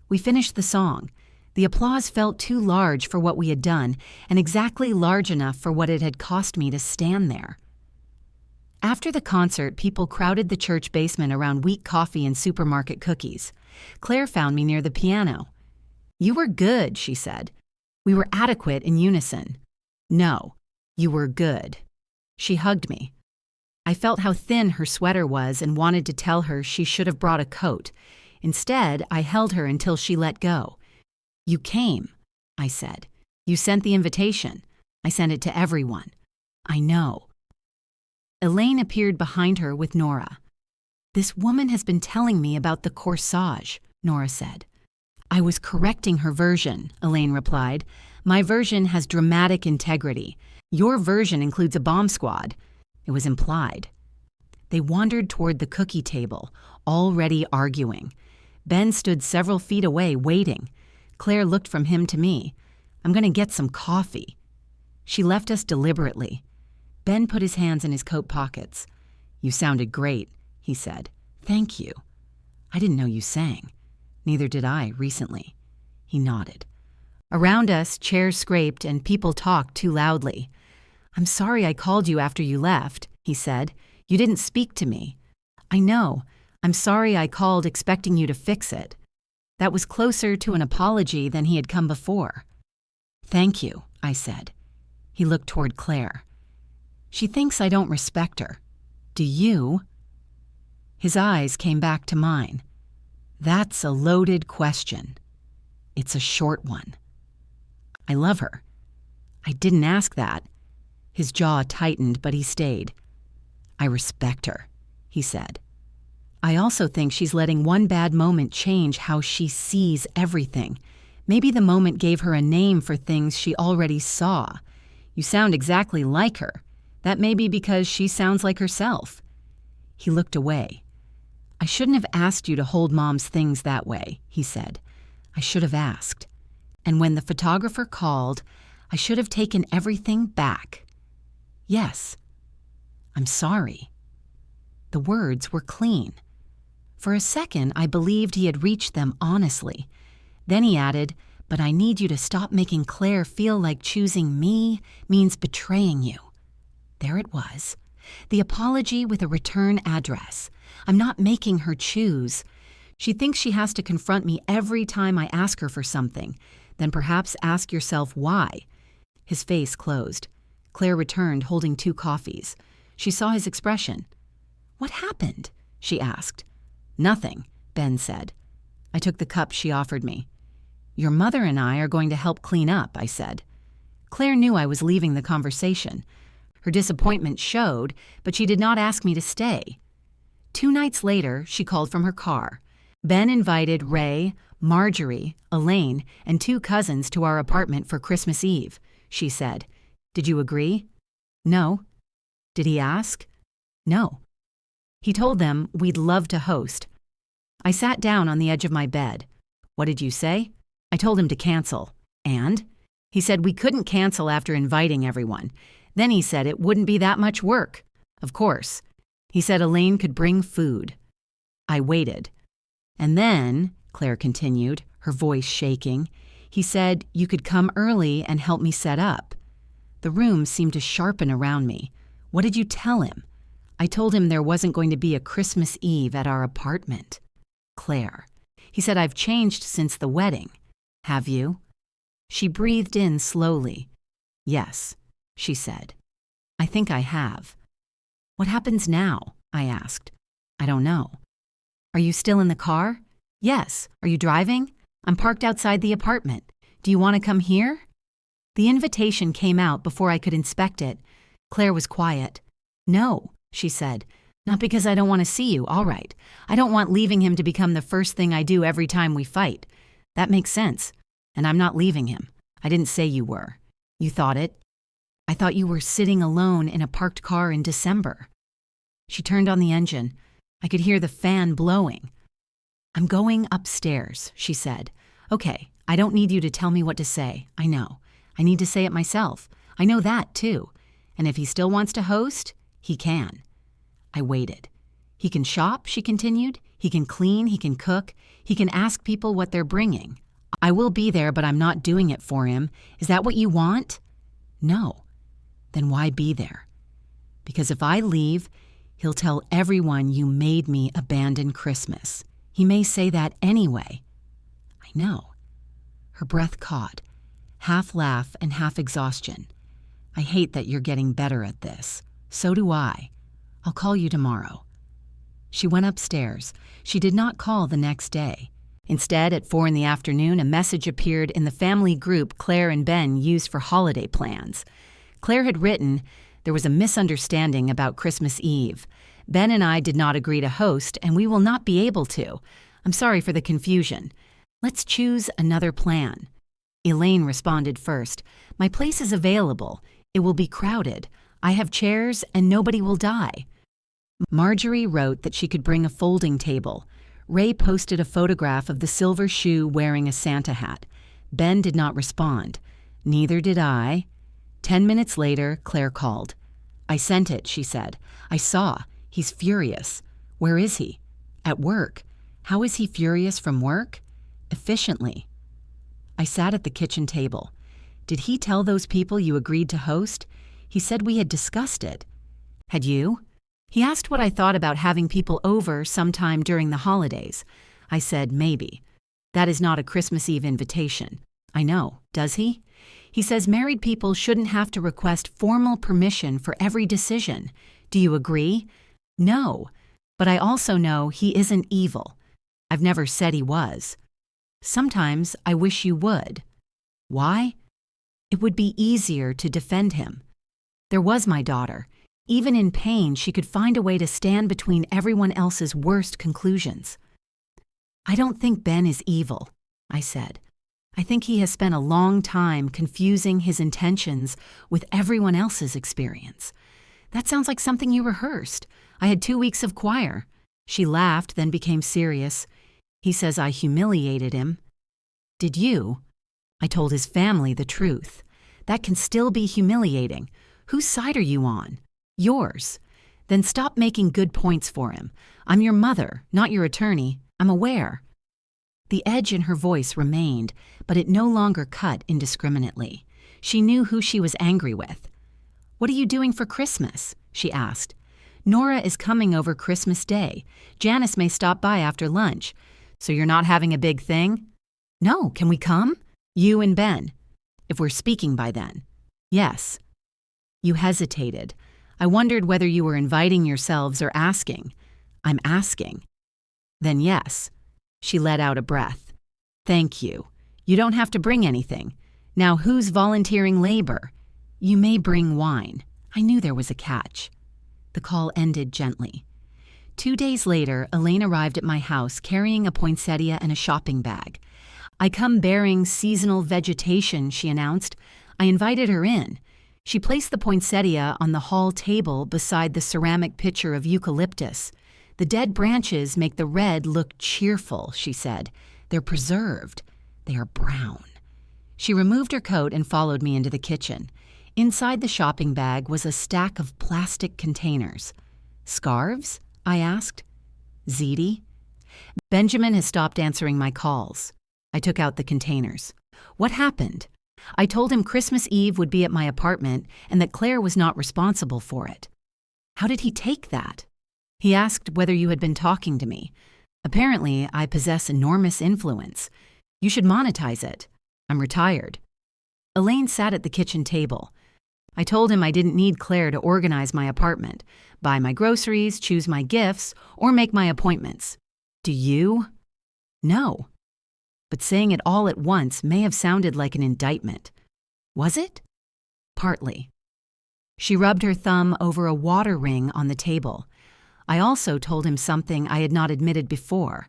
We finished the song. The applause felt too large for what we had done, and exactly large enough for what it had cost me to stand there. After the concert, people crowded the church basement around weak coffee and supermarket cookies. Claire found me near the piano. You were good, she said. We were adequate in unison. No, you were good. She hugged me. I felt how thin her sweater was and wanted to tell her she should have brought a coat. Instead, I held her until she let go. You came, I said. You sent the invitation. I sent it to everyone. I know. Elaine appeared behind her with Nora. This woman has been telling me about the corsage, Nora said. I was correcting her version, Elaine replied. My version has dramatic integrity. Your version includes a bomb squad. It was implied. They wandered toward the cookie table, already arguing. Ben stood several feet away, waiting. Claire looked from him to me. I'm going to get some coffee. She left us deliberately. Ben put his hands in his coat pockets. You sounded great, he said. Thank you. I didn't know you sang. Neither did I recently. He nodded. Around us, chairs scraped and people talked too loudly. I'm sorry I called you after you left, he said. You didn't speak to me. I know. I'm sorry I called expecting you to fix it. That was closer to an apology than he had come before. Thank you, I said. He looked toward Claire. She thinks I don't respect her. Do you? His eyes came back to mine. That's a loaded question. It's a short one. I love her. I didn't ask that. His jaw tightened, but he stayed. I respect her, he said. I also think she's letting one bad moment change how she sees everything. Maybe the moment gave her a name for things she already saw. You sound exactly like her. That may be because she sounds like herself. He looked away. I shouldn't have asked you to hold Mom's things that way, he said. I should have asked. And when the photographer called, I should have taken everything back. Yes. I'm sorry. The words were clean. For a second, I believed he had reached them honestly. Then he added, but I need you to stop making Claire feel like choosing me means betraying you. There it was. The apology with a return address. I'm not making her choose. She thinks she has to confront me every time I ask her for something. Then perhaps ask yourself why. His face closed. Claire returned holding 2 coffees. She saw his expression. What happened? she asked. Nothing, Ben said. I took the cup she offered me. Your mother and I are going to help clean up, I said. Claire knew I was leaving the conversation. Her disappointment showed, but she did not ask me to stay. 2 nights later, she called from her car. Ben invited Ray, Marjorie, Elaine, and 2 cousins to our apartment for Christmas Eve, she said. Did you agree? No. Did he ask? No. He told them we'd love to host. I sat down on the edge of my bed. What did you say? I told him to cancel. And? He said we couldn't cancel after inviting everyone. Then he said it wouldn't be that much work. Of course. He said Elaine could bring food. I waited. And then, Claire continued, her voice shaking, he said you could come early and help me set up. The room seemed to sharpen around me. What did you tell him? I told him there wasn't going to be a Christmas Eve at our apartment. Claire. He said I've changed since the wedding. Have you? She breathed in slowly. Yes, she said. I think I have. What happens now? I asked. I don't know. Are you still in the car? Yes. Are you driving? I'm parked outside the apartment. Do you want to come here? The invitation came out before I could inspect it. Claire was quiet. No, she said. Not because I don't want to see you, all right. I don't want leaving him to become the first thing I do every time we fight. That makes sense. And I'm not leaving him. I didn't say you were. You thought it. I thought you were sitting alone in a parked car in December. She turned on the engine. I could hear the fan blowing. I'm going upstairs, she said. Okay, I don't need you to tell me what to say. I know. I need to say it myself. I know that, too. And if he still wants to host, he can. I waited. He can shop, she continued. He can clean, he can cook. He can ask people what they're bringing. I will be there, but I'm not doing it for him. Is that what you want? No. Then why be there? Because if I leave, he'll tell everyone you made me abandon Christmas. He may say that anyway. I know. Her breath caught, half laugh and half exhaustion. I hate that you're getting better at this. So do I. I'll call you tomorrow. She went upstairs. She did not call the next day. Instead, at 4 p.m, a message appeared in the family group Claire and Ben used for holiday plans. Claire had written, there was a misunderstanding about Christmas Eve. Ben and I did not agree to host, and we will not be able to. I'm sorry for the confusion. Let's choose another plan. Elaine responded first. My place is available. It will be crowded. I have chairs, and nobody will die. Marjorie wrote that she could bring a folding table. Ray posted a photograph of the silver shoe wearing a Santa hat. Ben did not respond. Neither did I. 10 minutes later, Claire called. I sent it, she said. I saw. He's furious. Where is he? At work. How is he furious from work? Efficiently. I sat at the kitchen table. Did he tell those people you agreed to host? He said we had discussed it. Had you? He asked what I thought about having people over sometime during the holidays. I said maybe. That is not a Christmas Eve invitation. I know. Does he? He says married people shouldn't have to request formal permission for every decision. Do you agree? No. But I also know he isn't evil. I've never said he was. Sometimes I wish you would. Why? It would be easier to defend him. There was my daughter. Even in pain, she could find a way to stand between everyone else's worst conclusions. I don't think Ben is evil, I said. I think he has spent a long time confusing his intentions with everyone else's experience. That sounds like something you rehearsed. I had 2 weeks of choir. She laughed, then became serious. He says I humiliated him. Did you? I told his family the truth. That can still be humiliating. Whose side are you on? Yours. Then stop making good points for him. I'm your mother, not your attorney. I'm aware. The edge in her voice remained, but it no longer cut indiscriminately. She knew who she was angry with. What are you doing for Christmas? She asked. Nora is coming over Christmas Day. Janice may stop by after lunch. So you're not having a big thing? No, can we come? You and Ben. If we're speaking by then. Yes. You hesitated. I wondered whether you were inviting yourselves or asking. I'm asking. Then yes. She let out a breath. Thank you. You don't have to bring anything. Now who's volunteering labor? You may bring wine. I knew there was a catch. The call ended gently. 2 days later, Elaine arrived at my house carrying a poinsettia and a shopping bag. I come bearing seasonal vegetation, she announced. I invited her in. She placed the poinsettia on the hall table beside the ceramic pitcher of eucalyptus. The dead branches make the red look cheerful, she said. They're preserved. They are brown. She removed her coat and followed me into the kitchen. Inside the shopping bag was a stack of plastic containers. Scarves? I asked. Ziti? Benjamin has stopped answering my calls. I took out the containers. What happened? I told him Christmas Eve would be at my apartment and that Claire was not responsible for it. How did he take that? He asked whether you had been talking to me. Apparently, I possess enormous influence. You should monetize it. I'm retired. Elaine sat at the kitchen table. I told him I didn't need Claire to organize my apartment, buy my groceries, choose my gifts, or make my appointments. Do you? No. But saying it all at once may have sounded like an indictment. Was it? Partly. She rubbed her thumb over a water ring on the table. I also told him something I had not admitted before.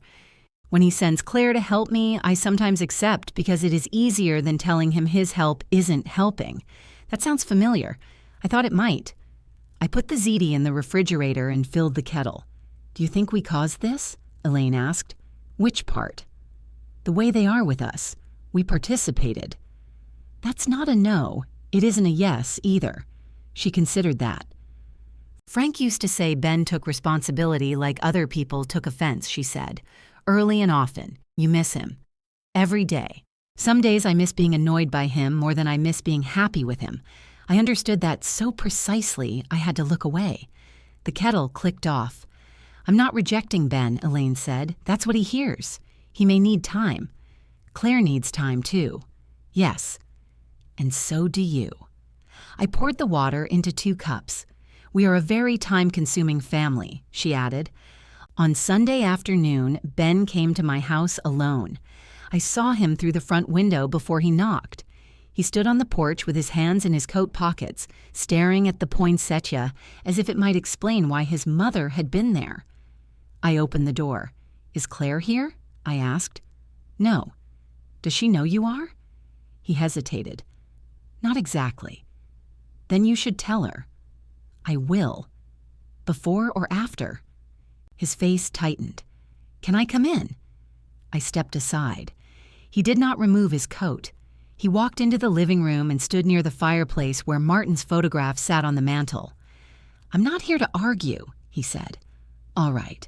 When he sends Claire to help me, I sometimes accept because it is easier than telling him his help isn't helping. That sounds familiar. I thought it might. I put the ziti in the refrigerator and filled the kettle. Do you think we caused this? Elaine asked. Which part? The way they are with us. We participated. That's not a no. It isn't a yes either. She considered that. Frank used to say Ben took responsibility like other people took offense, she said. Early and often. You miss him. Every day. Some days I miss being annoyed by him more than I miss being happy with him. I understood that so precisely I had to look away. The kettle clicked off. I'm not rejecting Ben, Elaine said. That's what he hears. He may need time. Claire needs time too. Yes. And so do you. I poured the water into 2 cups. We are a very time-consuming family, she added. On Sunday afternoon, Ben came to my house alone. I saw him through the front window before he knocked. He stood on the porch with his hands in his coat pockets, staring at the poinsettia as if it might explain why his mother had been there. I opened the door. Is Claire here? I asked. No. Does she know you are? He hesitated. Not exactly. Then you should tell her. I will. Before or after? His face tightened. Can I come in? I stepped aside. He did not remove his coat. He walked into the living room and stood near the fireplace where Martin's photograph sat on the mantel. I'm not here to argue, he said. All right.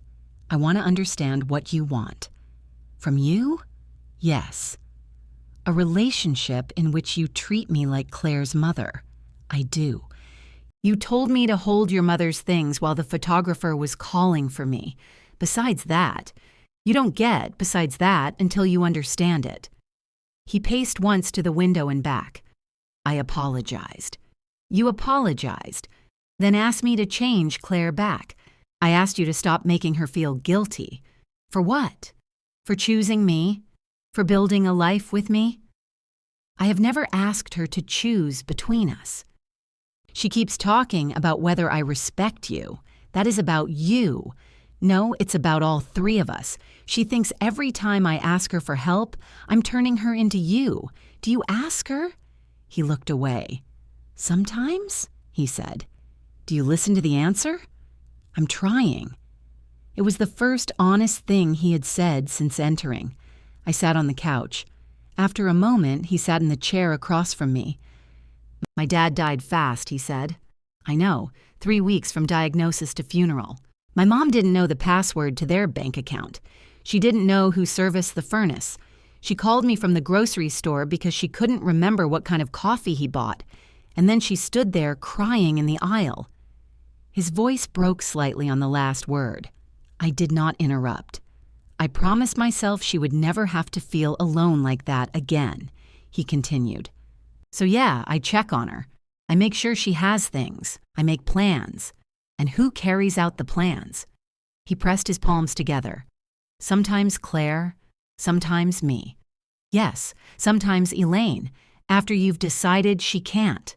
I want to understand what you want. From you? Yes. A relationship in which you treat me like Claire's mother. I do. You told me to hold your mother's things while the photographer was calling for me. Besides that, you don't get besides that until you understand it. He paced once to the window and back. I apologized. You apologized, then asked me to change Claire back. I asked you to stop making her feel guilty. For what? For choosing me? For building a life with me? I have never asked her to choose between us. She keeps talking about whether I respect you. That is about you. No, it's about all 3 of us. She thinks every time I ask her for help, I'm turning her into you. Do you ask her? He looked away. Sometimes, he said. Do you listen to the answer? I'm trying. It was the first honest thing he had said since entering. I sat on the couch. After a moment, he sat in the chair across from me. My dad died fast, he said. I know, 3 weeks from diagnosis to funeral. My mom didn't know the password to their bank account. She didn't know who serviced the furnace. She called me from the grocery store because she couldn't remember what kind of coffee he bought. And then she stood there crying in the aisle. His voice broke slightly on the last word. I did not interrupt. I promised myself she would never have to feel alone like that again, he continued. So yeah, I check on her. I make sure she has things. I make plans. And who carries out the plans? He pressed his palms together. Sometimes Claire, sometimes me. Yes, sometimes Elaine, after you've decided she can't.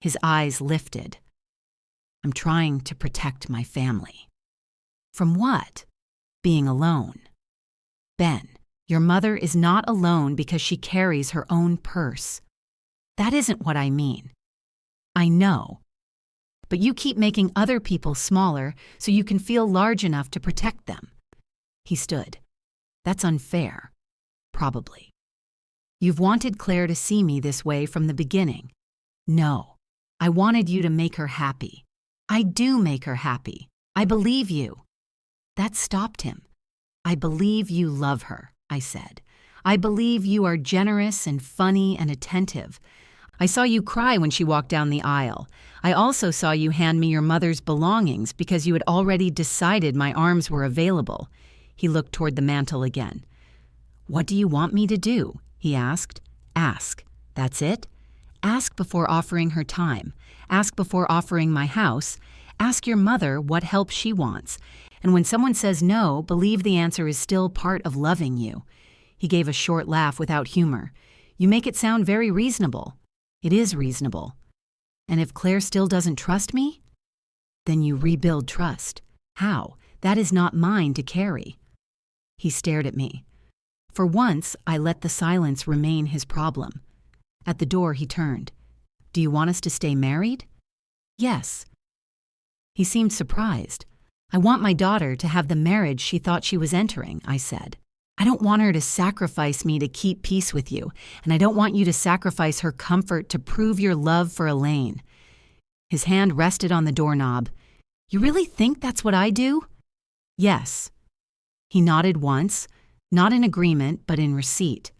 His eyes lifted. I'm trying to protect my family. From what? Being alone. Ben, your mother is not alone because she carries her own purse. That isn't what I mean. I know. But you keep making other people smaller so you can feel large enough to protect them. He stood. That's unfair. Probably. You've wanted Claire to see me this way from the beginning. No. I wanted you to make her happy. I do make her happy. I believe you. That stopped him. I believe you love her, I said. I believe you are generous and funny and attentive. I saw you cry when she walked down the aisle. I also saw you hand me your mother's belongings because you had already decided my arms were available. He looked toward the mantel again. What do you want me to do? He asked. Ask. That's it? Ask before offering her time. Ask before offering my house. Ask your mother what help she wants. And when someone says no, believe the answer is still part of loving you. He gave a short laugh without humor. You make it sound very reasonable. It is reasonable. And if Claire still doesn't trust me? Then you rebuild trust. How? That is not mine to carry. He stared at me. For once, I let the silence remain his problem. At the door, he turned. Do you want us to stay married? Yes. He seemed surprised. I want my daughter to have the marriage she thought she was entering, I said. I don't want her to sacrifice me to keep peace with you, and I don't want you to sacrifice her comfort to prove your love for Elaine. His hand rested on the doorknob. You really think that's what I do? Yes. He nodded once, not in agreement, but in receipt.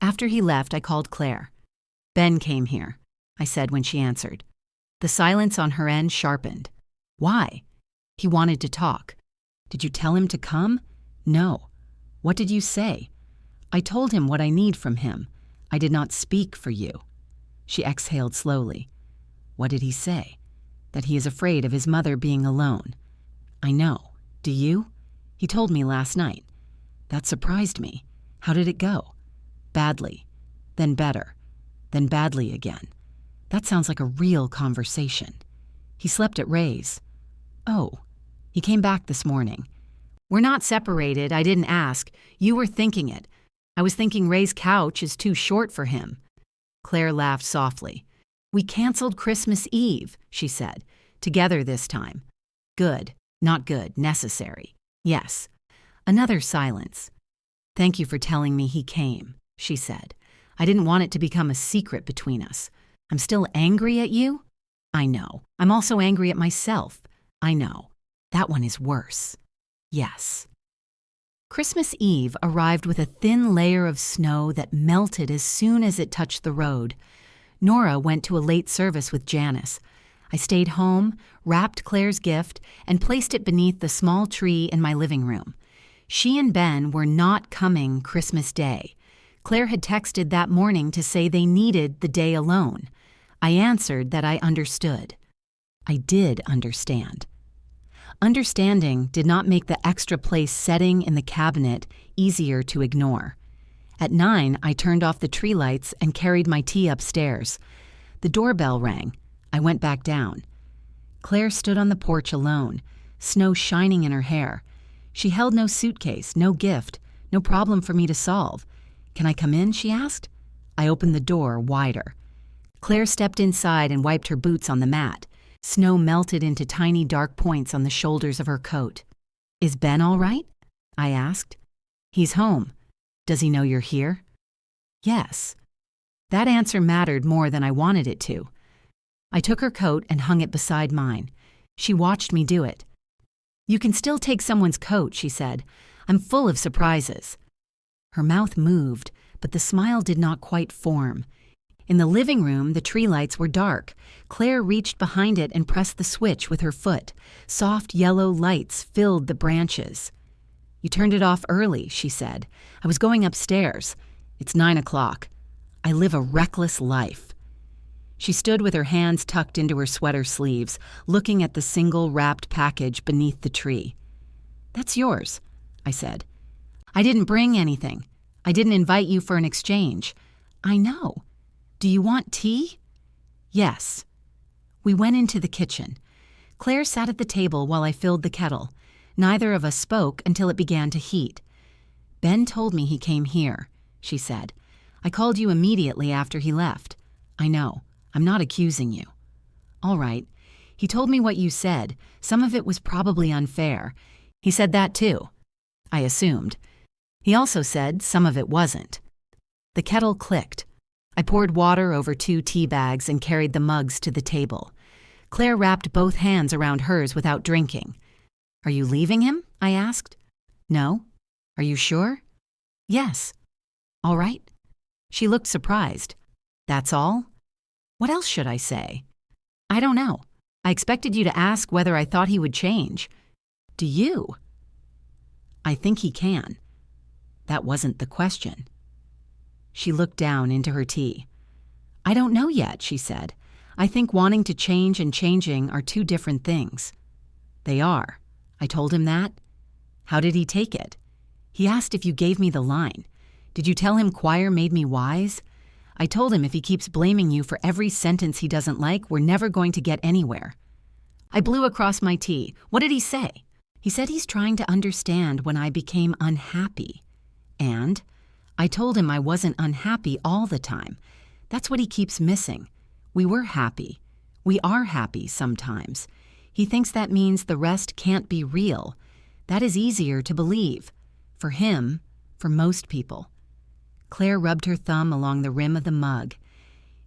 After he left, I called Claire. Ben came here, I said when she answered. The silence on her end sharpened. Why? He wanted to talk. Did you tell him to come? No. What did you say? I told him what I need from him. I did not speak for you. She exhaled slowly. What did he say? That he is afraid of his mother being alone. I know. Do you? He told me last night. That surprised me. How did it go? Badly. Then better. Then badly again. That sounds like a real conversation. He slept at Ray's. Oh. He came back this morning. We're not separated, I didn't ask. You were thinking it. I was thinking Ray's couch is too short for him. Claire laughed softly. We canceled Christmas Eve, she said. Together this time. Good. Not good. Necessary. Yes. Another silence. Thank you for telling me he came, she said. I didn't want it to become a secret between us. I'm still angry at you? I know. I'm also angry at myself. I know. That one is worse. Yes. Christmas Eve arrived with a thin layer of snow that melted as soon as it touched the road. Nora went to a late service with Janice. I stayed home, wrapped Claire's gift, and placed it beneath the small tree in my living room. She and Ben were not coming Christmas Day. Claire had texted that morning to say they needed the day alone. I answered that I understood. I did understand. Understanding did not make the extra place setting in the cabinet easier to ignore. At 9, I turned off the tree lights and carried my tea upstairs. The doorbell rang. I went back down. Claire stood on the porch alone, snow shining in her hair. She held no suitcase, no gift, no problem for me to solve. Can I come in? She asked. I opened the door wider. Claire stepped inside and wiped her boots on the mat. Snow melted into tiny dark points on the shoulders of her coat. Is Ben all right? I asked. He's home. Does he know you're here? Yes. That answer mattered more than I wanted it to. I took her coat and hung it beside mine. She watched me do it. You can still take someone's coat, she said. I'm full of surprises. Her mouth moved, but the smile did not quite form. In the living room, the tree lights were dark. Claire reached behind it and pressed the switch with her foot. Soft yellow lights filled the branches. You turned it off early, she said. I was going upstairs. It's 9 o'clock. I live a reckless life. She stood with her hands tucked into her sweater sleeves, looking at the single wrapped package beneath the tree. That's yours, I said. I didn't bring anything. I didn't invite you for an exchange. I know. Do you want tea? Yes. We went into the kitchen. Claire sat at the table while I filled the kettle. Neither of us spoke until it began to heat. Ben told me he came here, she said. I called you immediately after he left. I know. I'm not accusing you. All right. He told me what you said. Some of it was probably unfair. He said that too. I assumed. He also said some of it wasn't. The kettle clicked. I poured water over 2 tea bags and carried the mugs to the table. Claire wrapped both hands around hers without drinking. Are you leaving him? I asked. No. Are you sure? Yes. All right. She looked surprised. That's all? What else should I say? I don't know. I expected you to ask whether I thought he would change. Do you? I think he can. That wasn't the question. She looked down into her tea. I don't know yet, she said. I think wanting to change and changing are 2 different things. They are. I told him that. How did he take it? He asked if you gave me the line. Did you tell him choir made me wise? I told him if he keeps blaming you for every sentence he doesn't like, we're never going to get anywhere. I blew across my tea. What did he say? He said he's trying to understand when I became unhappy. And I told him I wasn't unhappy all the time. That's what he keeps missing. We were happy. We are happy sometimes. He thinks that means the rest can't be real. That is easier to believe. For him, for most people. Claire rubbed her thumb along the rim of the mug.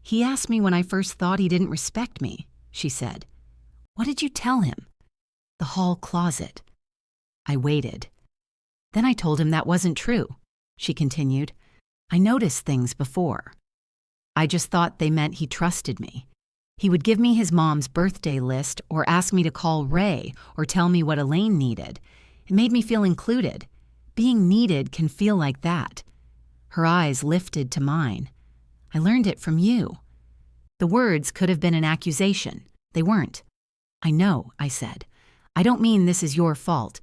He asked me when I first thought he didn't respect me, she said. What did you tell him? The hall closet. I waited. Then I told him that wasn't true, she continued. I noticed things before. I just thought they meant he trusted me. He would give me his mom's birthday list or ask me to call Ray or tell me what Elaine needed. It made me feel included. Being needed can feel like that. Her eyes lifted to mine. I learned it from you. The words could have been an accusation. They weren't. I know, I said. I don't mean this is your fault.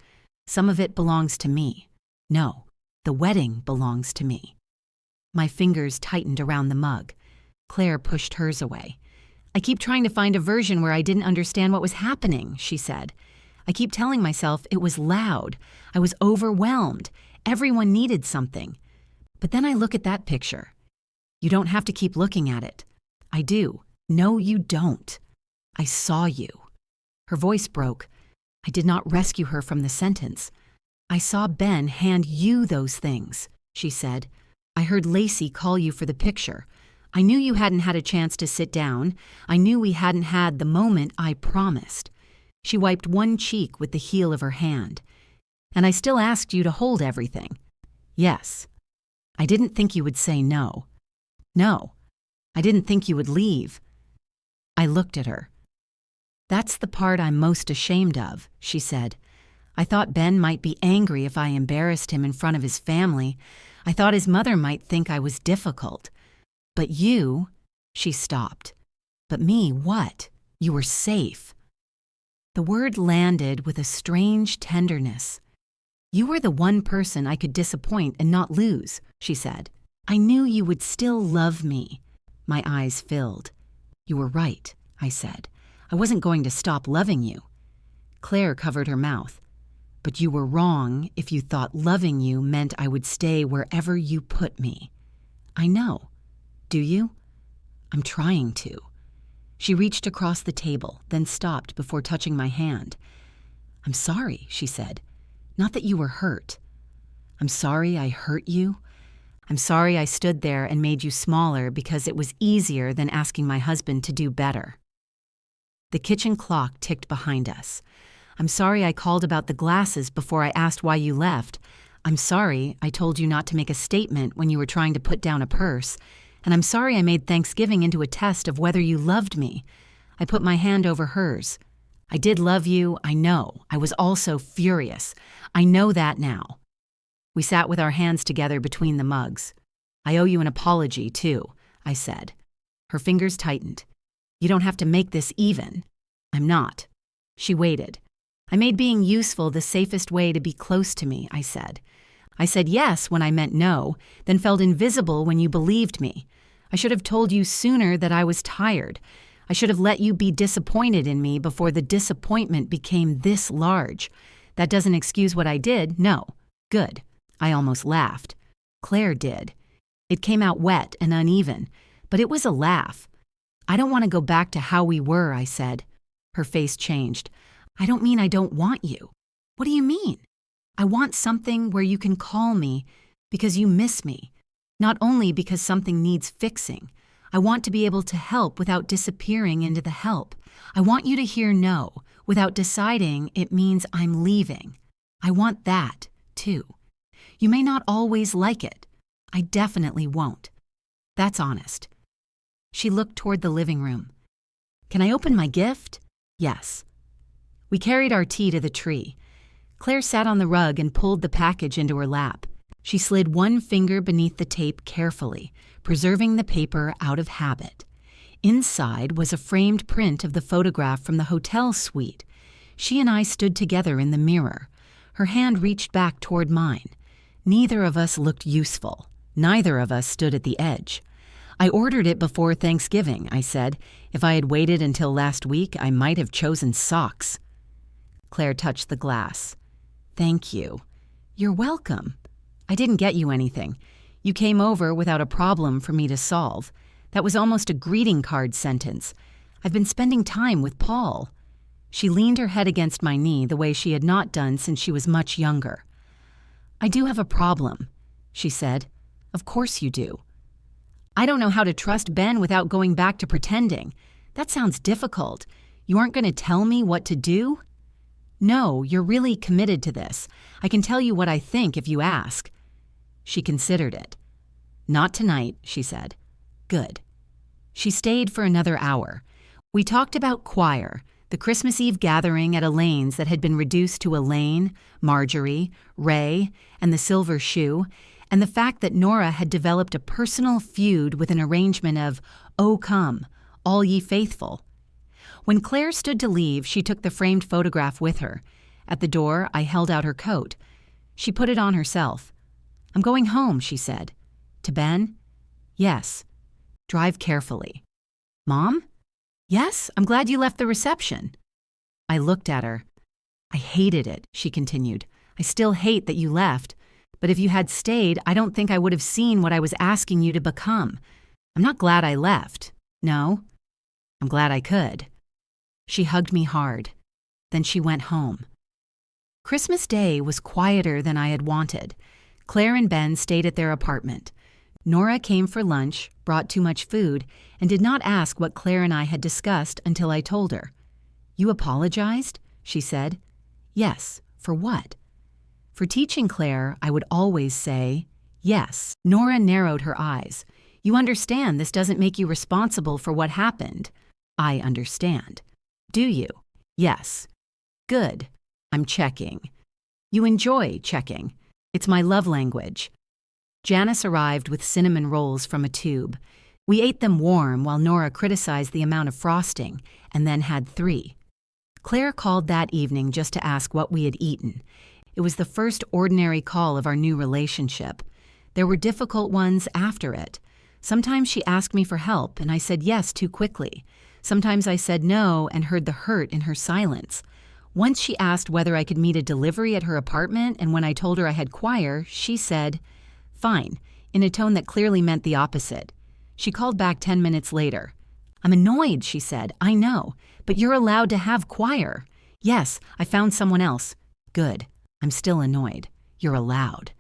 Some of it belongs to me. No, the wedding belongs to me. My fingers tightened around the mug. Claire pushed hers away. I keep trying to find a version where I didn't understand what was happening, she said. I keep telling myself it was loud. I was overwhelmed. Everyone needed something. But then I look at that picture. You don't have to keep looking at it. I do. No, you don't. I saw you. Her voice broke. I did not rescue her from the sentence. I saw Ben hand you those things, she said. I heard Lacey call you for the picture. I knew you hadn't had a chance to sit down. I knew we hadn't had the moment I promised. She wiped one cheek with the heel of her hand. And I still asked you to hold everything. Yes. I didn't think you would say no. No. I didn't think you would leave. I looked at her. That's the part I'm most ashamed of, she said. I thought Ben might be angry if I embarrassed him in front of his family. I thought his mother might think I was difficult. But you, she stopped. But me, what? You were safe. The word landed with a strange tenderness. You were the one person I could disappoint and not lose, she said. I knew you would still love me. My eyes filled. You were right, I said. I wasn't going to stop loving you. Claire covered her mouth. But you were wrong if you thought loving you meant I would stay wherever you put me. I know. Do you? I'm trying to. She reached across the table, then stopped before touching my hand. I'm sorry, she said. Not that you were hurt. I'm sorry I hurt you. I'm sorry I stood there and made you smaller because it was easier than asking my husband to do better. The kitchen clock ticked behind us. I'm sorry I called about the glasses before I asked why you left. I'm sorry I told you not to make a statement when you were trying to put down a purse. And I'm sorry I made Thanksgiving into a test of whether you loved me. I put my hand over hers. I did love you, I know. I was also furious. I know that now. We sat with our hands together between the mugs. I owe you an apology, too, I said. Her fingers tightened. You don't have to make this even. I'm not. She waited. I made being useful the safest way to be close to me, I said. I said yes when I meant no, then felt invisible when you believed me. I should have told you sooner that I was tired. I should have let you be disappointed in me before the disappointment became this large. That doesn't excuse what I did, no. Good. I almost laughed. Claire did. It came out wet and uneven, but it was a laugh. I don't want to go back to how we were, I said. Her face changed. I don't mean I don't want you. What do you mean? I want something where you can call me because you miss me, not only because something needs fixing. I want to be able to help without disappearing into the help. I want you to hear no without deciding it means I'm leaving. I want that, too. You may not always like it. I definitely won't. That's honest. She looked toward the living room. Can I open my gift? Yes. We carried our tea to the tree. Claire sat on the rug and pulled the package into her lap. She slid one finger beneath the tape carefully, preserving the paper out of habit. Inside was a framed print of the photograph from the hotel suite. She and I stood together in the mirror. Her hand reached back toward mine. Neither of us looked useful. Neither of us stood at the edge. I ordered it before Thanksgiving, I said. If I had waited until last week, I might have chosen socks. Claire touched the glass. Thank you. You're welcome. I didn't get you anything. You came over without a problem for me to solve. That was almost a greeting card sentence. I've been spending time with Paul. She leaned her head against my knee the way she had not done since she was much younger. I do have a problem, she said. Of course you do. I don't know how to trust Ben without going back to pretending. That sounds difficult. You aren't going to tell me what to do? No, you're really committed to this. I can tell you what I think if you ask. She considered it. Not tonight, she said. Good. She stayed for another hour. We talked about choir, the Christmas Eve gathering at Elaine's that had been reduced to Elaine, Marjorie, Ray, and the Silver Shoe, and the fact that Nora had developed a personal feud with an arrangement of "O come, all ye faithful." When Claire stood to leave, she took the framed photograph with her. At the door, I held out her coat. She put it on herself. I'm going home, she said. To Ben? Yes. Drive carefully. Mom? Yes, I'm glad you left the reception. I looked at her. I hated it, she continued. I still hate that you left. But if you had stayed, I don't think I would have seen what I was asking you to become. I'm not glad I left. No. I'm glad I could. She hugged me hard. Then she went home. Christmas Day was quieter than I had wanted. Claire and Ben stayed at their apartment. Nora came for lunch, brought too much food, and did not ask what Claire and I had discussed until I told her. You apologized? She said. Yes. For what? For teaching Claire, I would always say, yes. Nora narrowed her eyes. You understand this doesn't make you responsible for what happened. I understand. Do you? Yes. Good. I'm checking. You enjoy checking. It's my love language. Janice arrived with cinnamon rolls from a tube. We ate them warm while Nora criticized the amount of frosting, and then had 3. Claire called that evening just to ask what we had eaten. It was the first ordinary call of our new relationship. There were difficult ones after it. Sometimes she asked me for help, and I said yes too quickly. Sometimes I said no and heard the hurt in her silence. Once she asked whether I could meet a delivery at her apartment, and when I told her I had choir, she said, fine, in a tone that clearly meant the opposite. She called back 10 minutes later. I'm annoyed, she said. I know, but you're allowed to have choir. Yes, I found someone else. Good. I'm still annoyed. You're allowed.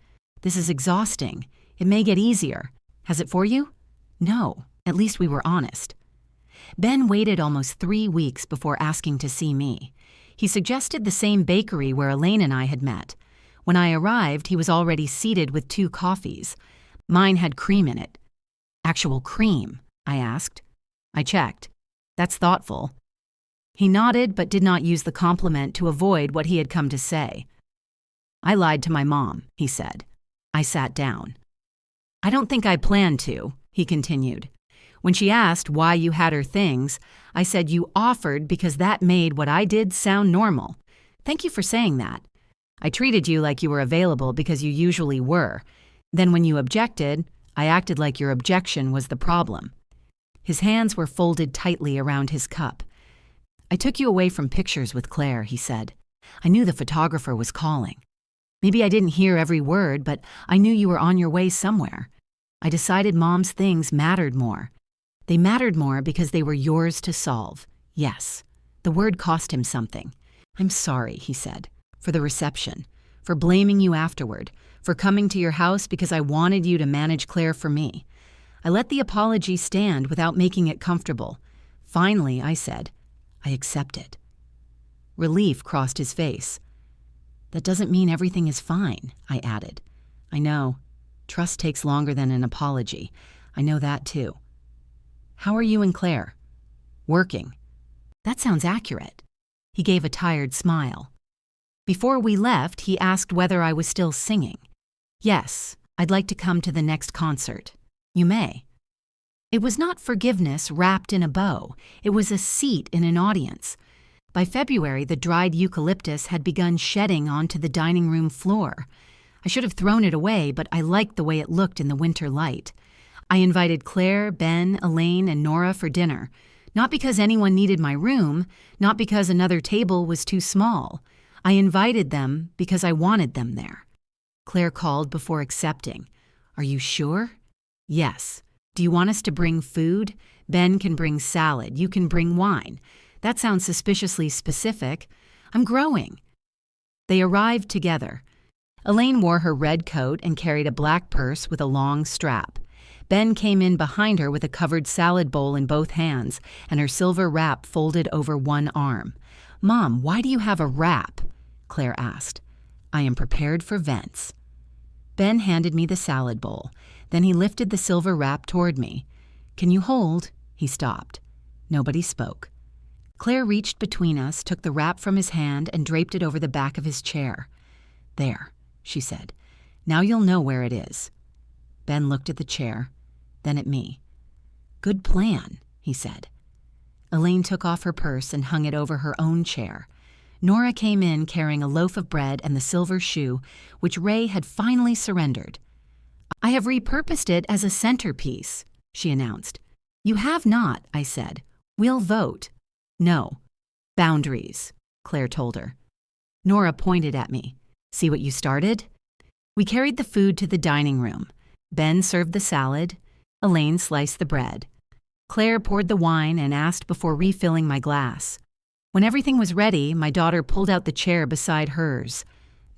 This is exhausting. It may get easier. Has it for you? No. At least we were honest. Ben waited almost 3 weeks before asking to see me. He suggested the same bakery where Elaine and I had met. When I arrived, he was already seated with 2 coffees. Mine had cream in it. Actual cream, I asked. I checked. That's thoughtful. He nodded but did not use the compliment to avoid what he had come to say. I lied to my mom, he said. I sat down. I don't think I planned to, he continued. When she asked why you had her things, I said you offered because that made what I did sound normal. Thank you for saying that. I treated you like you were available because you usually were. Then when you objected, I acted like your objection was the problem. His hands were folded tightly around his cup. I took you away from pictures with Claire, he said. I knew the photographer was calling. Maybe I didn't hear every word, but I knew you were on your way somewhere. I decided Mom's things mattered more. They mattered more because they were yours to solve. Yes. The word cost him something. I'm sorry, he said, for the reception, for blaming you afterward, for coming to your house because I wanted you to manage Claire for me. I let the apology stand without making it comfortable. Finally, I said, I accept it. Relief crossed his face. That doesn't mean everything is fine, I added. I know. Trust takes longer than an apology. I know that too. How are you and Claire? Working. That sounds accurate. He gave a tired smile. Before we left, he asked whether I was still singing. Yes, I'd like to come to the next concert. You may. It was not forgiveness wrapped in a bow. It was a seat in an audience. By February, the dried eucalyptus had begun shedding onto the dining room floor. I should have thrown it away, but I liked the way it looked in the winter light. I invited Claire, Ben, Elaine, and Nora for dinner. Not because anyone needed my room, not because another table was too small. I invited them because I wanted them there. Claire called before accepting. Are you sure? Yes. Do you want us to bring food? Ben can bring salad. You can bring wine. That sounds suspiciously specific. I'm growing. They arrived together. Elaine wore her red coat and carried a black purse with a long strap. Ben came in behind her with a covered salad bowl in both hands and her silver wrap folded over one arm. Mom, why do you have a wrap? Claire asked. I am prepared for vents. Ben handed me the salad bowl. Then he lifted the silver wrap toward me. Can you hold? He stopped. Nobody spoke. Claire reached between us, took the wrap from his hand, and draped it over the back of his chair. There, she said. Now you'll know where it is. Ben looked at the chair, then at me. Good plan, he said. Elaine took off her purse and hung it over her own chair. Nora came in carrying a loaf of bread and the silver shoe, which Ray had finally surrendered. I have repurposed it as a centerpiece, she announced. You have not, I said. We'll vote. No. Boundaries, Claire told her. Nora pointed at me. See what you started? We carried the food to the dining room. Ben served the salad. Elaine sliced the bread. Claire poured the wine and asked before refilling my glass. When everything was ready, my daughter pulled out the chair beside hers.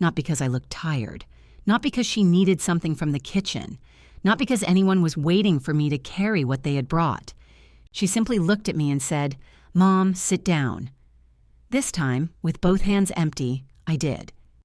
Not because I looked tired. Not because she needed something from the kitchen. Not because anyone was waiting for me to carry what they had brought. She simply looked at me and said, Mom, sit down. This time, with both hands empty, I did.